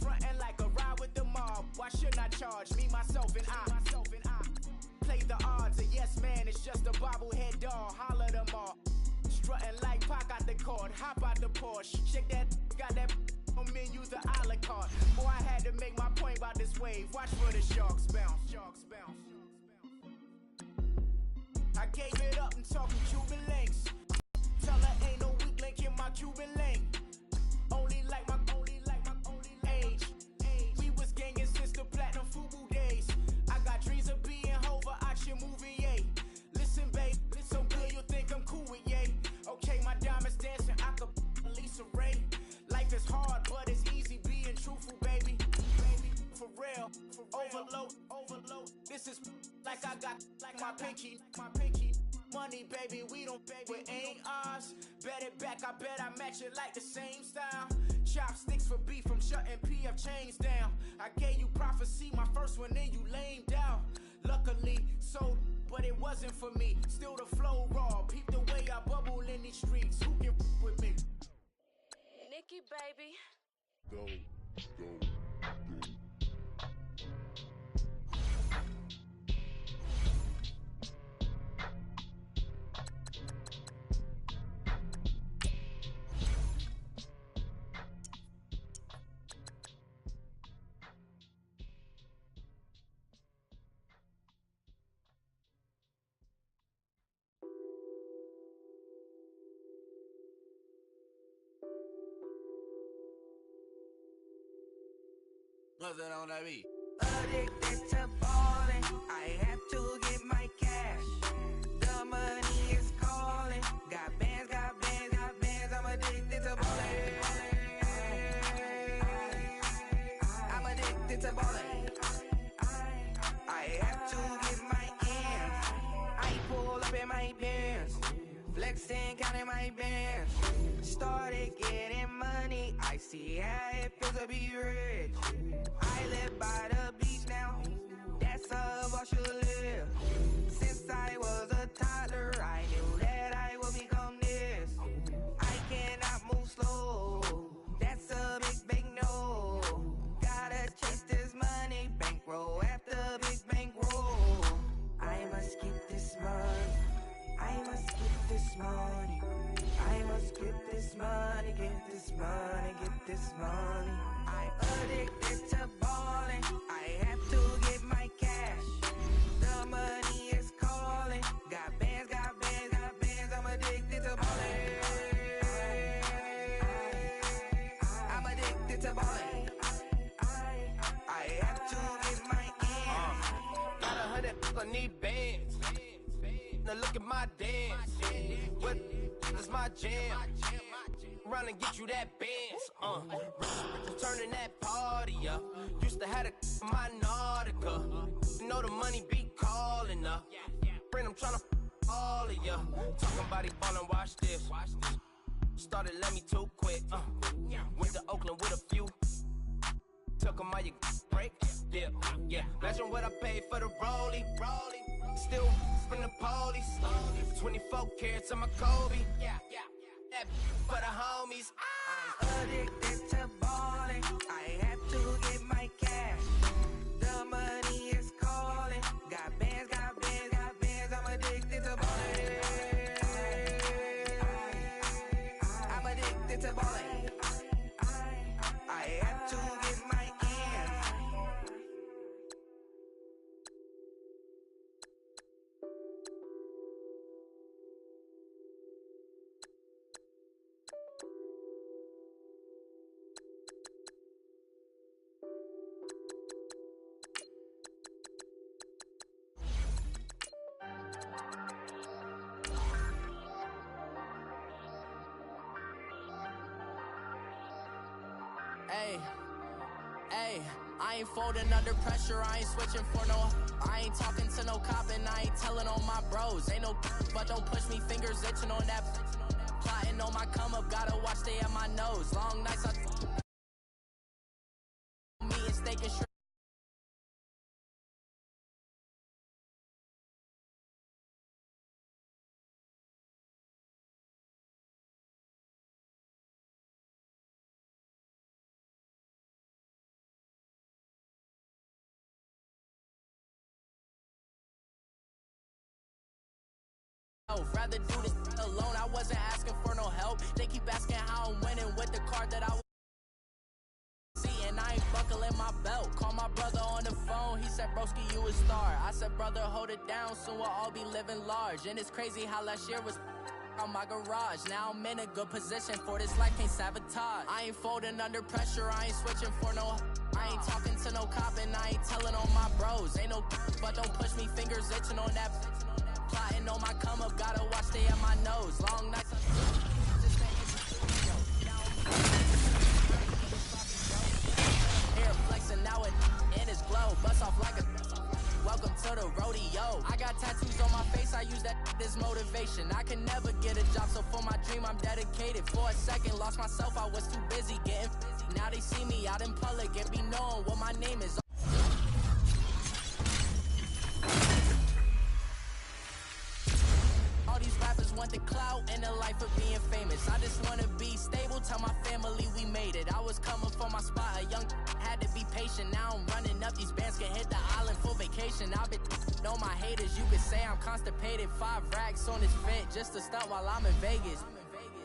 Frontin' like a ride with the mob. Why shouldn't I charge me, myself, and I? Play the odds. A yes man is just a bobblehead doll. Holler them all. Strutting like Pac out the court. Hop out the Porsche. Shake that. Got that on menu, the a la carte. Boy, I had to make my point about this wave. Watch for the sharks bounce. I gave it up and talking Cuban links. Tell her ain't no weak link in my Cuban link. Only like my age. We was gangin' since the platinum FUBU days. I got dreams of being Hova out your movie, yay. Listen, babe, so good you think I'm cool with yay. Okay, my diamonds dancing, I could Lisa Ray. Life is hard, but it's easy being truthful, baby. For real, overload. This is like I got like my pinky. Money, baby, we don't pay, it ain't ours. Bet it back, I bet I match it like the same style. Chopsticks for beef, I'm shutting PF chains down. I gave you prophecy, my first one, then you lamed out. Luckily, so, but it wasn't for me. Still the flow raw, peep the way I bubble in these streets. Who can with me? Nikki, baby. Go. What's that on that beat? Addicted to ballin', I have to get my cash. The money is calling. Got bands, I'm addicted to ballin'. I'm addicted to ballin'. I have to get my ends. I pull up in my pants, flexing, counting my bands. Started getting money, I see how it feels to be rich. I live by the beach now, that's how I should live. Since I was a toddler, I knew that I would become this. I cannot move slow, that's a big no. Gotta chase this money, bankroll after big bankroll. I must get this money, I must get this money. I must get this money, get this money, get this money. I'm addicted to ballin', I have to get my cash. The money is calling. Got bands, I'm addicted to ballin'. I'm addicted to ballin'. I have to get my ends. Got 100, I need bands. Now look at my dance. What is my jam? Run and get you that bands. Turning that party up. Used to have a my Nautica. You know the money be calling up. Friend, I'm tryna all of ya. Talking about he ballin', watch this. Started let me too quick. Went to Oakland with a few. Took 'em all your break. Yeah. Imagine what I paid for the rollie. Still from the police. 24 carats on my Kobe. Yeah. That for the homies. I'm addicted to balling. I have to get my cash. The money is calling. Got bands. I'm addicted to balling. I'm addicted to balling. I have to get my ends. Hey, I ain't folding under pressure, I ain't switching for no. I ain't talking to no cop and I ain't telling on my bros. Ain't no but don't push me, fingers itching on that. Plotting on my come up, gotta watch stay at my nose. Long nights I me and steak and shrimp. Rather do this alone, I wasn't asking for no help. They keep asking how I'm winning with the card that I was see, and I ain't buckling my belt. Call my brother on the phone, he said, broski, you a star. I said, brother, hold it down, soon we'll all be living large. And it's crazy how last year was on my garage. Now I'm in a good position for this life, can't sabotage. I ain't folding under pressure, I ain't switching for no. I ain't talking to no cop and I ain't telling on my bros. Ain't no but don't push me, fingers itching on that. Plotting on my come up, gotta watch stay at my nose. Long nights just can't hit the studio. Hair flexing now and in his glow. Bust off like a welcome to the rodeo. I got tattoos on my face, I use that as motivation. I can never get a job, so for my dream I'm dedicated. For a second, lost myself, I was too busy getting busy. Now they see me out in public and be knowing what my name is. All these rappers want the clout and the life of being famous. I just wanna be stable, tell my family we made it. I was coming for my spot, a young had to be patient. Now I'm running up, these bands can hit the island for vacation. I've been know my haters, you could say I'm constipated. 5 racks on this fit, just to stunt while I'm in Vegas.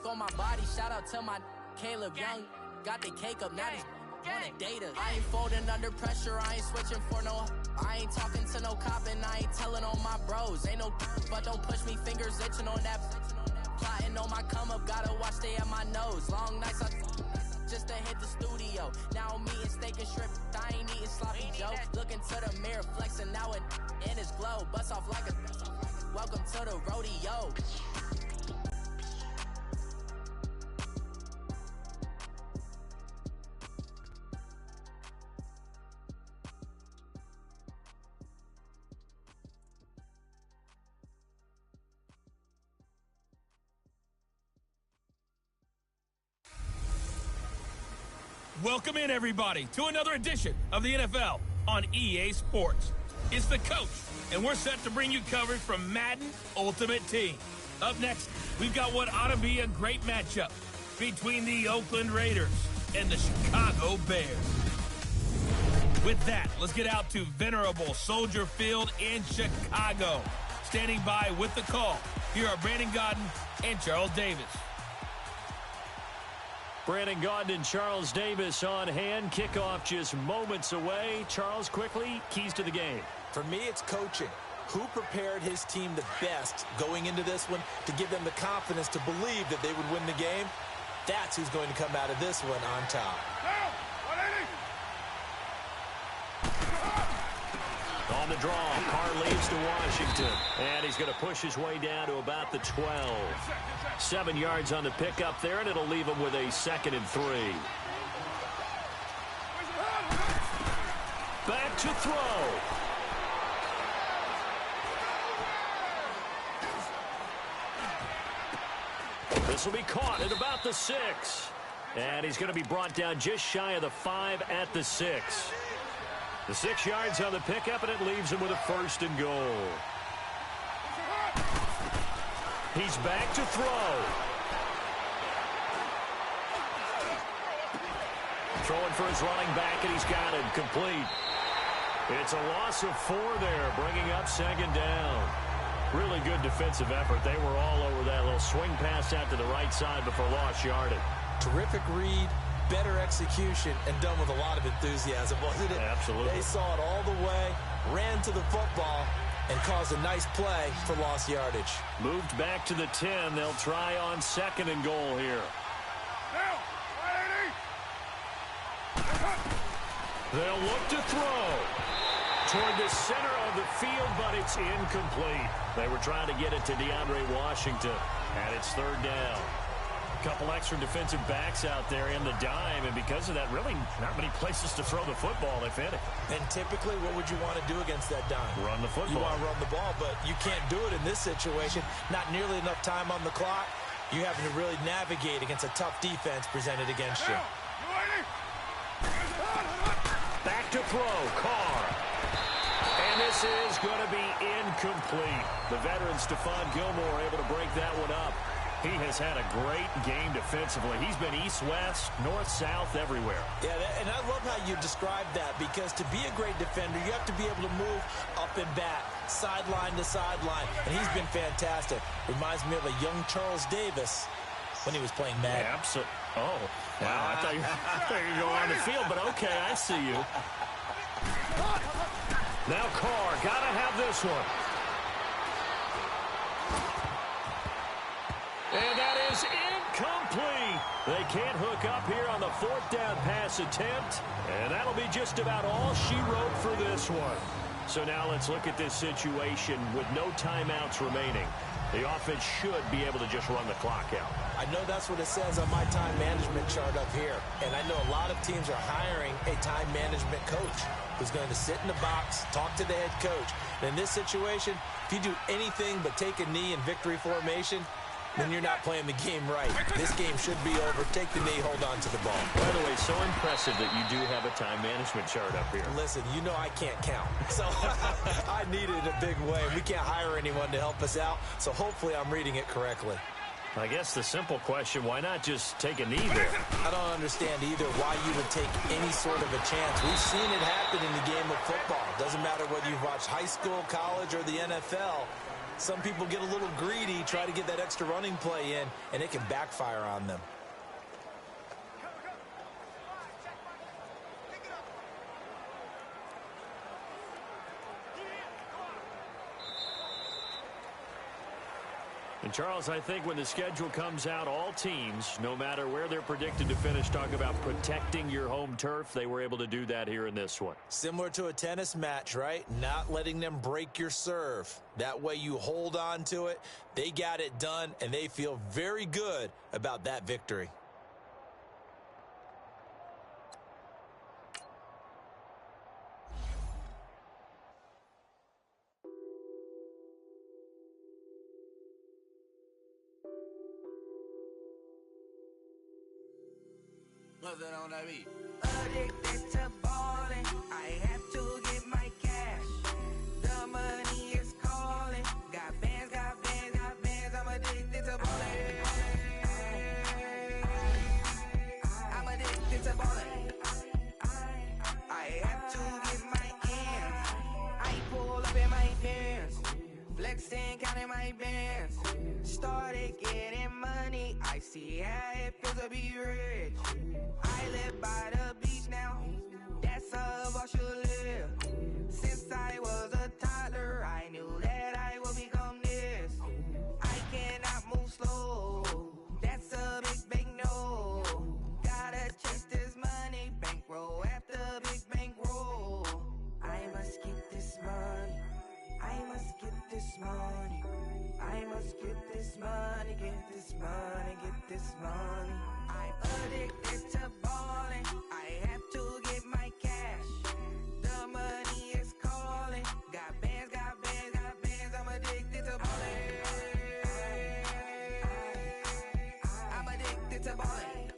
For my body, shout out to my Caleb Young. Got the cake up, now these wanna date us. I ain't folding under pressure, I ain't switching for no. I ain't talking to no cop and I ain't telling on my bros. Ain't no but don't push me, fingers itching on that. Plotting on my come up, gotta watch stay at my nose. Long nights I just to hit the studio. Now I'm eating steak and shrimp, I ain't eating sloppy Joe. Looking to the mirror, flexing now and in his glow. Bust off like a welcome to the rodeo. Welcome in, everybody, to another edition of the NFL on EA Sports. It's the coach, and we're set to bring you coverage from Madden Ultimate Team. Up next, we've got what ought to be a great matchup between the Oakland Raiders and the Chicago Bears. With that, let's get out to venerable Soldier Field in Chicago. Standing by with the call, here are Brandon Gaudin and Charles Davis. Brandon Gaudin and Charles Davis on hand. Kickoff just moments away. Charles, quickly, keys to the game. For me, it's coaching. Who prepared his team the best going into this one to give them the confidence to believe that they would win the game? That's who's going to come out of this one on top. On the draw, Carr leads to Washington. And he's going to push his way down to about the 12. 7 yards on the pickup there, and it'll leave him with a 2nd and 3. Back to throw. This will be caught at about the 6. And he's going to be brought down just shy of the 5 at the 6. The 6 yards on the pickup, and it leaves him with a 1st and goal. He's back to throw. Throwing for his running back, and he's got it complete. It's a loss of 4 there, bringing up 2nd down. Really good defensive effort. They were all over that little swing pass out to the right side before lost yardage. Terrific read, better execution, and done with a lot of enthusiasm, wasn't it? Absolutely. They saw it all the way, ran to the football, and caused a nice play for lost yardage. Moved back to the 10. They'll try on 2nd and goal here. They'll look to throw toward the center of the field, but it's incomplete. They were trying to get it to DeAndre Washington, and it's 3rd down. A couple extra defensive backs out there in the dime, and because of that, really not many places to throw the football, if any. And typically, what would you want to do against that dime? Run the football. You want to run the ball, but you can't do it in this situation. Not nearly enough time on the clock. You having to really navigate against a tough defense presented against you. Back to throw, Carr. And this is going to be incomplete. The veteran Stephon Gilmore able to break that one up. He has had a great game defensively. He's been east-west, north-south, everywhere. Yeah, and I love how you described that, because to be a great defender, you have to be able to move up and back, sideline to sideline, and he's been fantastic. Reminds me of a young Charles Davis when he was playing Madden. Yeah, absolutely. Oh, wow. I thought you were going on the field, but okay, I see you. Now Carr, got to have this one. And that is incomplete. They can't hook up here on the 4th down pass attempt. And that'll be just about all she wrote for this one. So now let's look at this situation with no timeouts remaining. The offense should be able to just run the clock out. I know that's what it says on my time management chart up here. And I know a lot of teams are hiring a time management coach who's going to sit in the box, talk to the head coach. And in this situation, if you do anything but take a knee in victory formation, then you're not playing the game right. This game should be over. Take the knee, hold on to the ball. By the way, so impressive that you do have a time management chart up here. Listen, you know I can't count. So I need it in a big way. We can't hire anyone to help us out, so hopefully I'm reading it correctly. I guess the simple question, why not just take a knee there? I don't understand either why you would take any sort of a chance. We've seen it happen in the game of football. Doesn't matter whether you've watched high school, college, or the NFL. Some people get a little greedy, try to get that extra running play in, and it can backfire on them. And Charles, I think when the schedule comes out, all teams, no matter where they're predicted to finish, talk about protecting your home turf. They were able to do that here in this one. Similar to a tennis match, right? Not letting them break your serve. That way you hold on to it. They got it done, and they feel very good about that victory. What's that on that beat? Addicted to balling, I have to get my cash. The money is calling. Got bands, got bands, got bands. I'm addicted to balling. I'm addicted to balling. I have to get my ends. I pull up in my pants, flexing, counting my bands. Started getting money. I see how it feels to be rich. I live by the beach now. That's how I should live. Since I was a toddler, I knew that I would become this. I cannot move slow. That's a big no. Gotta chase this money, bankroll after big bankroll. I must get this money. I must get this money. I must get this money, get this money, get this money. I'm addicted to balling. I have to get my cash. The money is calling. Got bands, got bands, got bands. I'm addicted to balling. I'm addicted to balling.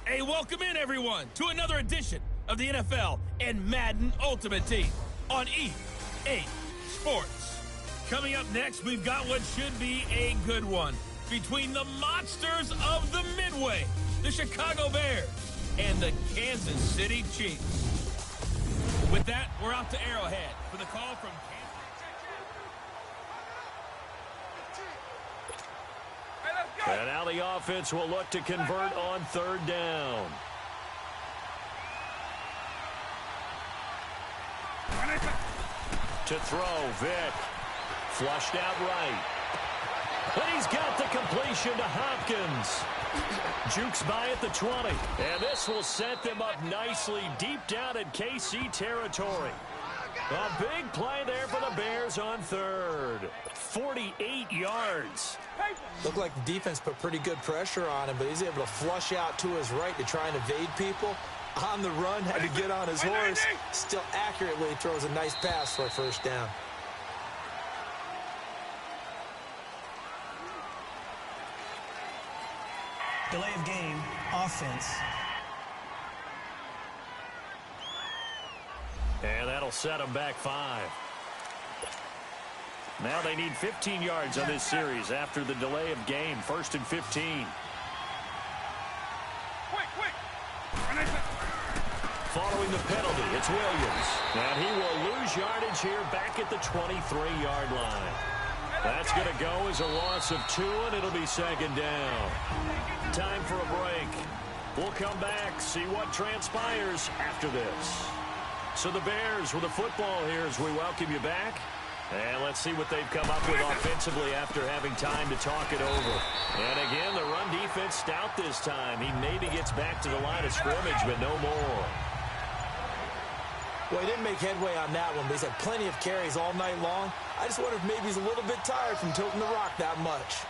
Hey, welcome in, everyone, to another edition of the NFL and Madden Ultimate Team on EA Sports. Coming up next, we've got what should be a good one between the monsters of the Midway, the Chicago Bears, and the Kansas City Chiefs. With that, we're out to Arrowhead for the call from Kansas. And now the offense will look to convert on 3rd down. To throw, Vic. Flushed out right. And he's got the completion to Hopkins. Jukes by at the 20. And this will set them up nicely deep down in KC territory. A big play there for the Bears on 3rd. 48 yards. Looked like the defense put pretty good pressure on him, but he's able to flush out to his right to try and evade people. On the run, had to get on his horse. Still accurately throws a nice pass for a 1st down. Delay of game, offense. And that'll set them back 5. Now they need 15 yards on this series after the delay of game. 1st and 15. Following the penalty, it's Williams. And he will lose yardage here back at the 23-yard line. That's going to go as a loss of 2, and it'll be 2nd down. Time for a break. We'll come back, see what transpires after this. So the Bears with the football here as we welcome you back. And let's see what they've come up with offensively after having time to talk it over. And again, the run defense stout this time. He maybe gets back to the line of scrimmage, but no more. Well, he didn't make headway on that one, but he's had plenty of carries all night long. I just wonder if maybe he's a little bit tired from tilting the rock that much.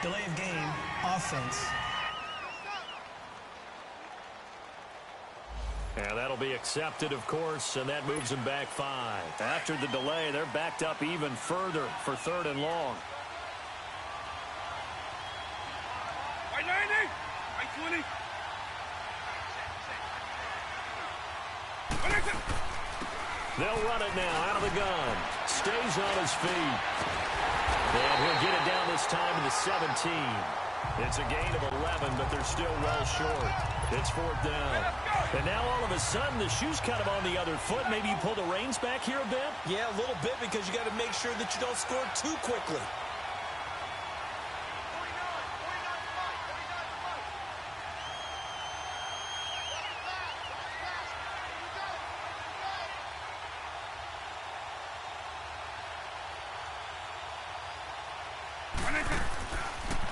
Delay of game, offense. And that'll be accepted, of course, and that moves them back 5. After the delay, they're backed up even further for 3rd and long. Right 90, right 20. They'll run it now out of the gun. Stays on his feet. And he'll get it down this time to the 17. It's a gain of 11, but they're still well short. It's 4th down. And now all of a sudden, the shoe's kind of on the other foot. Maybe you pull the reins back here a bit? Yeah, a little bit, because you got to make sure that you don't score too quickly.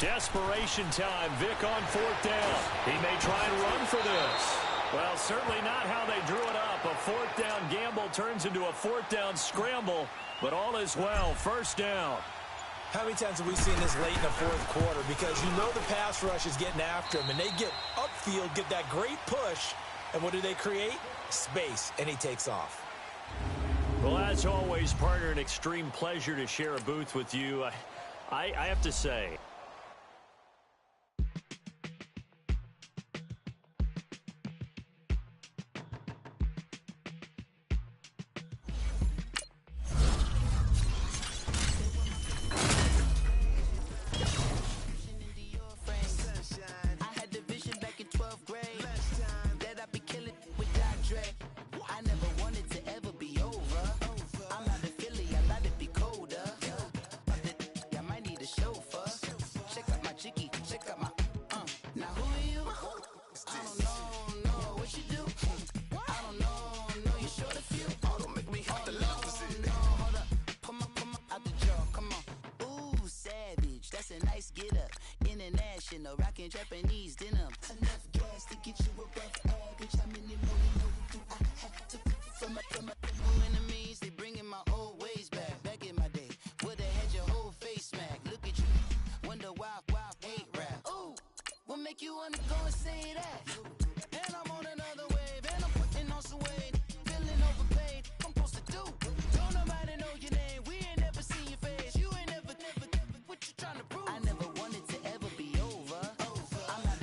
Desperation time. Vic on 4th down. He may try and run for this. Well, certainly not how they drew it up. A 4th down gamble turns into a 4th down scramble, but all is well. 1st down. How many times have we seen this late in the 4th quarter? Because you know the pass rush is getting after him, and they get upfield, get that great push, and what do they create? Space, and he takes off. Well, as always, partner, an extreme pleasure to share a booth with you. I have to say, rockin' Japanese denim. Enough gas to get you above average. How many more you know do I have to from my enemies? They bringing my old ways back. Back in my day, woulda had your whole face smacked. Look at you, wonder why hate rap. Ooh, what make you wanna go and say that? And I'm on another wave, and I'm putting on some weight. Feeling overpaid, I'm supposed to do. Don't nobody know your name. We ain't never seen your face. You ain't never. What you trying to prove? I never wanted to ever be over. I'm not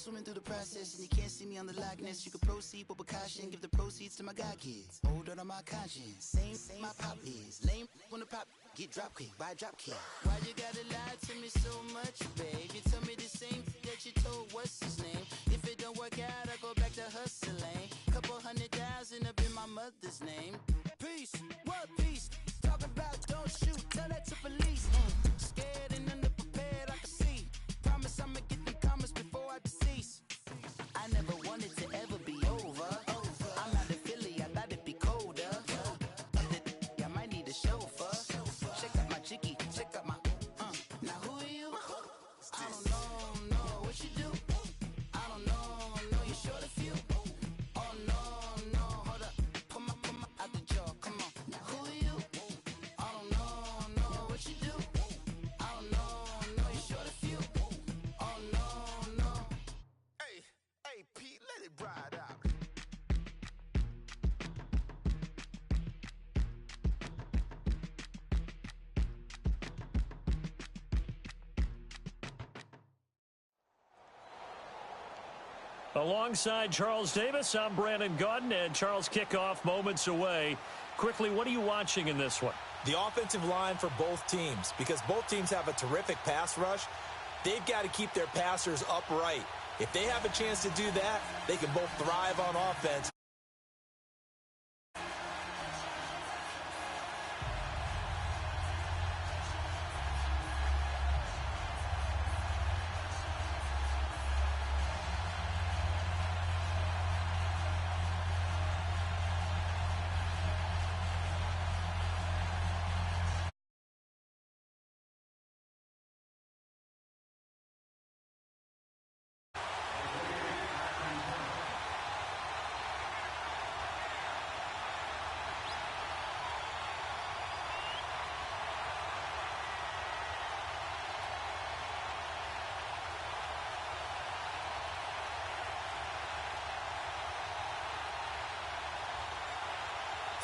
swimming through the process, and you can't see me on the Loch Ness. You can proceed with caution, give the proceeds to my God kids. Hold on my conscience, same my pop is. Lame when the pop get drop quick, buy drop kick. Why you gotta lie to me so much, babe? You tell me the same that you told what's his name. If it don't work out, I go back to hustling. Couple $100,000 up in my mother's name. Peace, what peace? Talking about don't shoot, tell that to police. Scared and underprepared, I can see. Promise I'ma get them comments before I decease. I never wanted to ever be over. I'm not a Philly, I thought it'd be colder. I might need a chauffeur. Check out my chicky, check out my. Now who are you? I don't know, what you do? I don't know, you short a few. Oh no, hold up, pull my out the jaw, come on. Now who are you? I don't know, what you do? I don't know, you short a few. Oh no. Hey, Pete, let it ride out. Alongside Charles Davis, I'm Brandon Gaudin, and Charles, kickoff moments away. Quickly, what are you watching in this one? The offensive line for both teams, because both teams have a terrific pass rush. They've got to keep their passers upright. If they have a chance to do that, they can both thrive on offense.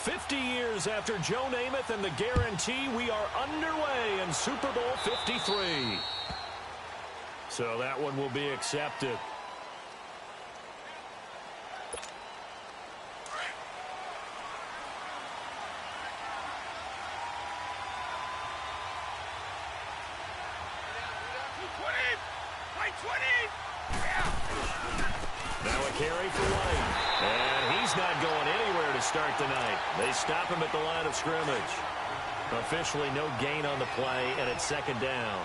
"50 years after Joe Namath and the guarantee, we are underway in Super Bowl 53. So that one will be accepted. Now a carry for White. And he's not going anywhere to start tonight. They stop him at the line of scrimmage. Officially no gain on the play, and it's second down.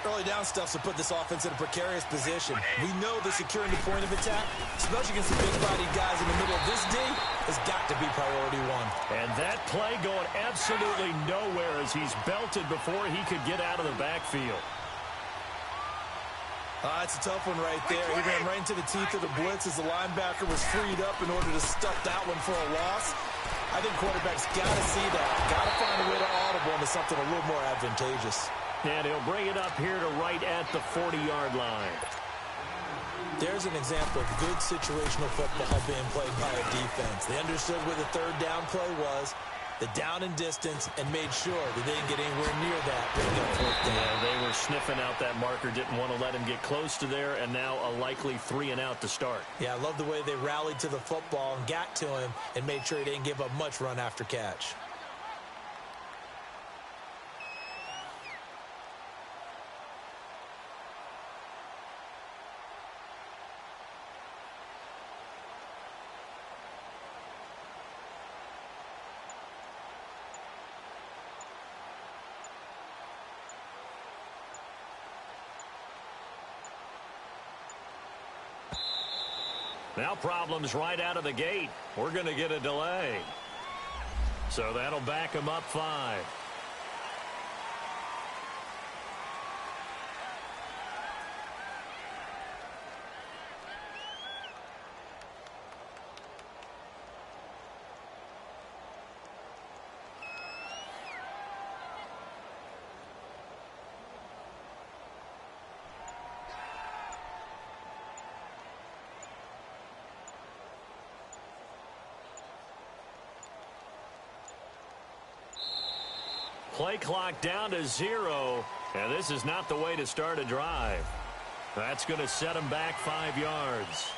Early down stuff's to put this offense in a precarious position. We know the securing the point of attack, especially against the big-bodied guys in the middle of this D, has got to be priority one. And that play going absolutely nowhere as he's belted before he could get out of the backfield. It's a tough one right there. He ran right into the teeth of the blitz as the linebacker was freed up in order to stuff that one for a loss. I think quarterbacks got to see that. Got to find a way to audible into something a little more advantageous. And he'll bring it up here to right at the 40-yard line. There's an example of good situational football being played by a defense. They understood where the third down play was, the down and distance, and made sure that they didn't get anywhere near that when they got fourth down. Yeah, they were sniffing out that marker, didn't want to let him get close to there, and now a likely 3-and-out to start. Yeah, I love the way they rallied to the football and got to him and made sure he didn't give up much run after catch. Now problems right out of the gate. We're going to get a delay. So that'll back him up 5. Play clock down to 0, and this is not the way to start a drive. That's going to set him back 5 yards.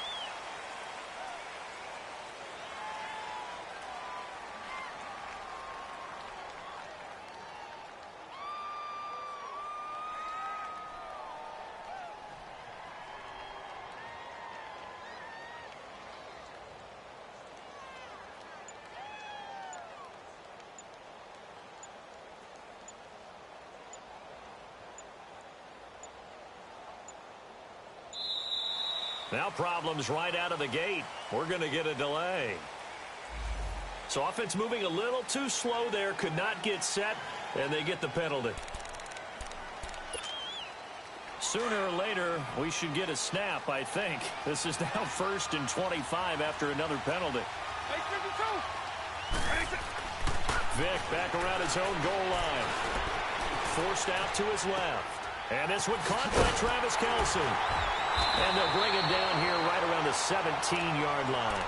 Now problems right out of the gate. We're going to get a delay. So offense moving a little too slow there. Could not get set, and they get the penalty. Sooner or later, we should get a snap, I think. This is now 1st and 25 after another penalty. Vick back around his own goal line. Forced out to his left. And this one caught by Travis Kelce. And they'll bring him down here right around the 17-yard line.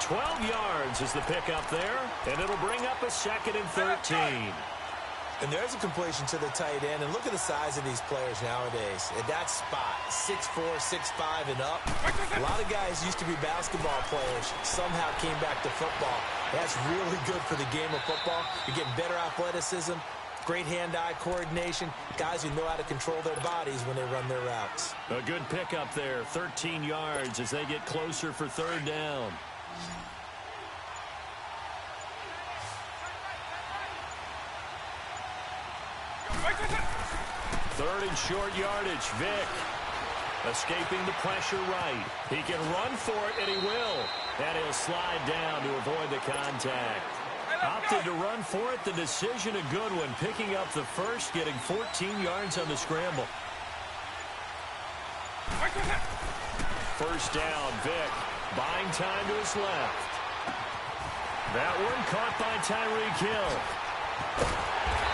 12 yards is the pickup there, and it'll bring up a 2nd and 13. And there's a completion to the tight end, and look at the size of these players nowadays. At that spot, 6'4", 6'5", and up. A lot of guys used to be basketball players, somehow came back to football. That's really good for the game of football. You're getting better athleticism, great hand-eye coordination, guys who know how to control their bodies when they run their routes. A good pickup there, 13 yards as they get closer for 3rd down. Third and short yardage, Vick. Escaping the pressure right. He can run for it, and he will. And he'll slide down to avoid the contact. Opted to run for it. The decision a good one. Picking up the first, getting 14 yards on the scramble. First down, Vick. Buying time to his left. That one caught by Tyreek Hill.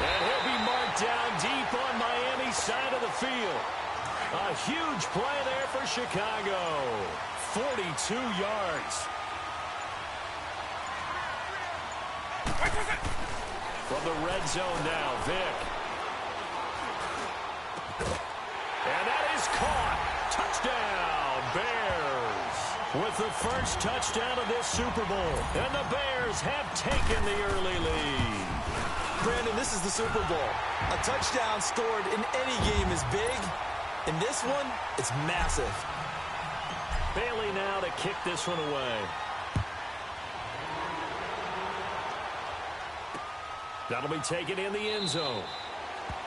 And he'll be marked down deep on Miami's side of the field. A huge play there for Chicago. 42 yards. From the red zone now, Vick. And that is caught. Touchdown, Bears. With the first touchdown of this Super Bowl. And the Bears have taken the early lead. Brandon, this is the Super Bowl. A touchdown scored in any game is big. In this one, it's massive. Bailey now to kick this one away. That'll be taken in the end zone.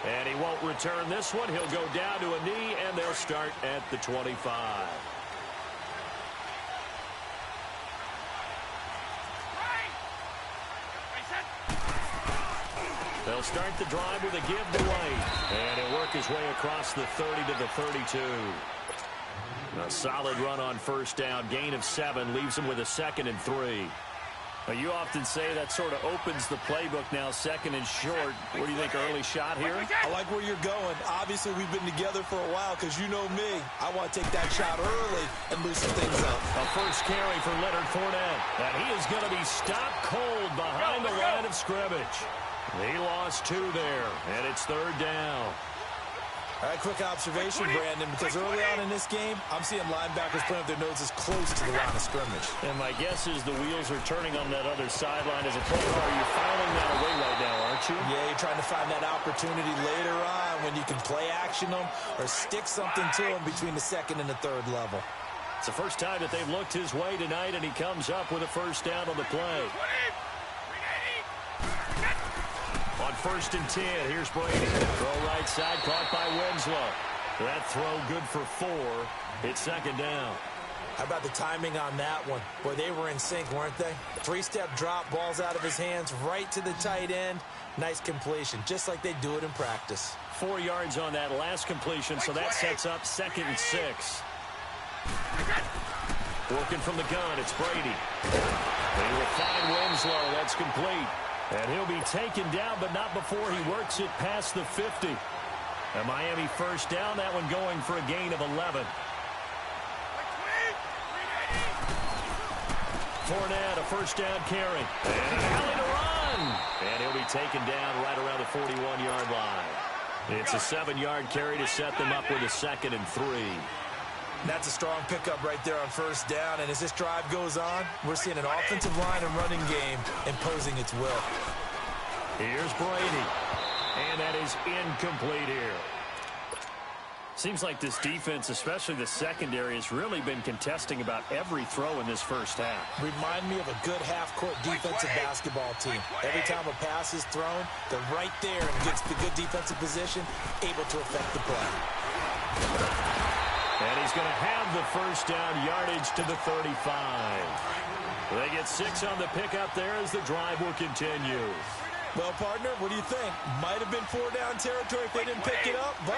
And he won't return this one. He'll go down to a knee, and they'll start at the 25. They'll start the drive with a give to White. And he'll work his way across the 30 to the 32. A solid run on first down. Gain of 7 leaves him with a 2nd and 3. You often say that sort of opens the playbook now, 2nd and short. What do you think, early shot here? I like where you're going. Obviously, we've been together for a while because you know me. I want to take that shot early and loosen things up. A first carry for Leonard Fournette. And he is going to be stopped cold behind the line of scrimmage. He lost 2 there, and it's 3rd down. All right, quick observation, Brandon, because early on in this game, I'm seeing linebackers putting up their noses close to the line of scrimmage. And my guess is the wheels are turning on that other sideline as a player. You're fouling that away right now, aren't you? Yeah, you're trying to find that opportunity later on when you can play action them or stick something to them between the 2nd and the 3rd level. It's the first time that they've looked his way tonight, and he comes up with a first down on the play. On 1st and 10, here's Brady. Throw right side, caught by Winslow. That throw good for 4. It's 2nd down. How about the timing on that one? Boy, they were in sync, weren't they? 3-step drop, ball's out of his hands, right to the tight end. Nice completion, just like they do it in practice. 4 yards on that last completion, so that sets up 2nd and 6. Working from the gun, it's Brady. They will find Winslow. That's complete. And he'll be taken down, but not before he works it past the 50. A Miami first down, that one going for a gain of 11. Fournette, a first down carry. And a alley to run. And he'll be taken down right around the 41-yard line. It's a 7-yard carry to set them up with a 2nd and 3. That's a strong pickup right there on first down. And as this drive goes on, we're seeing an offensive line and running game imposing its will. Here's Brady. And that is incomplete here. Seems like this defense, especially the secondary, has really been contesting about every throw in this first half. Remind me of a good half-court defensive basketball team. Every time a pass is thrown, they're right there and gets the good defensive position, able to affect the play. And he's going to have the first down yardage to the 35. They get 6 on the pickup there as the drive will continue. Well, partner, what do you think? Might have been 4-down territory if they didn't pick it up, but...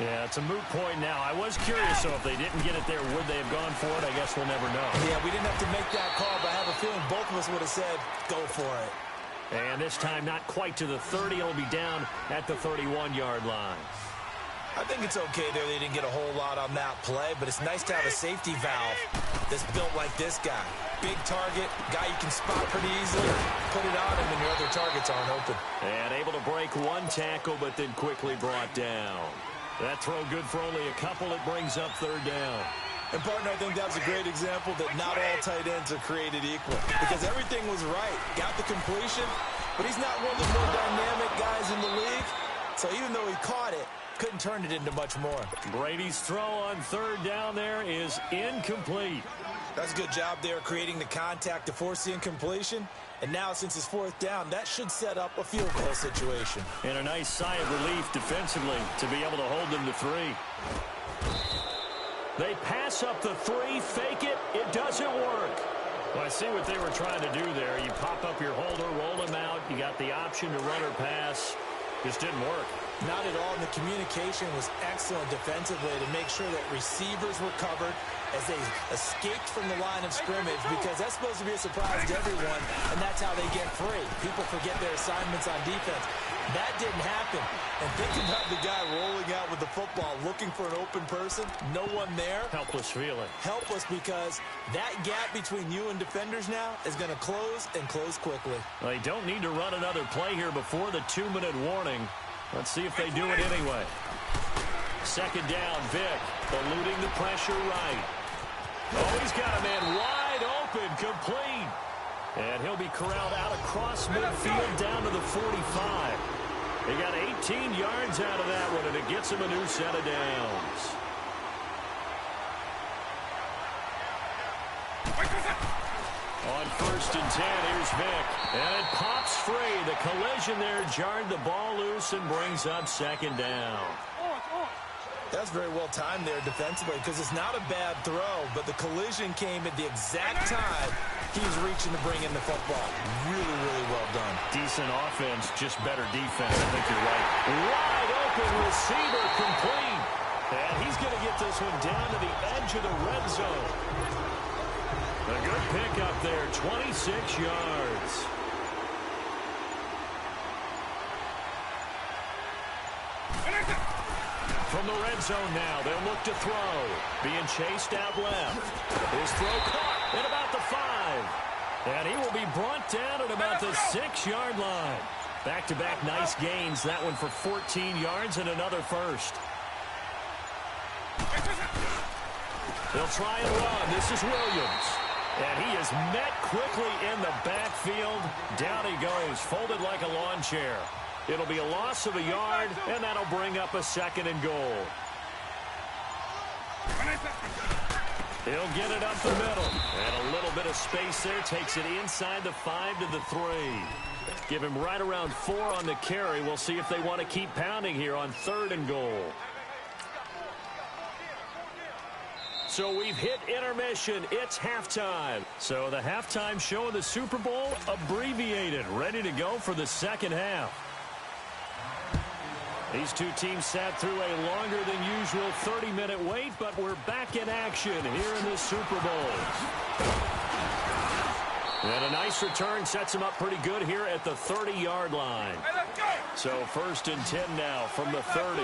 Yeah, it's a moot point now. I was curious, so if they didn't get it there, would they have gone for it? I guess we'll never know. Yeah, we didn't have to make that call, but I have a feeling both of us would have said, go for it. And this time, not quite to the 30. It'll be down at the 31-yard line. I think it's okay there. They didn't get a whole lot on that play, but it's nice to have a safety valve that's built like this guy. Big target, guy you can spot pretty easily. Put it on him and your other targets aren't open. And able to break one tackle, but then quickly brought down. That throw good for only a couple. It brings up 3rd down. And, partner, I think that was a great example that not all tight ends are created equal. Because everything was right. Got the completion, but he's not one of the more dynamic guys in the league. So even though he caught it, couldn't turn it into much more. Brady's throw on 3rd down there is incomplete. That's a good job there creating the contact to force the incompletion. And now since it's 4th down, that should set up a field goal situation. And a nice sigh of relief defensively to be able to hold them to 3. They pass up the 3, fake it. It doesn't work. Well, I see what they were trying to do there. You pop up your holder, roll him out. You got the option to run or pass. Just didn't work. Not at all. And the communication was excellent defensively to make sure that receivers were covered as they escaped from the line of scrimmage, because that's supposed to be a surprise to everyone, and that's how they get free. People forget their assignments on defense. That didn't happen. And think about the guy rolling out with the football, looking for an open person, no one there. Helpless feeling. Helpless, because that gap between you and defenders now is going to close and close quickly. Well, they don't need to run another play here before the 2-minute warning. Let's see if they do it anyway. 2nd down, Vic, eluding the pressure right. Oh, he's got a man wide open, complete. And he'll be corralled out across midfield down to the 45. They got 18 yards out of that one, and it gets him a new set of downs. On 1st and 10, here's Vic. And it pops free. The collision there jarred the ball loose and brings up 2nd down. That's very well timed there defensively, because it's not a bad throw, but the collision came at the exact time he's reaching to bring in the football. Really, really well done. Decent offense, just better defense. I think you're right. Wide open receiver, complete. And he's going to get this one down to the edge of the red zone. A good pickup there, 26 yards. From the red zone now, they'll look to throw. Being chased out left. His throw caught at about the 5. And he will be brought down at about the 6-yard line. Back-to-back nice gains. That one for 14 yards and another first. They'll try and run. This is Williams. And he is met quickly in the backfield. Down he goes, folded like a lawn chair. It'll be a loss of a yard, and that'll bring up a 2nd and goal. He'll get it up the middle. And a little bit of space there. Takes it inside the 5 to the 3. Give him right around 4 on the carry. We'll see if they want to keep pounding here on 3rd and goal. So we've hit intermission. It's halftime. So the halftime show of the Super Bowl abbreviated. Ready to go for the 2nd half. These two teams sat through a longer than usual 30-minute wait, but we're back in action here in the Super Bowl. And a nice return sets him up pretty good here at the 30-yard line. So 1st and 10 now from the 30.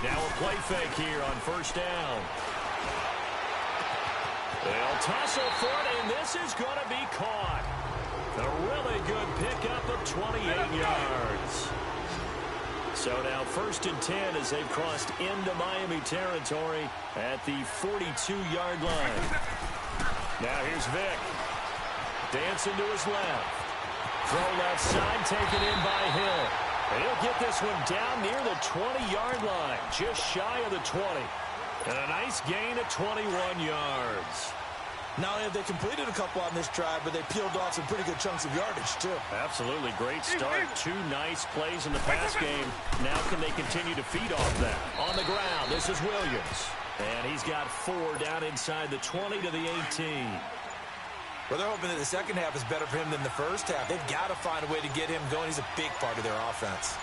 Now a play fake here on 1st down. They'll tussle for it, and this is going to be caught. A really good pickup of 28 yards. So now 1st and 10 as they've crossed into Miami territory at the 42-yard line. Now here's Vic. Dancing to his left. Throw left side, taken in by Hill. And he'll get this one down near the 20-yard line, just shy of the 20. And a nice gain of 21 yards. Not only have they completed a couple on this drive, but they peeled off some pretty good chunks of yardage, too. Absolutely. Great start. 2 nice plays in the pass game. Now can they continue to feed off that? On the ground, this is Williams. And he's got 4 down inside the 20 to the 18. Well, they're hoping that the second half is better for him than the first half. They've got to find a way to get him going. He's a big part of their offense.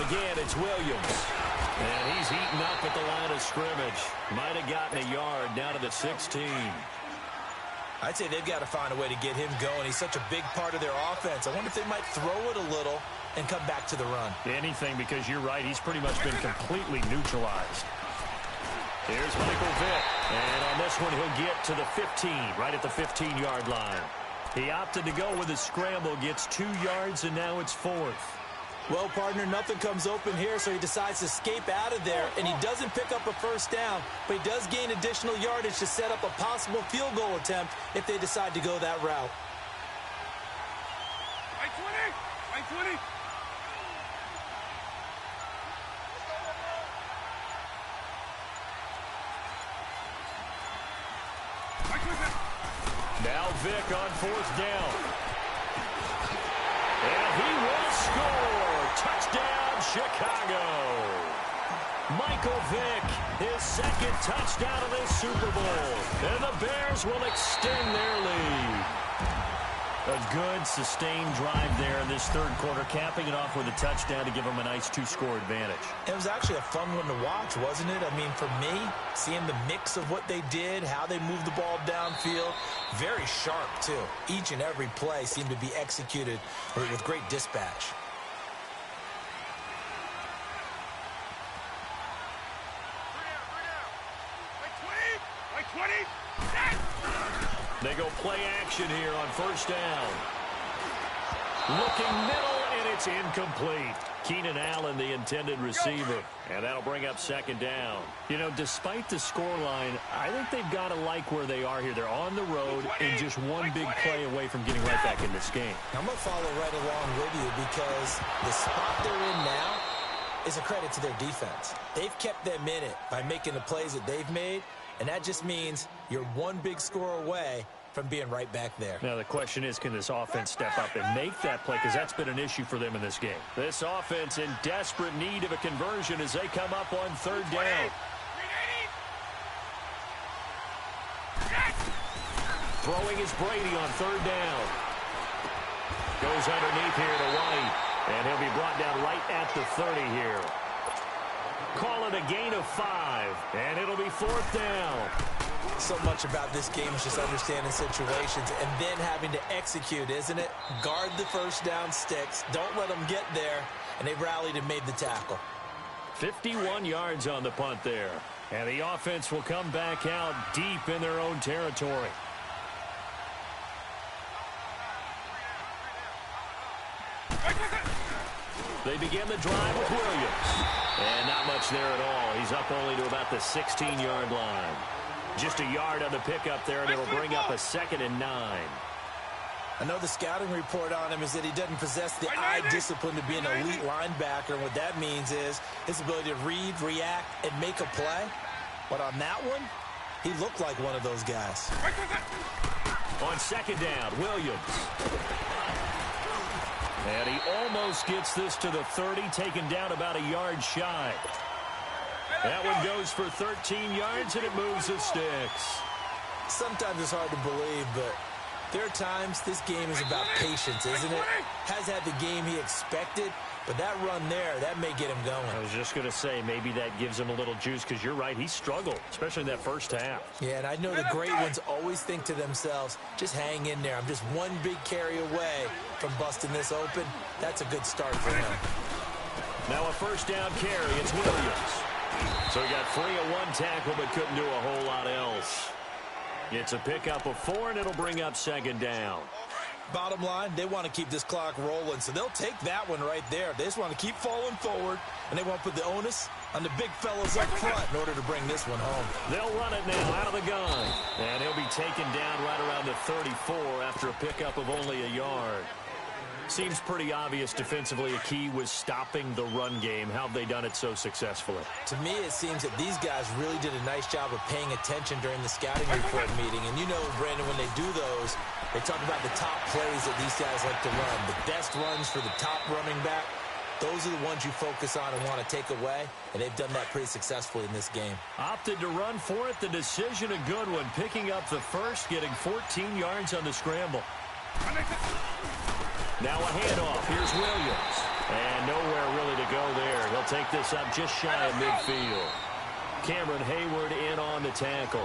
Again, it's Williams. And he's eaten up at the line of scrimmage. Might have gotten a yard down to the 16. I'd say they've got to find a way to get him going. He's such a big part of their offense. I wonder if they might throw it a little and come back to the run. Anything, because you're right. He's pretty much been completely neutralized. Here's Michael Vick. And on this one, he'll get to the 15, right at the 15-yard line. He opted to go with a scramble, gets 2 yards, and now it's 4th. Well, partner, nothing comes open here, so he decides to escape out of there, and he doesn't pick up a first down, but he does gain additional yardage to set up a possible field goal attempt if they decide to go that route. Right 20. Now Vick on 4th down. And he will score. Touchdown, Chicago. Michael Vick, his 2nd touchdown of this Super Bowl. And the Bears will extend their lead. A good, sustained drive there in this 3rd quarter, capping it off with a touchdown to give them a nice 2-score advantage. It was actually a fun one to watch, wasn't it? I mean, for me, seeing the mix of what they did, how they moved the ball downfield, very sharp, too. Each and every play seemed to be executed with great dispatch. They go play action here on 1st down. Looking middle, and it's incomplete. Keenan Allen, the intended receiver. And that'll bring up 2nd down. You know, despite the scoreline, I think they've got to like where they are here. They're on the road and just one big play away from getting right back in this game. I'm going to follow right along with you because the spot they're in now is a credit to their defense. They've kept them in it by making the plays that they've made, and that just means you're one big score away from being right back there. Now the question is, can this offense step up and make that play? Because that's been an issue for them in this game. This offense in desperate need of a conversion as they come up on 3rd down. Throwing is Brady on 3rd down. Goes underneath here to White. And he'll be brought down right at the 30 here. Call it a gain of 5. And it'll be 4th down. So much about this game is just understanding situations and then having to execute, isn't it? Guard the first down sticks. Don't let them get there. And they rallied and made the tackle. 51 yards on the punt there. And the offense will come back out deep in their own territory. They begin the drive with Williams. And not much there at all. He's up only to about the 16-yard line. Just a yard on the pickup there, and it'll bring up a 2nd and 9. I know the scouting report on him is that he doesn't possess the eye discipline to be an elite linebacker. And what that means is his ability to read, react, and make a play. But on that one, he looked like one of those guys. On 2nd down, Williams. And he almost gets this to the 30, taken down about a yard shy. That one goes for 13 yards, and it moves the sticks. Sometimes it's hard to believe, but there are times this game is about patience, isn't it? Has had the game he expected, but that run there, that may get him going. I was just going to say, maybe that gives him a little juice, because you're right, he struggled, especially in that first half. Yeah, and I know the great ones always think to themselves, just hang in there. I'm just one big carry away from busting this open. That's a good start for him. Now a 1st down carry, it's Williams. So he got free of 1 tackle, but couldn't do a whole lot else. It's a pickup of 4, and it'll bring up second down. Bottom line, they want to keep this clock rolling, so they'll take that one right there. They just want to keep falling forward, and they want to put the onus on the big fellas up front in order to bring this one home. They'll run it now out of the gun, and he'll be taken down right around the 34 after a pickup of only a yard. Seems pretty obvious defensively a key was stopping the run game. How have they done it so successfully? To me, it seems that these guys really did a nice job of paying attention during the scouting report meeting. And you know, Brandon, when they do those, they talk about the top plays that these guys like to run. The best runs for the top running back, those are the ones you focus on and want to take away. And they've done that pretty successfully in this game. Opted to run for it. The decision a good one. Picking up the first, getting 14 yards on the scramble. Now a handoff. Here's Williams. And nowhere really to go there. He'll take this up just shy of midfield. Cameron Hayward in on the tackle.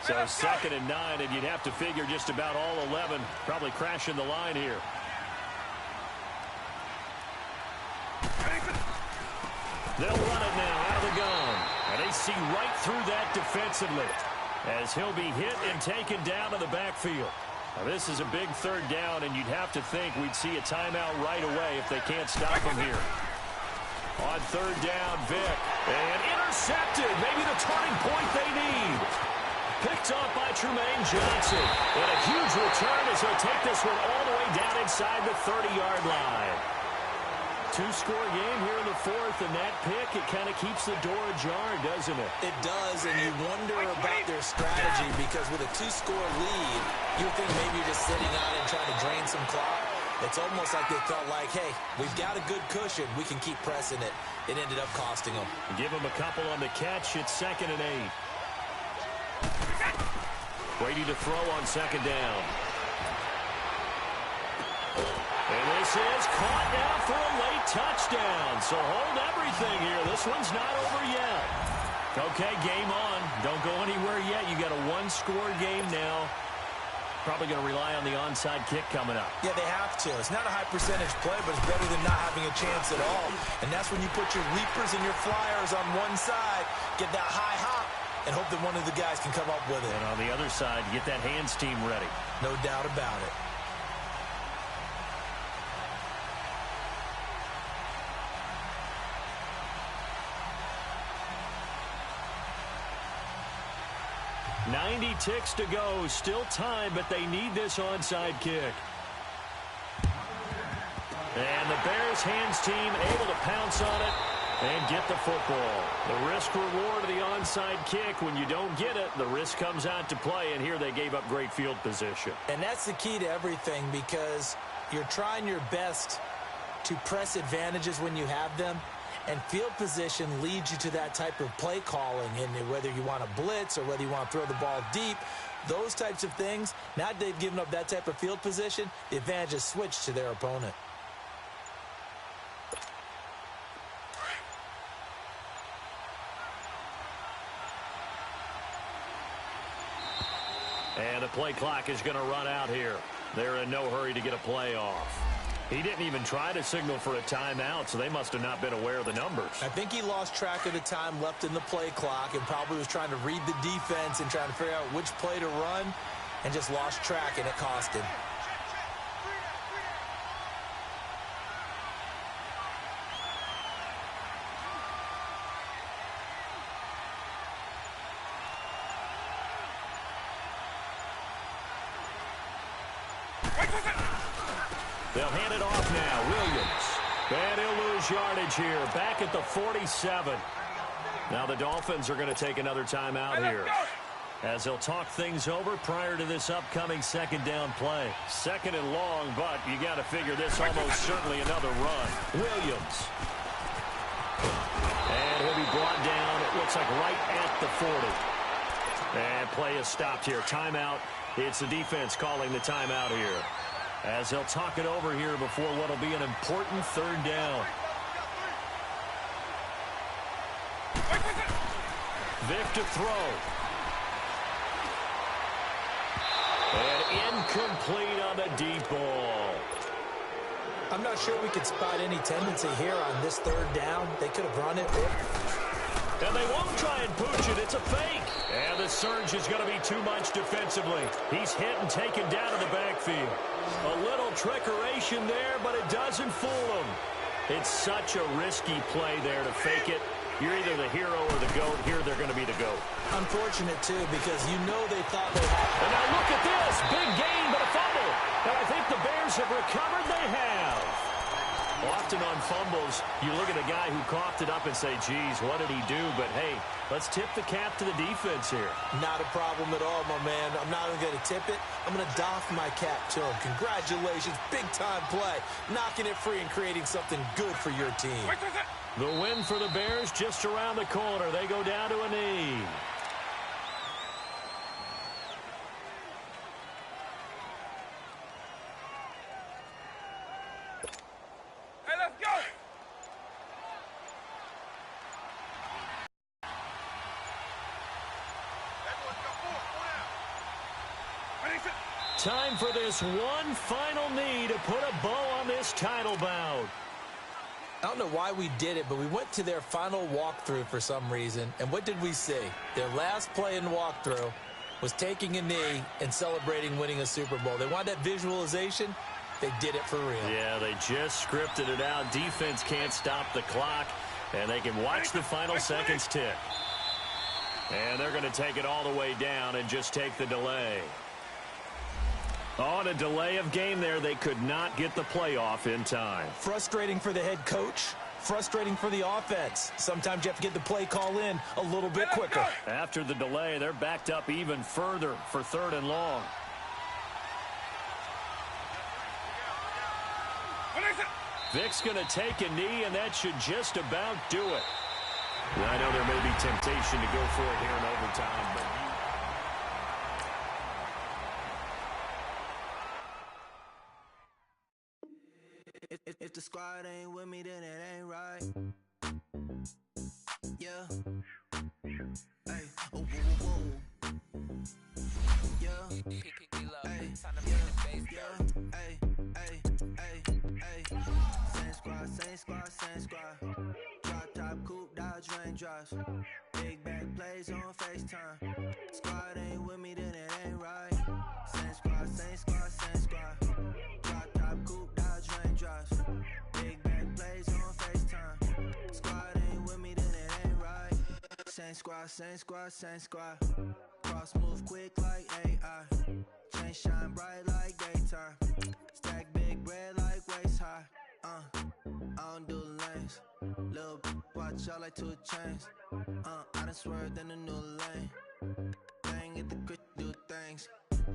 So 2nd and 9, and you'd have to figure just about all 11 probably crashing the line here. They'll run it now out of the gun. And they see right through that defensively as he'll be hit and taken down to the backfield. Now, this is a big 3rd down, and you'd have to think we'd see a timeout right away if they can't stop him here. On 3rd down, Vick. And intercepted. Maybe the turning point they need. Picked up by Trumaine Johnson. And a huge return as he'll take this one all the way down inside the 30-yard line. 2-score game here in the 4th, and that pick, it kind of keeps the door ajar, doesn't it? It does, and you wonder about their strategy because with a 2-score lead, you think maybe you're just sitting on it and trying to drain some clock. It's almost like they felt like, hey, we've got a good cushion. We can keep pressing it. It ended up costing them. Give them a couple on the catch. It's 2nd and 8. Brady to throw on 2nd down. And this is caught now for a late touchdown. So hold everything here. This one's not over yet. Okay, game on. Don't go anywhere yet. You got a 1-score game now. Probably going to rely on the onside kick coming up. Yeah, they have to. It's not a high percentage play, but it's better than not having a chance at all. And that's when you put your leapers and your flyers on one side, get that high hop, and hope that one of the guys can come up with it. And on the other side, get that hands team ready. No doubt about it. .90 ticks to go. Still time, but they need this onside kick. And the Bears hands team able to pounce on it and get the football. The risk reward of the onside kick. When you don't get it, the risk comes out to play, and here they gave up great field position. And that's the key to everything because you're trying your best to press advantages when you have them. And field position leads you to that type of play calling. And whether you want to blitz or whether you want to throw the ball deep, those types of things, now that they've given up that type of field position, the advantage is switched to their opponent. And the play clock is going to run out here. They're in no hurry to get a play off. He didn't even try to signal for a timeout, so they must have not been aware of the numbers. I think he lost track of the time left in the play clock and probably was trying to read the defense and trying to figure out which play to run and just lost track, and it cost him. They'll hand it off now. Williams. And he'll lose yardage here. Back at the 47. Now the Dolphins are going to take another timeout here, as they'll talk things over prior to this upcoming 2nd down play. 2nd and long, but you got to figure this almost certainly another run. Williams. And he'll be brought down, it looks like right at the 40. And play is stopped here. Timeout. It's the defense calling the timeout here, as they'll talk it over here before what will be an important 3rd down. Vick to throw. And incomplete on the deep ball. I'm not sure we could spot any tendency here on this 3rd down. They could have run it. And they won't try and pooch it. It's a fake. And the surge is going to be too much defensively. He's hit and taken down to the backfield. A little trickeration there, but it doesn't fool him. It's such a risky play there to fake it. You're either the hero or the GOAT. Here they're going to be the GOAT. Unfortunate, too, because you know they thought they had it. And now look at this. Big gain, but a fumble. And I think the Bears have recovered. They have. Often on fumbles, you look at a guy who coughed it up and say, geez, what did he do? But, hey, let's tip the cap to the defense here. Not a problem at all, my man. I'm not even going to tip it. I'm going to doff my cap to him. Congratulations. Big-time play. Knocking it free and creating something good for your team. The win for the Bears just around the corner. They go down to a knee. Hey, let's go! Time for this one final knee to put a bow on this title bout. I don't know why we did it, but we went to their final walkthrough for some reason. And what did we see? Their last play in walkthrough was taking a knee and celebrating winning a Super Bowl. They want that visualization. They did it for real. Yeah, they just scripted it out. Defense can't stop the clock, and they can watch the final seconds tick. And they're going to take it all the way down and just take the delay. On a delay of game there, they could not get the playoff in time. Frustrating for the head coach. Frustrating for the offense. Sometimes you have to get the play call in a little bit quicker. After the delay, they're backed up even further for 3rd and long. Vic's going to take a knee, and that should just about do it. I know there may be temptation to go for it here in overtime, but if the squad ain't with me, then it ain't right. Yeah. Hey. Oh, whoa, whoa, whoa. Yeah. Hey. Yeah. Hey. Hey. Hey. Hey. Same squad, same squad, same squad. Drop top, coupe, dodge, raindrops. Big back plays on FaceTime. Squad ain't with me, then it ain't right. Same squad, same squad, same squad. Drop top, coupe, dodge, raindrops. Big back plays on FaceTime. Squad ain't with me, then it ain't right. Same squad, same squad, same squad. Cross move quick like AI. Chain shine bright like daytime. Stack big bread like waist high. I don't do lanes. Little watch out like 2 chains. I done swerved in a new lane. Bang at the crit, do things.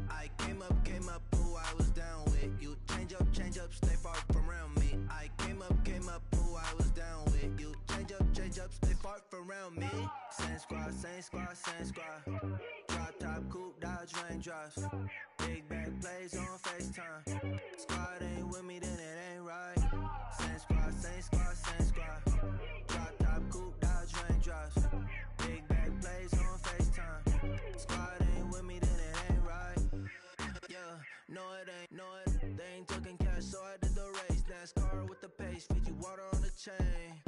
I came up, who I was down with. You change up, stay far from around me. I came up, who I was down with. You change up, stay far from around me. Same squad, same squad, same squad. Drop top, coupe, dodge, raindrops. Big back plays on FaceTime. Squad ain't with me, then it ain't right. Same squad, same squad, same squad. Drop top, coupe, dodge, raindrops. Big back plays on FaceTime. Squad ain't with me, then it ain't right. Yeah, no it ain't, they ain't talking cash, so I did the race. NASCAR with the pace, feed you water on the chain.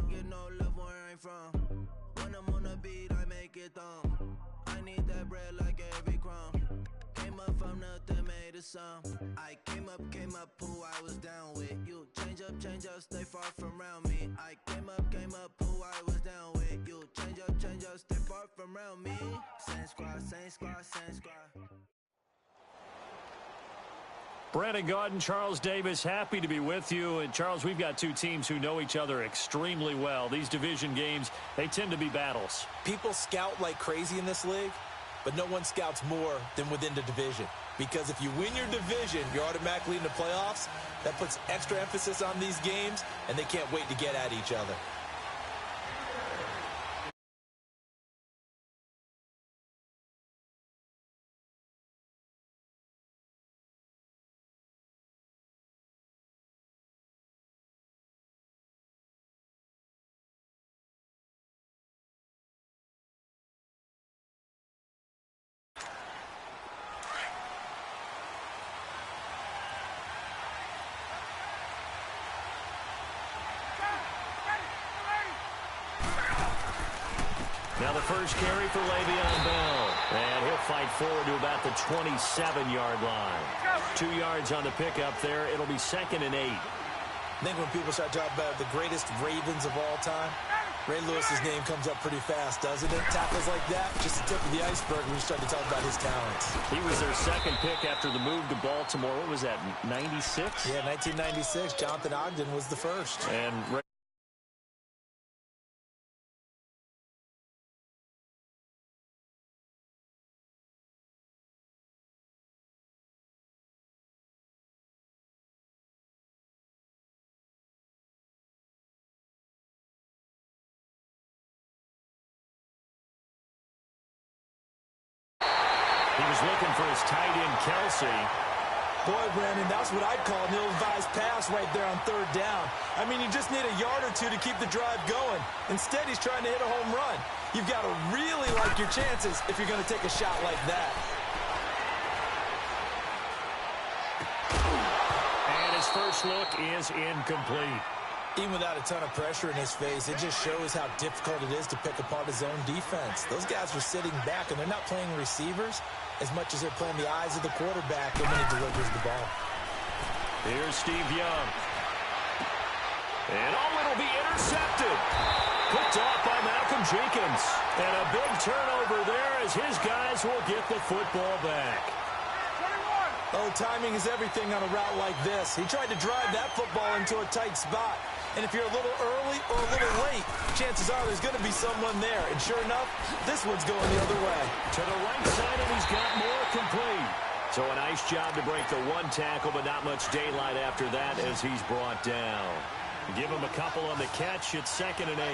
Get no love where I ain't from. When I'm on the beat, I make it thump. I need that bread like every crumb. Came up from nothing, made a sum. I came up, who I was down with. You change up, stay far from around me. I came up, who I was down with. You change up, stay far from around me. Same squad, same squad, same squad. Brandon Gaudin, Charles Davis, happy to be with you. And, Charles, we've got 2 teams who know each other extremely well. These division games, they tend to be battles. People scout like crazy in this league, but no one scouts more than within the division. Because if you win your division, you're automatically in the playoffs. That puts extra emphasis on these games, and they can't wait to get at each other. Now the first carry for Le'Veon Bell. And he'll fight forward to about the 27-yard line. 2 yards on the pickup there. It'll be 2nd and 8. I think when people start talking about the greatest Ravens of all time, Ray Lewis's name comes up pretty fast, doesn't it? Tackles like that, just the tip of the iceberg when you start to talk about his talents. He was their 2nd pick after the move to Baltimore. What was that, 96? Yeah, 1996. Jonathan Ogden was the first. And he was looking for his tight end, Kelsey. Boy, Brandon, that's what I'd call an ill-advised pass right there on 3rd down. I mean, you just need a yard or two to keep the drive going. Instead, he's trying to hit a home run. You've got to really like your chances if you're going to take a shot like that. And his first look is incomplete. Even without a ton of pressure in his face, it just shows how difficult it is to pick apart his own defense. Those guys are sitting back, and they're not playing receivers as much as they're playing the eyes of the quarterback when he delivers the ball. Here's Steve Young. And it'll be intercepted. Picked off by Malcolm Jenkins. And a big turnover there as his guys will get the football back. Oh, timing is everything on a route like this. He tried to drive that football into a tight spot. And if you're a little early or a little late, chances are there's going to be someone there. And sure enough, this one's going the other way. To the right side, and he's got more complete. So a nice job to break the 1 tackle, but not much daylight after that as he's brought down. Give him a couple on the catch. It's 2nd and 8.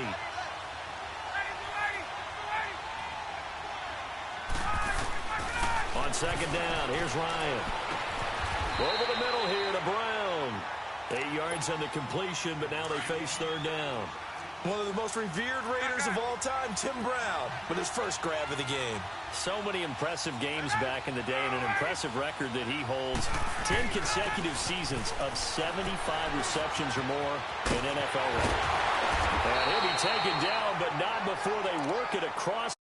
On 2nd down, here's Ryan. Over the middle here to Brown. 8 yards on the completion, but now they face 3rd down. One of the most revered Raiders of all time, Tim Brown, with his first grab of the game. So many impressive games back in the day, and an impressive record that he holds. 10 consecutive seasons of 75 receptions or more in NFL. And he'll be taken down, but not before they work it across.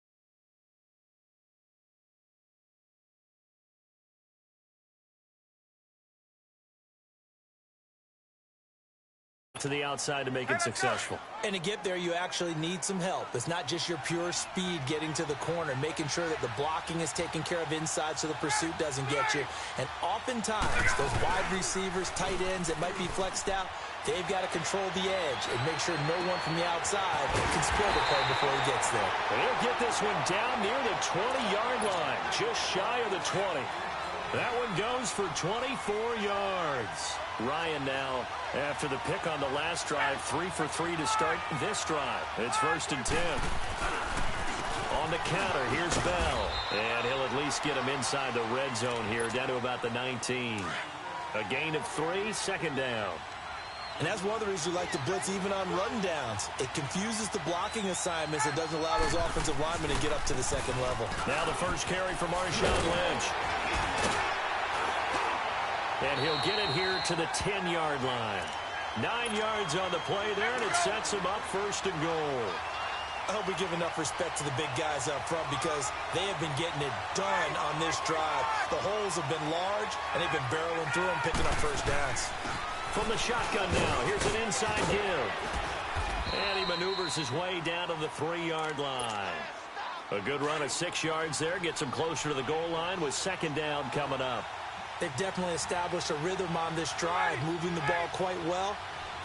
To the outside to make it successful. And to get there, you actually need some help. It's not just your pure speed getting to the corner, making sure that the blocking is taken care of inside so the pursuit doesn't get you. And oftentimes, those wide receivers, tight ends that might be flexed out, they've got to control the edge and make sure no one from the outside can spoil the play before he gets there. And he'll get this one down near the 20-yard line, just shy of the 20. That one goes for 24 yards. Ryan now, after the pick on the last drive, 3 for 3 to start this drive. It's 1st and 10. On the counter, here's Bell. And he'll at least get him inside the red zone here, down to about the 19. A gain of 3, 2nd down. And that's one of the reasons we like to blitz even on rundowns. It confuses the blocking assignments. It doesn't allow those offensive linemen to get up to the 2nd level. Now the first carry for Marshawn Lynch. And he'll get it here to the 10-yard line. 9 yards on the play there, and it sets him up 1st and goal. I hope we give enough respect to the big guys up front because they have been getting it done on this drive. The holes have been large, and they've been barreling through them, picking up first downs. From the shotgun now, here's an inside give. And he maneuvers his way down to the 3-yard line. A good run of 6 yards there, gets him closer to the goal line with 2nd down coming up. They've definitely established a rhythm on this drive, moving the ball quite well.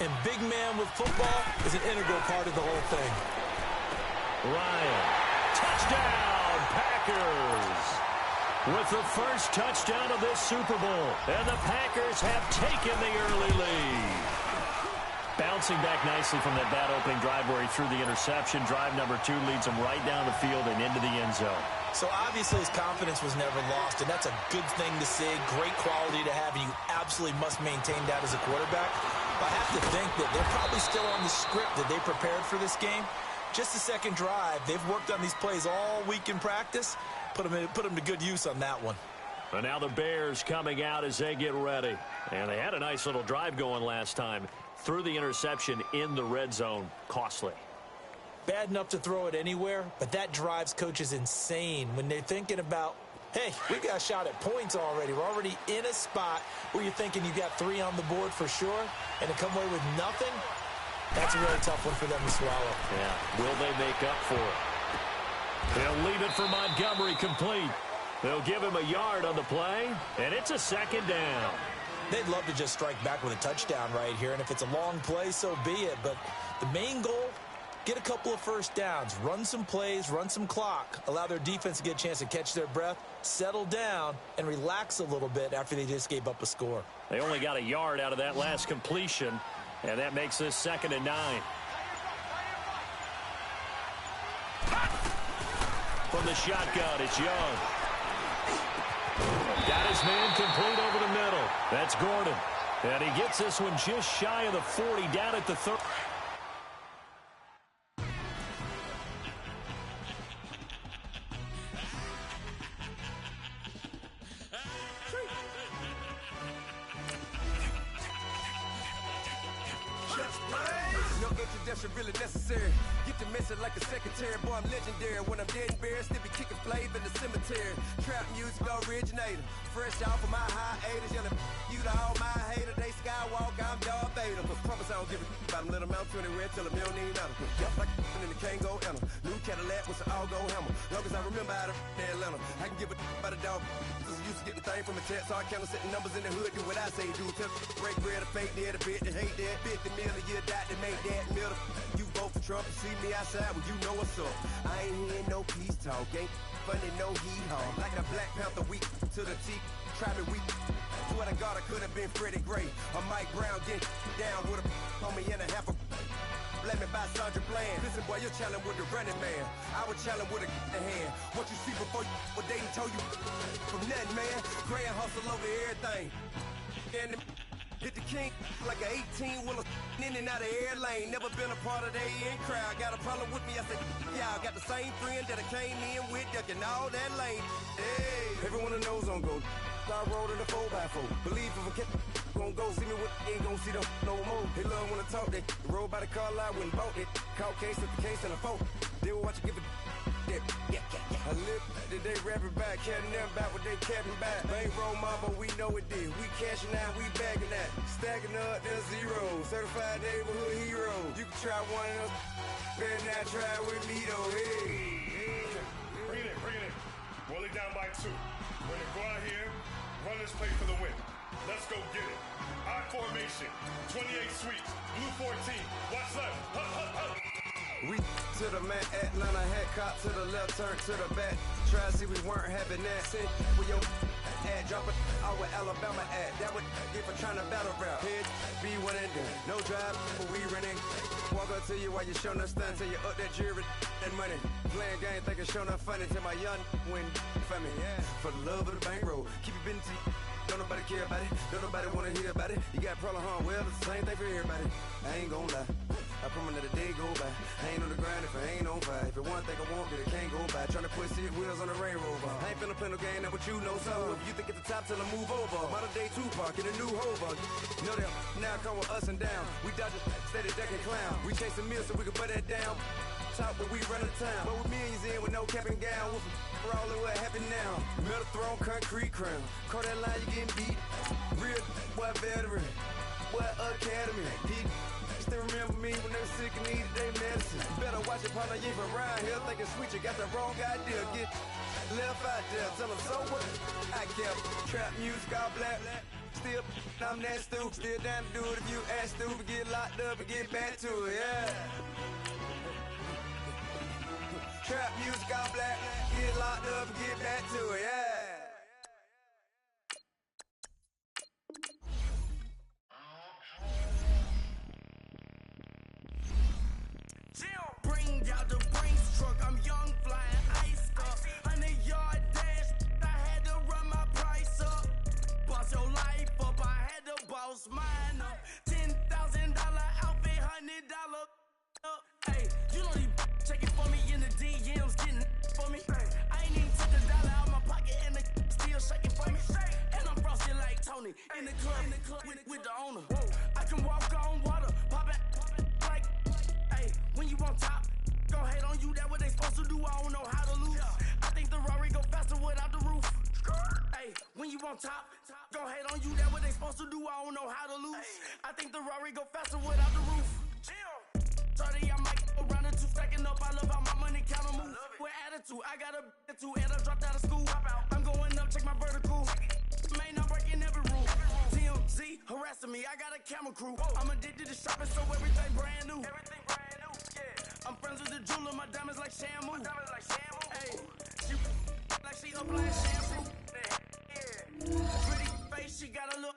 And big man with football is an integral part of the whole thing. Ryan, touchdown, Packers! With the first touchdown of this Super Bowl, and the Packers have taken the early lead. Bouncing back nicely from that bad opening drive where he threw the interception. Drive number 2 leads him right down the field and into the end zone. So obviously his confidence was never lost, and that's a good thing to see. Great quality to have, and you absolutely must maintain that as a quarterback. But I have to think that they're probably still on the script that they prepared for this game. Just the 2nd drive. They've worked on these plays all week in practice. Put them to good use on that one. And now the Bears coming out as they get ready. And they had a nice little drive going last time. Threw the interception in the red zone. Costly. Bad enough to throw it anywhere, but that drives coaches insane when they're thinking about, hey, we've got a shot at points already. We're already in a spot where you're thinking you got 3 on the board for sure, and to come away with nothing, that's a really tough one for them to swallow. Yeah, will they make up for it? He'll leave it for Montgomery complete. They'll give him a yard on the play, and it's a 2nd down. They'd love to just strike back with a touchdown right here, and if it's a long play, so be it. But the main goal, get a couple of first downs, run some plays, run some clock, allow their defense to get a chance to catch their breath, settle down, and relax a little bit after they just gave up a score. They only got a yard out of that last completion, and that makes this 2nd and 9. From the shotgun, it's Young. Got his man complete over the middle. That's Gordon. And he gets this one just shy of the 40, down at the 30. No introduction really necessary. Get the message like a secretary. Boy, I'm legendary. When I'm dead and buried, still be kicking flavor in the cemetery. Trap music originator. Fresh off of my hiatus. Yelling you to all my haters. They skywalk, I'm Darth Vader. But promise I don't give a about them. Let them out to the red till them don't need nothing. Yep, like in the Kango Enter. New Cadillac with an all-go hammer. Long as I remember how to Atlanta. I can give a about a dog. Used to get the thing from a text. So I count setting numbers in the hood. Do what I say do. Tell break bread, a fake dead, a bit that hate that. 50 million, you die to make that middle. You vote for Trump and see me outside when you know what's up. I ain't hearing no peace talk. Ain't funny, no heat hog. Like a Black Panther weak to the teeth. Try me weak. Swear to God, I could have been Freddie Gray. Or Mike Brown getting down with a on me and a half a. Let me buy Sandra Bland. Listen, boy, you're challenging with the running man. I was challenging with a hand. What you see before you, what they told you from nothing, man. Grand hustle over everything. And hit the king like an 18-wheeler in and out of air lane. Never been a part of the in crowd. Got a problem with me? I said, yeah, I got the same friend that I came in with, ducking all that lane. Hey, everyone that knows on go. I rolled in a 4x4. Believe if a cat gon' go see me with ain't gon' see them no more. They love when I talk, they roll by the car lot, went bought it. Caught case at the case and a phone. They will watch you give it that. I live that they rapping back, caring them back what they capping back. Bankroll mama, we know it did. We cashing out, we bagging that. Stacking up, there's zero. Certified neighborhood hero. You can try one of them, better not try with me though. Hey. Bring it in. Roll it down by 2. We're gonna go out here. Run this play for the win. Let's go get it. I formation. 28 sweeps. Blue 14. Watch left. We to the man, Atlanta hat cop to the left, turn to the back. Try to see we weren't having that. Send with your ad, drop it out with Alabama ad. That would get for trying to battle rap. Head, be one and done. No drive, but we running. Walk up to you while you showing us stunts. Till you up that jewelry and money. Playing game, thinking showing up funny. Till my young win for me. Yeah. For the love of the bankroll. Keep it busy. Don't nobody care about it. Don't nobody wanna hear about it. You got a problem, huh? Well, it's the same thing for everybody. I ain't gon' lie. I promise that a day go by. I ain't on the grind if I ain't on fire. If it one thing I want, then it can't go by. Tryna put 6 wheels on the Range Rover. I ain't finna play no game, that what you know. So if you think at the top, tell them move over. Modern day Tupac in a new hover. Know that now come with us and down. We dodge it, steady ducking clown. We chasing meals so we can put that down. Top, but we run the town. But with millions in with no cap and gown. We're all in what happened now. Metal throne, concrete crown. Call that line, you getting beat. Real, what veteran. What academy. Still remember me when they were sick and needed their medicine. Better watch it, partner, you ain't around here thinking sweet. You got the wrong idea. Get left out there. Tell them so what? I kept trap music all black. Still, I'm that stupid. Still down to do it if you act stupid. Get locked up and get back to it, yeah. Trap music all black. Get locked up and get back to it, yeah. Bring out the Brinks truck, I'm young, flying ice up. 100-yard dash, I had to run my price up. Boss your life up, I had to boss mine up. $10,000 outfit, $100 up. Hey, you know these checking for me in the DMs, getting for me. I ain't even took $1 out my pocket. on top, gon' hate on you, that what they supposed to do, I don't know how to lose. I think the Rari go faster without the roof. 30, I might go round the two, stacking up, I love how my money count on move. With attitude, I got a attitude, and I dropped out of school. I'm going up, check my vertical. Man, I'm breaking every rule. TMZ harassing me, I got a camera crew. I'm addicted to shopping, so everything brand new. I'm friends with the jeweler, my diamonds like Shamu. Hey, she like she applying shampoo. Pretty face, she got a look.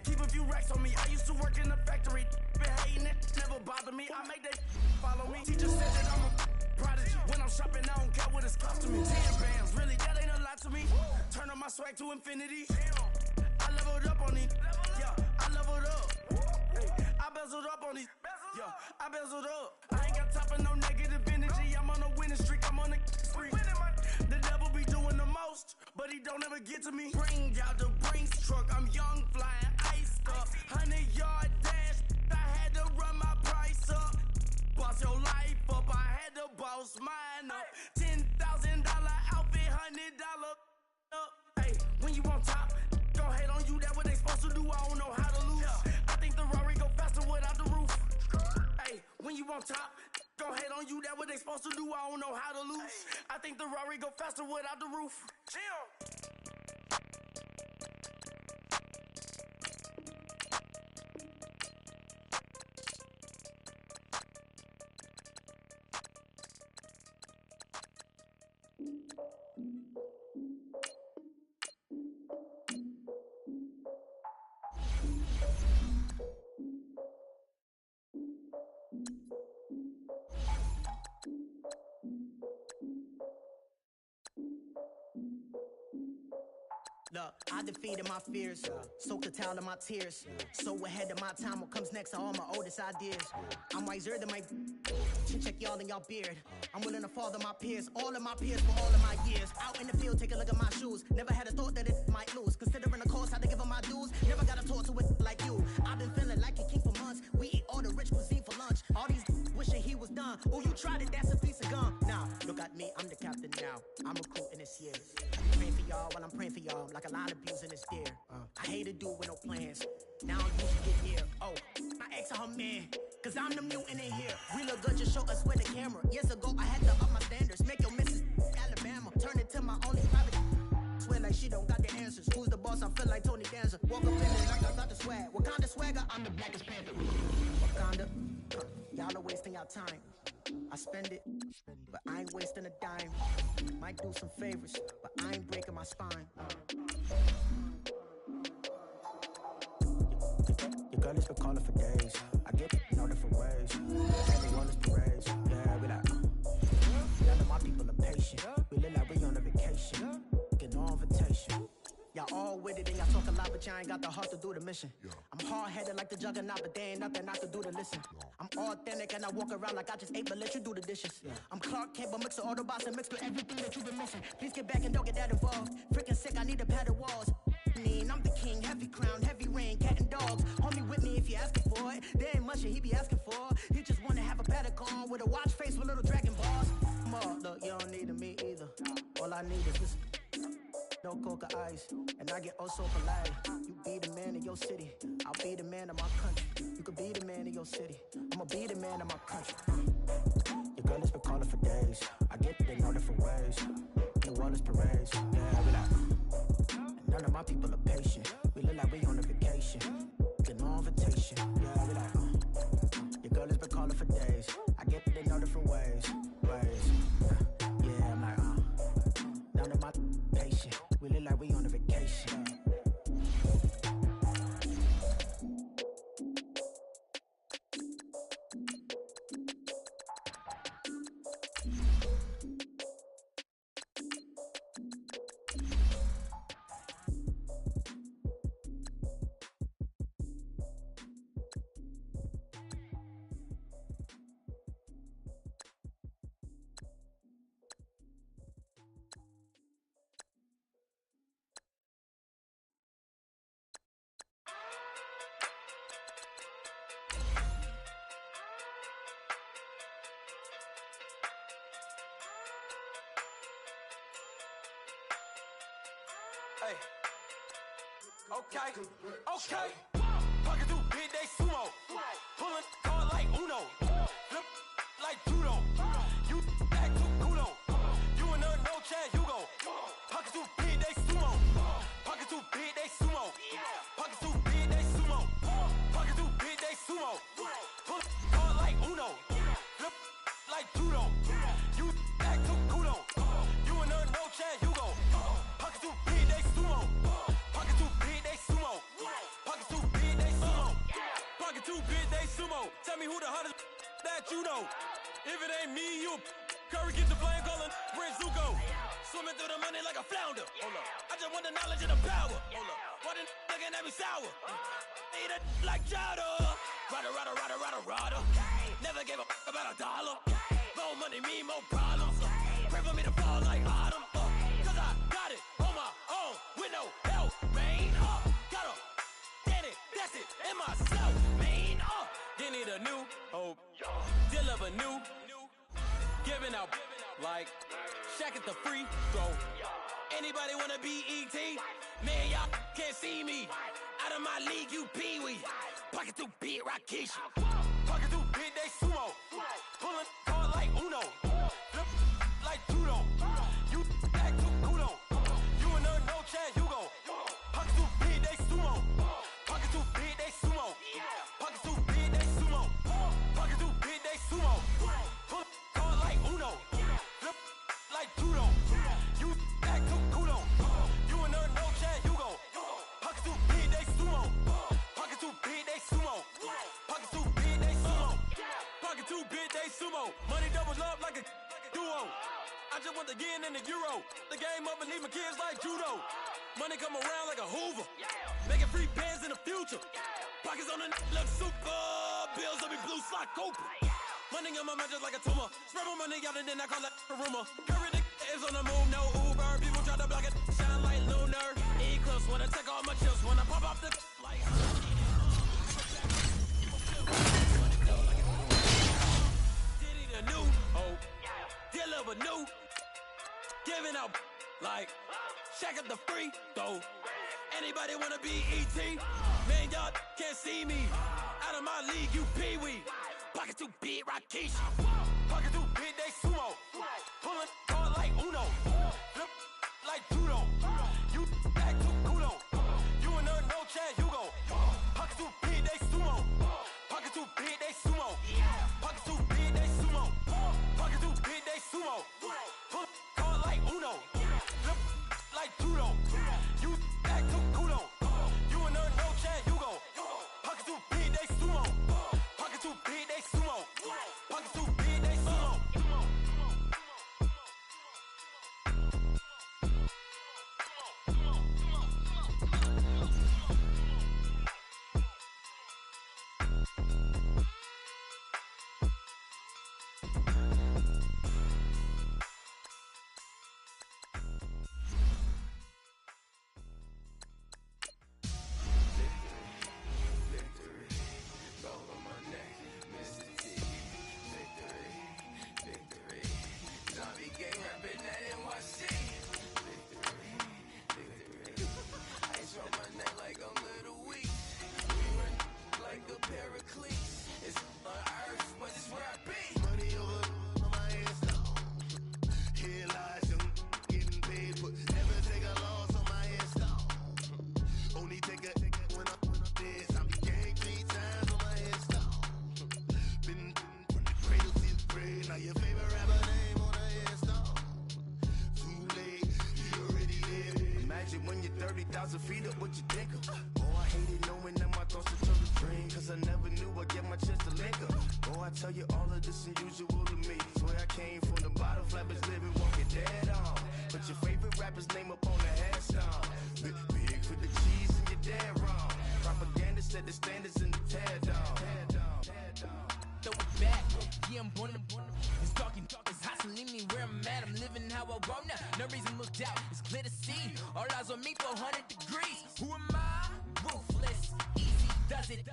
Keep a few racks on me. I used to work in the factory. Been hating it, never bother me. I make that follow me. Teacher said that I'm a prodigy. When I'm shopping, I don't care what it's costing me. 10 bands, really, that ain't a lot to me. Turn on my swag to infinity. I leveled up on these. Yeah, I leveled up. I bezeled up on these. Yeah, I bezeled up. I ain't got time for no negative energy. I'm on a winning streak. I'm on a spree. The devil be doing the most, but he don't ever get to me. Bring out the Brinks truck. I'm young, flying, iced up. 100-yard dash. I had to run my price up. Boss your life up. I had to boss mine up. $10,000 outfit, $100 up. Hey, when you on top, gon' hate on you. That what they supposed to do. I don't know how to lose. I think the Rari go faster without the roof. Hey, when you on top, gon' hate on you. That what they supposed to do. I don't know how to lose. I think the Rari go faster without the roof. Chill. Look, I defeated my fears, soaked a towel in my tears. So ahead of my time, what comes next are all my oldest ideas. I'm wiser than my check y'all in y'all beard. I'm willing to father my peers, all of my peers for all of my years. Out in the field, take a look at my shoes. Never had a thought that it might lose. Considering the cost, I had to give them my dues. Never got a talk to it like you. I've been feeling like a king for months. We eat all the rich cuisine for lunch. All these wishing he was done. Oh, you tried it, that's a piece of gum. Now, look at me, I'm the captain now. I'm recruiting this year. I'm praying for y'all while I'm praying for y'all. Like a line abusing this deer. I hate a dude with no plans. Now I'm used to get near. Oh, my ex her man. Cause I'm the mutant in here. We look good, just show us where the camera. Years ago, I had to up my standards. Make your missus Alabama. Turn it to my only private. Swear like she don't got the answers. Who's the boss? I feel like Tony Danza. Walk up in it like I got the swag. Wakanda swagger, I'm the blackest panther. Wakanda, y'all are wasting your time. I spend it, but I ain't wasting a dime. Might do some favors, but I ain't breaking my spine. Your girl is been calling for days. I get it in all different ways. Everyone is parades. Yeah, we like. None of my people are patient. We look like we on a vacation. Get no invitation. Y'all all with it and y'all talk a lot, but y'all ain't got the heart to do the mission. I'm hard-headed like the juggernaut, but there ain't nothing I can do to listen. I'm authentic and I walk around like I just ate, but let you do the dishes. I'm Clark Kent, but mix the Autobots and mix with everything that you've been missing. Please get back and don't get that involved. Freaking sick, I need a padded walls. I'm the king, heavy crown, heavy rain, cat and dogs. Homie with me if you're asking for it. There ain't much that he be asking for. He just wanna have a paddock on with a watch face with little dragon balls. Look, you don't need me either. All I need is this. No coca ice, and I get oh so polite. You be the man of your city, I'll be the man of my country. You could be the man of your city, I'ma be the man of my country. Your girl has been calling for days. I get it in all different ways. The world is parades, yeah, we like. And none of my people are patient. We look like we on a vacation. Get no invitation, yeah, we like. Your girl has been calling for days. I get it in all different ways. Yeah, I'm like, none of my patient. We look like we on a vacation. Okay, okay. Pocket too big, they sumo. Pulling hard like Uno. Flip like judo. You act too kudo. You and her, no Chad Hugo. Pocket too big, they sumo. Pocket too big, they sumo. Pocket too big, they sumo. Pocket too big, they sumo. Pulling hard like Uno. Flip like judo. You act too kudo. You and her, no Chad Hugo. Pocket too big, they sumo. Pocket too big, they sumo. Pocket too big, they sumo. Pocket too big, they sumo. Tell me who the hottest that you know. If it ain't me, you Curry get the flame calling Prince Zuko. Swimming through the money like a flounder. Hold up. I just want the knowledge and the power. Hold up. Why the looking at me sour? Eat it like chowder. Rada. Never gave a about a dollar. More money mean more problems. Pray for me to fall like autumn. Cause I got it on my own with no help, man. Got a get it, that's it, in myself, man. You need a new hope. Deal of a new. Giving out like Shaq at the free throw. Anybody wanna be ET? Man, y'all can't see me. Out of my league, you pee-wee. Pocket too big, Rakishi. Pocket too big, they sumo. Pulling hard like Uno. Flip like judo. You act too kudo. You and her, no Chad Hugo. Pocket too big, they sumo. Pocket too big, they sumo. Pocket too big, they sumo. Pocket too big, they sumo. Pull hard like Uno. Flip like judo. You act too kudo. You and her, no Chad Hugo. Pocket too big, they sumo. Pocket too big, they sumo. Pocket too big, they sumo. Pocket too big, they sumo. Money doubles up like a duo. I just want the yen and the euro. The game up and leave my kids like judo. Money come around like a Hoover. Making free bands in the future. Pockets on the look super. Bills will be blue slot Cooper. Money on my mind just like a tumor. Spread my money out and then I call that a rumor. Curry the is on the move, no Uber. People try to block it, shine like lunar. Eclipse wanna take all my chips. Wanna pop off the like. Diddy the new hope. Deal of a new. Giving out like Shaq at the free throw. Anybody wanna be ET? Man, y'all can't see me. Out of my league, you pee-wee. Pocket too big, Rakishi. Pocket too big, they sumo. Pulling hard like Uno. Flip like judo. You act too kudo. You and her, no Chad Hugo. Pocket too big, they sumo. Pocket too big, they sumo. Pocket too big, they sumo. Pocket too big, they sumo. Pull hard like Uno. Flip like judo. You act too kudo. You and her, no Chad Hugo. Pocket too big, they sumo. Pocket too big, they sumo. Pocket too big, they sumo. When you're 30,000 feet up, what you think of? Oh, I hated knowing that my thoughts were a dream. Cause I never knew I'd get my chance to link up. Oh, I tell you all of this unusual to me. Swear I came from the bottom, flappers living, walking dead on. Put your favorite rapper's name up on the headstone. Big for the cheese and you're dead wrong. Propaganda set the standards in the tear down. Throw it back, yeah, I'm born. It's talking, it's hustling me where I'm at. I'm living how I want now. No reason to look out, it's clear to see. All eyes on me for 100 degrees. Who am I? Ruthless, easy does it.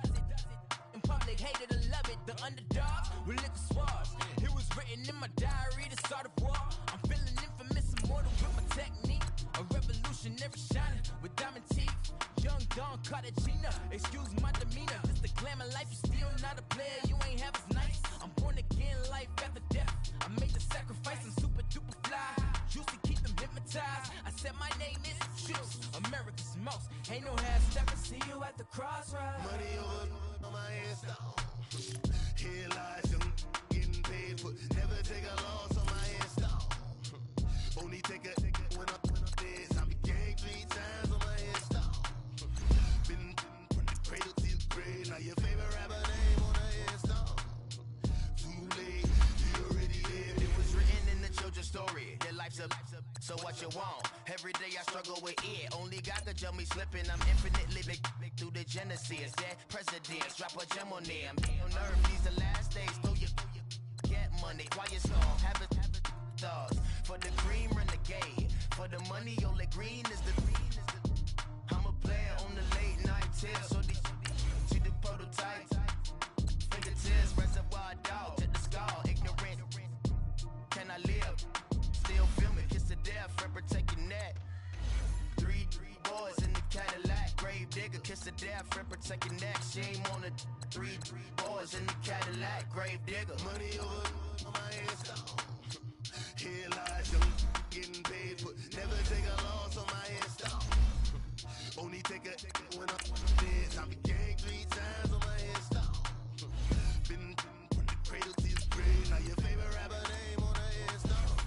In public, hated to love it. The underdogs will lick the swabs. It was written in my diary to start a war. I'm feeling infamous, immortal with my technique. A revolutionary shining with diamond teeth. Young Don Cartagena, excuse my demeanor. This the glamour life, you still not a player, you ain't half as nice. I'm born again, life after death. I made the sacrifice, I'm super duper fly. Used to keep them hypnotized. I said my name is Juice, America's most. Ain't no half step, I see you at the crossroads. Money over on my headstone. Here lies young, getting paid for. Never take a loss on my headstone. Only take a when I'm dead. I be gang 3 times on my headstone. Been from the cradle to the grave. Now your favorite rapper name on a headstone. Too late, you already lived. It was written in the children's story. Your life's a so what you want? Every day I struggle with it. Only God could tell me slipping. I'm infinitely big through the genesis. Dead presidents, drop a gem on them. On earth, these the last days. Throw your get money, quiet storm. Have it thoughts. For the cream renegade. For the money, only green is the I'm a player on the late night tips. So these see the prototype. Fingertips, reservoir dog. Check the skull, ignorant. Can I live? Still filming, kiss to death, Ripper taking that. Three boys in the Cadillac, grave digger, kiss to death, Ripper taking that. Shame on the three boys in the Cadillac, grave digger. Money over on my headstone. Here lies young, getting paid for. Never take a loss on my headstone. Only take a when I'm dead. I be gang 3 times on my headstone. Been from the cradle to the grave. Now your favorite rapper name on a headstone.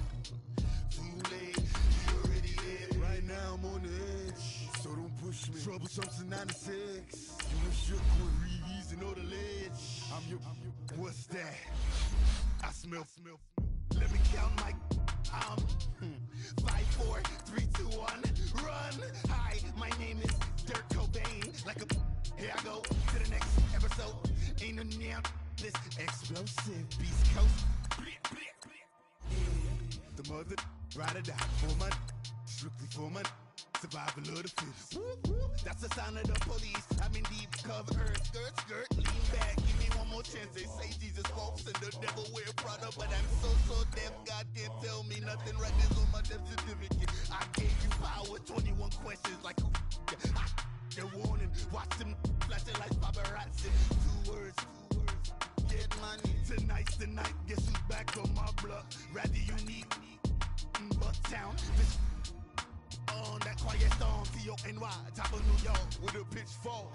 Too late, you already lived. Right now I'm on the edge, so don't push me. Troublesome to 96. You wish you could read and know the ledge. I'm your. What's that? I smell. Let me count my. 5, 4, 3, 2, 1, run. Hi, my name is Dirk Cobain. Like a. Here I go to the next episode. Ain't no damn this explosive Beast Coast. The mother ride or die for my strictly for my survival of the fittest. That's the sound of the police. I'm in deep cover, skirt, lean back. Give me one more chance. They say Jesus walks and the devil wear Prada, but I'm so deaf. God can't tell me nothing. Right there's on my death certificate. I gave you power. 21 questions like who? They're warning. Watch them flashing like paparazzi. 2 words. Get money. Tonight's the night. Guess who's back on my block? Rather unique. Bucktown. This on that quiet storm. T-O-N-Y. Top of New York with a pitchfork.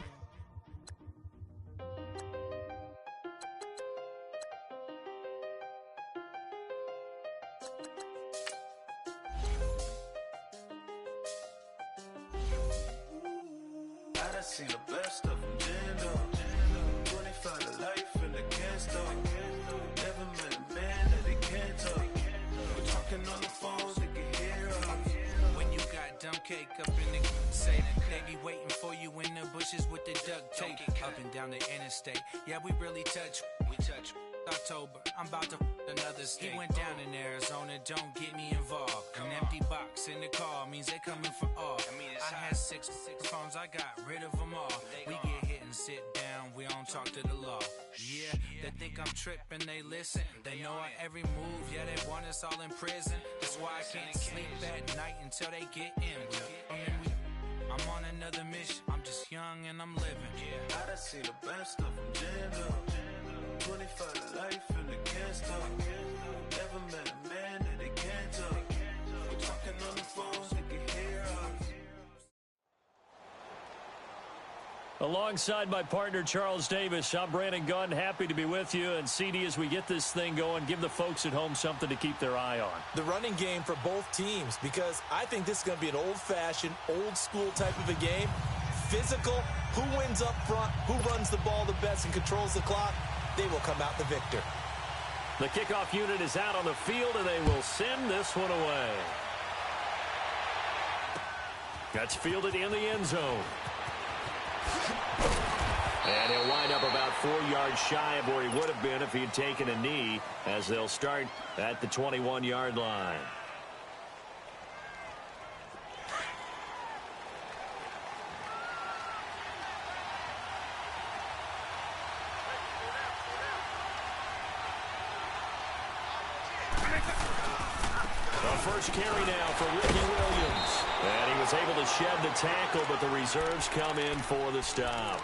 I done seen the best of them, Jando. 25 to life in the can't stop. Never met a man that they can't talk. We're talking on the phones, they can hear us. When you got dumb cake up in the say they be waiting for you in the bushes with the duct tape. Up and down the interstate. Yeah, we really touch. We touch. October, I'm about to another state. He went down in Arizona, don't get me involved. An empty box in the car means they coming for all. I had six phones, I got rid of them all. We get hit and sit down, we don't talk to the law. Yeah, they think I'm tripping, they listen. They know our every move, yeah, they want us all in prison. That's why I can't sleep at night until they get in. I'm on another mission, I'm just young and I'm living. I done seen the best of them, Jando. 25 to life in the can't stop. Never met a man that they can't talk. We're talking on the phones, they can hear us. Alongside my partner, Charles Davis, I'm Brandon Gunn. Happy to be with you. And, CD, as we get this thing going, give the folks at home something to keep their eye on. The running game for both teams, because I think this is going to be an old-fashioned, old-school type of a game. Physical, who wins up front, who runs the ball the best and controls the clock, they will come out the victor. The kickoff unit is out on the field, and they will send this one away. That's fielded in the end zone. And he'll wind up about 4 yards shy of where he would have been if he had taken a knee, as they'll start at the 21-yard line. The first carry now for Ricky Williams. And he was able to shed the tackle, but the reserves come in for the stop.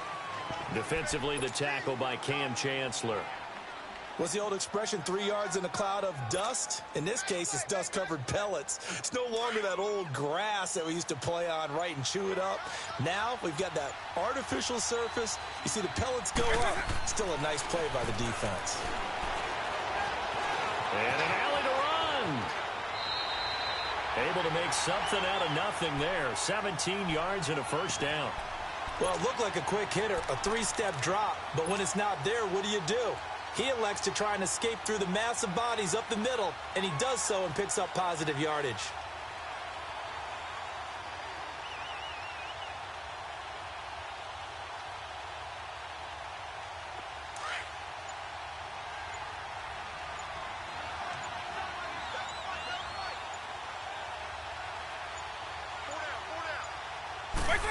Defensively, the tackle by Cam Chancellor. What's the old expression, 3 yards in a cloud of dust? In this case, it's dust-covered pellets. It's no longer that old grass that we used to play on, right, and chew it up. Now we've got that artificial surface. You see the pellets go up. Still a nice play by the defense. And an alley to run. Able to make something out of nothing there. 17 yards and a first down. Well, it looked like a quick hitter, a 3-step drop. But when it's not there, what do? He elects to try and escape through the massive bodies up the middle, and he does so and picks up positive yardage.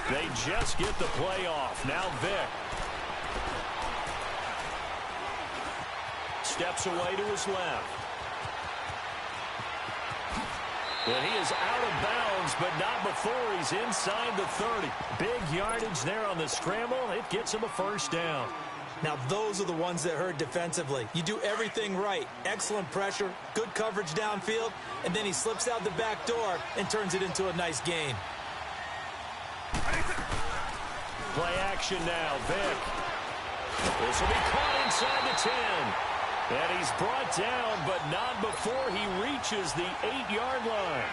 They just get the play off. Now Vic. Steps away to his left. And he is out of bounds, but not before he's inside the 30. Big yardage there on the scramble. It gets him a first down. Now, those are the ones that hurt defensively. You do everything right. Excellent pressure, good coverage downfield, and then he slips out the back door and turns it into a nice gain. Play action now, Vic. This will be caught inside the 10. And he's brought down, but not before he reaches the 8-yard line.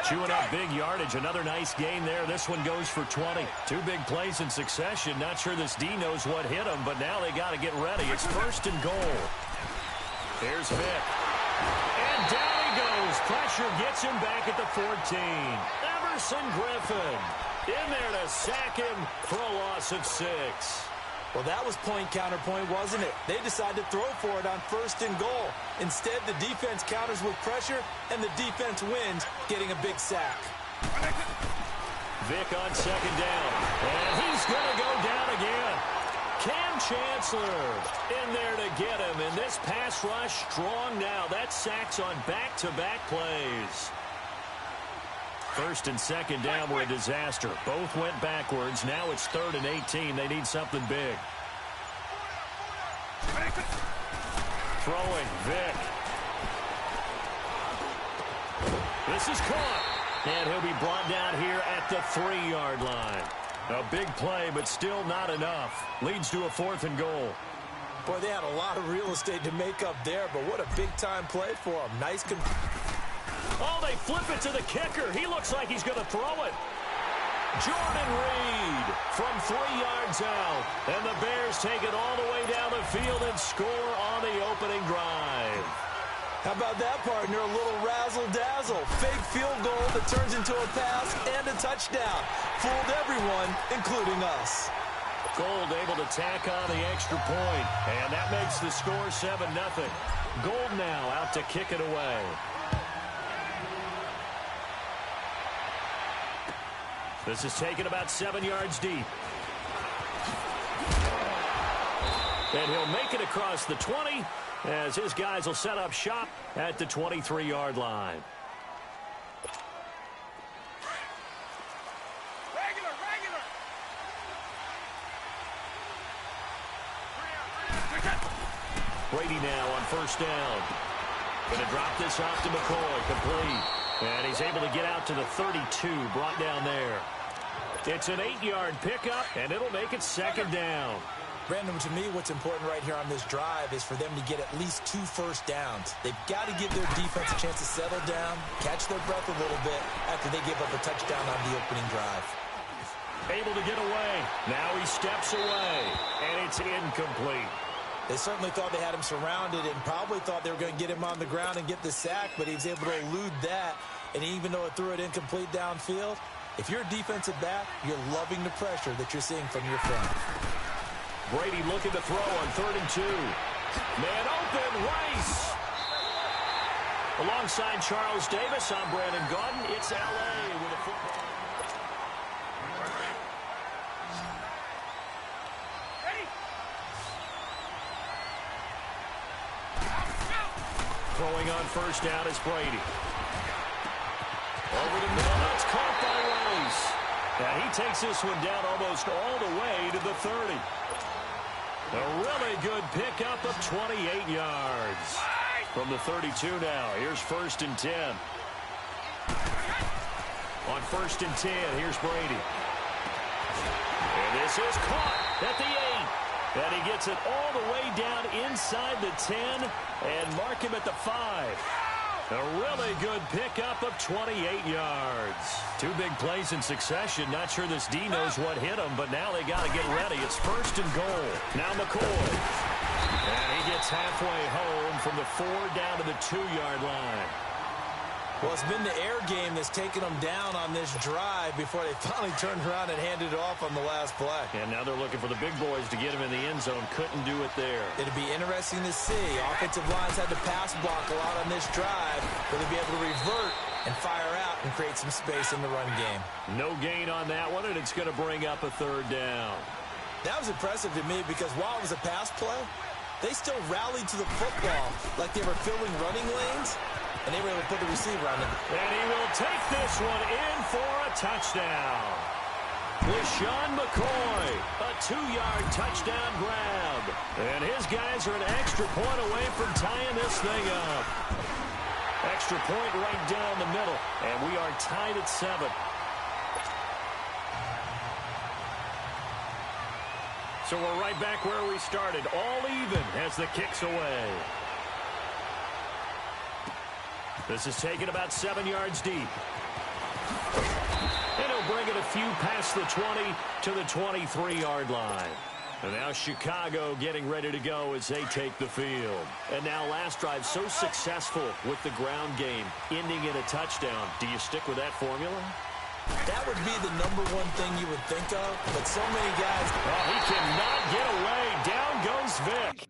Chewing up big yardage. Another nice gain there. This one goes for 20. 2 big plays in succession. Not sure this D knows what hit him, but now they got to get ready. It's first and goal. Here's Vic. And down he goes. Pressure gets him back at the 14. Everson Griffin in there to sack him for a loss of 6. Well, that was point-counterpoint, wasn't it? They decided to throw for it on first and goal. Instead, the defense counters with pressure, and the defense wins, getting a big sack. Vic on second down, and he's going to go down again. Cam Chancellor in there to get him, and this pass rush strong now. That sacks on back-to-back plays. First and second down were a disaster. Both went backwards. Now it's 3rd and 18. They need something big. Throwing, Vic. This is caught. And he'll be brought down here at the 3-yard line. A big play, but still not enough. Leads to a 4th and goal. Boy, they had a lot of real estate to make up there, but what a big-time play for them. Nice Oh, they flip it to the kicker. He looks like he's going to throw it. Jordan Reed from 3 yards out. And the Bears take it all the way down the field and score on the opening drive. How about that, partner? A little razzle-dazzle. Fake field goal that turns into a pass and a touchdown. Fooled everyone, including us. Gold able to tack on the extra point. And that makes the score 7-0. Gold now out to kick it away. This is taken about 7 yards deep. And he'll make it across the 20 as his guys will set up shop at the 23-yard line. Brady now on first down. Going to drop this off to McCoy. Complete. And he's able to get out to the 32, brought down there. It's an 8-yard pickup, and it'll make it second down. Brandon, to me, what's important right here on this drive is for them to get at least 2 first downs. They've got to give their defense a chance to settle down, catch their breath a little bit after they give up a touchdown on the opening drive. Able to get away. Now he steps away, and it's incomplete. They certainly thought they had him surrounded and probably thought they were going to get him on the ground and get the sack, but he was able to elude that. And even though it threw it incomplete downfield, if you're a defensive back, you're loving the pressure that you're seeing from your front. Brady looking to throw on 3rd and 2. Man open, Rice. Alongside Charles Davis, I'm Brandon Gaudin. It's L.A. with a football. Throwing on first down is Brady. Over the middle, that's caught by Rice. And he takes this one down almost all the way to the 30. A really good pickup of 28 yards. From the 32 now, here's 1st and 10. On 1st and 10, here's Brady. And this is caught at the 8. And he gets it all the way down inside the 10 and mark him at the 5. A really good pickup of 28 yards. 2 big plays in succession. Not sure this D knows what hit him, but now they got to get ready. It's 1st and goal. Now McCoy. And he gets halfway home from the 4 down to the 2-yard line. Well, it's been the air game that's taken them down on this drive before they finally turned around and handed it off on the last play. And now they're looking for the big boys to get him in the end zone. Couldn't do it there. It'll be interesting to see. Offensive lines had to pass block a lot on this drive. Will they be able to revert and fire out and create some space in the run game? No gain on that one, and it's going to bring up a 3rd down. That was impressive to me because while it was a pass play, they still rallied to the football like they were filling running lanes, and they were able to put the receiver on them. And he will take this one in for a touchdown. LaShawn McCoy, a 2-yard touchdown grab. And his guys are an extra point away from tying this thing up. Extra point right down the middle, and we are tied at 7. So we're right back where we started, all even as the kick's away. This is taken about 7 yards deep. And he'll bring it a few past the 20 to the 23-yard line. And now Chicago getting ready to go as they take the field. And now last drive so successful with the ground game, ending in a touchdown. Do you stick with that formula? That would be the #1 thing you would think of, but so many guys... Oh, he cannot get away. Down goes Vic.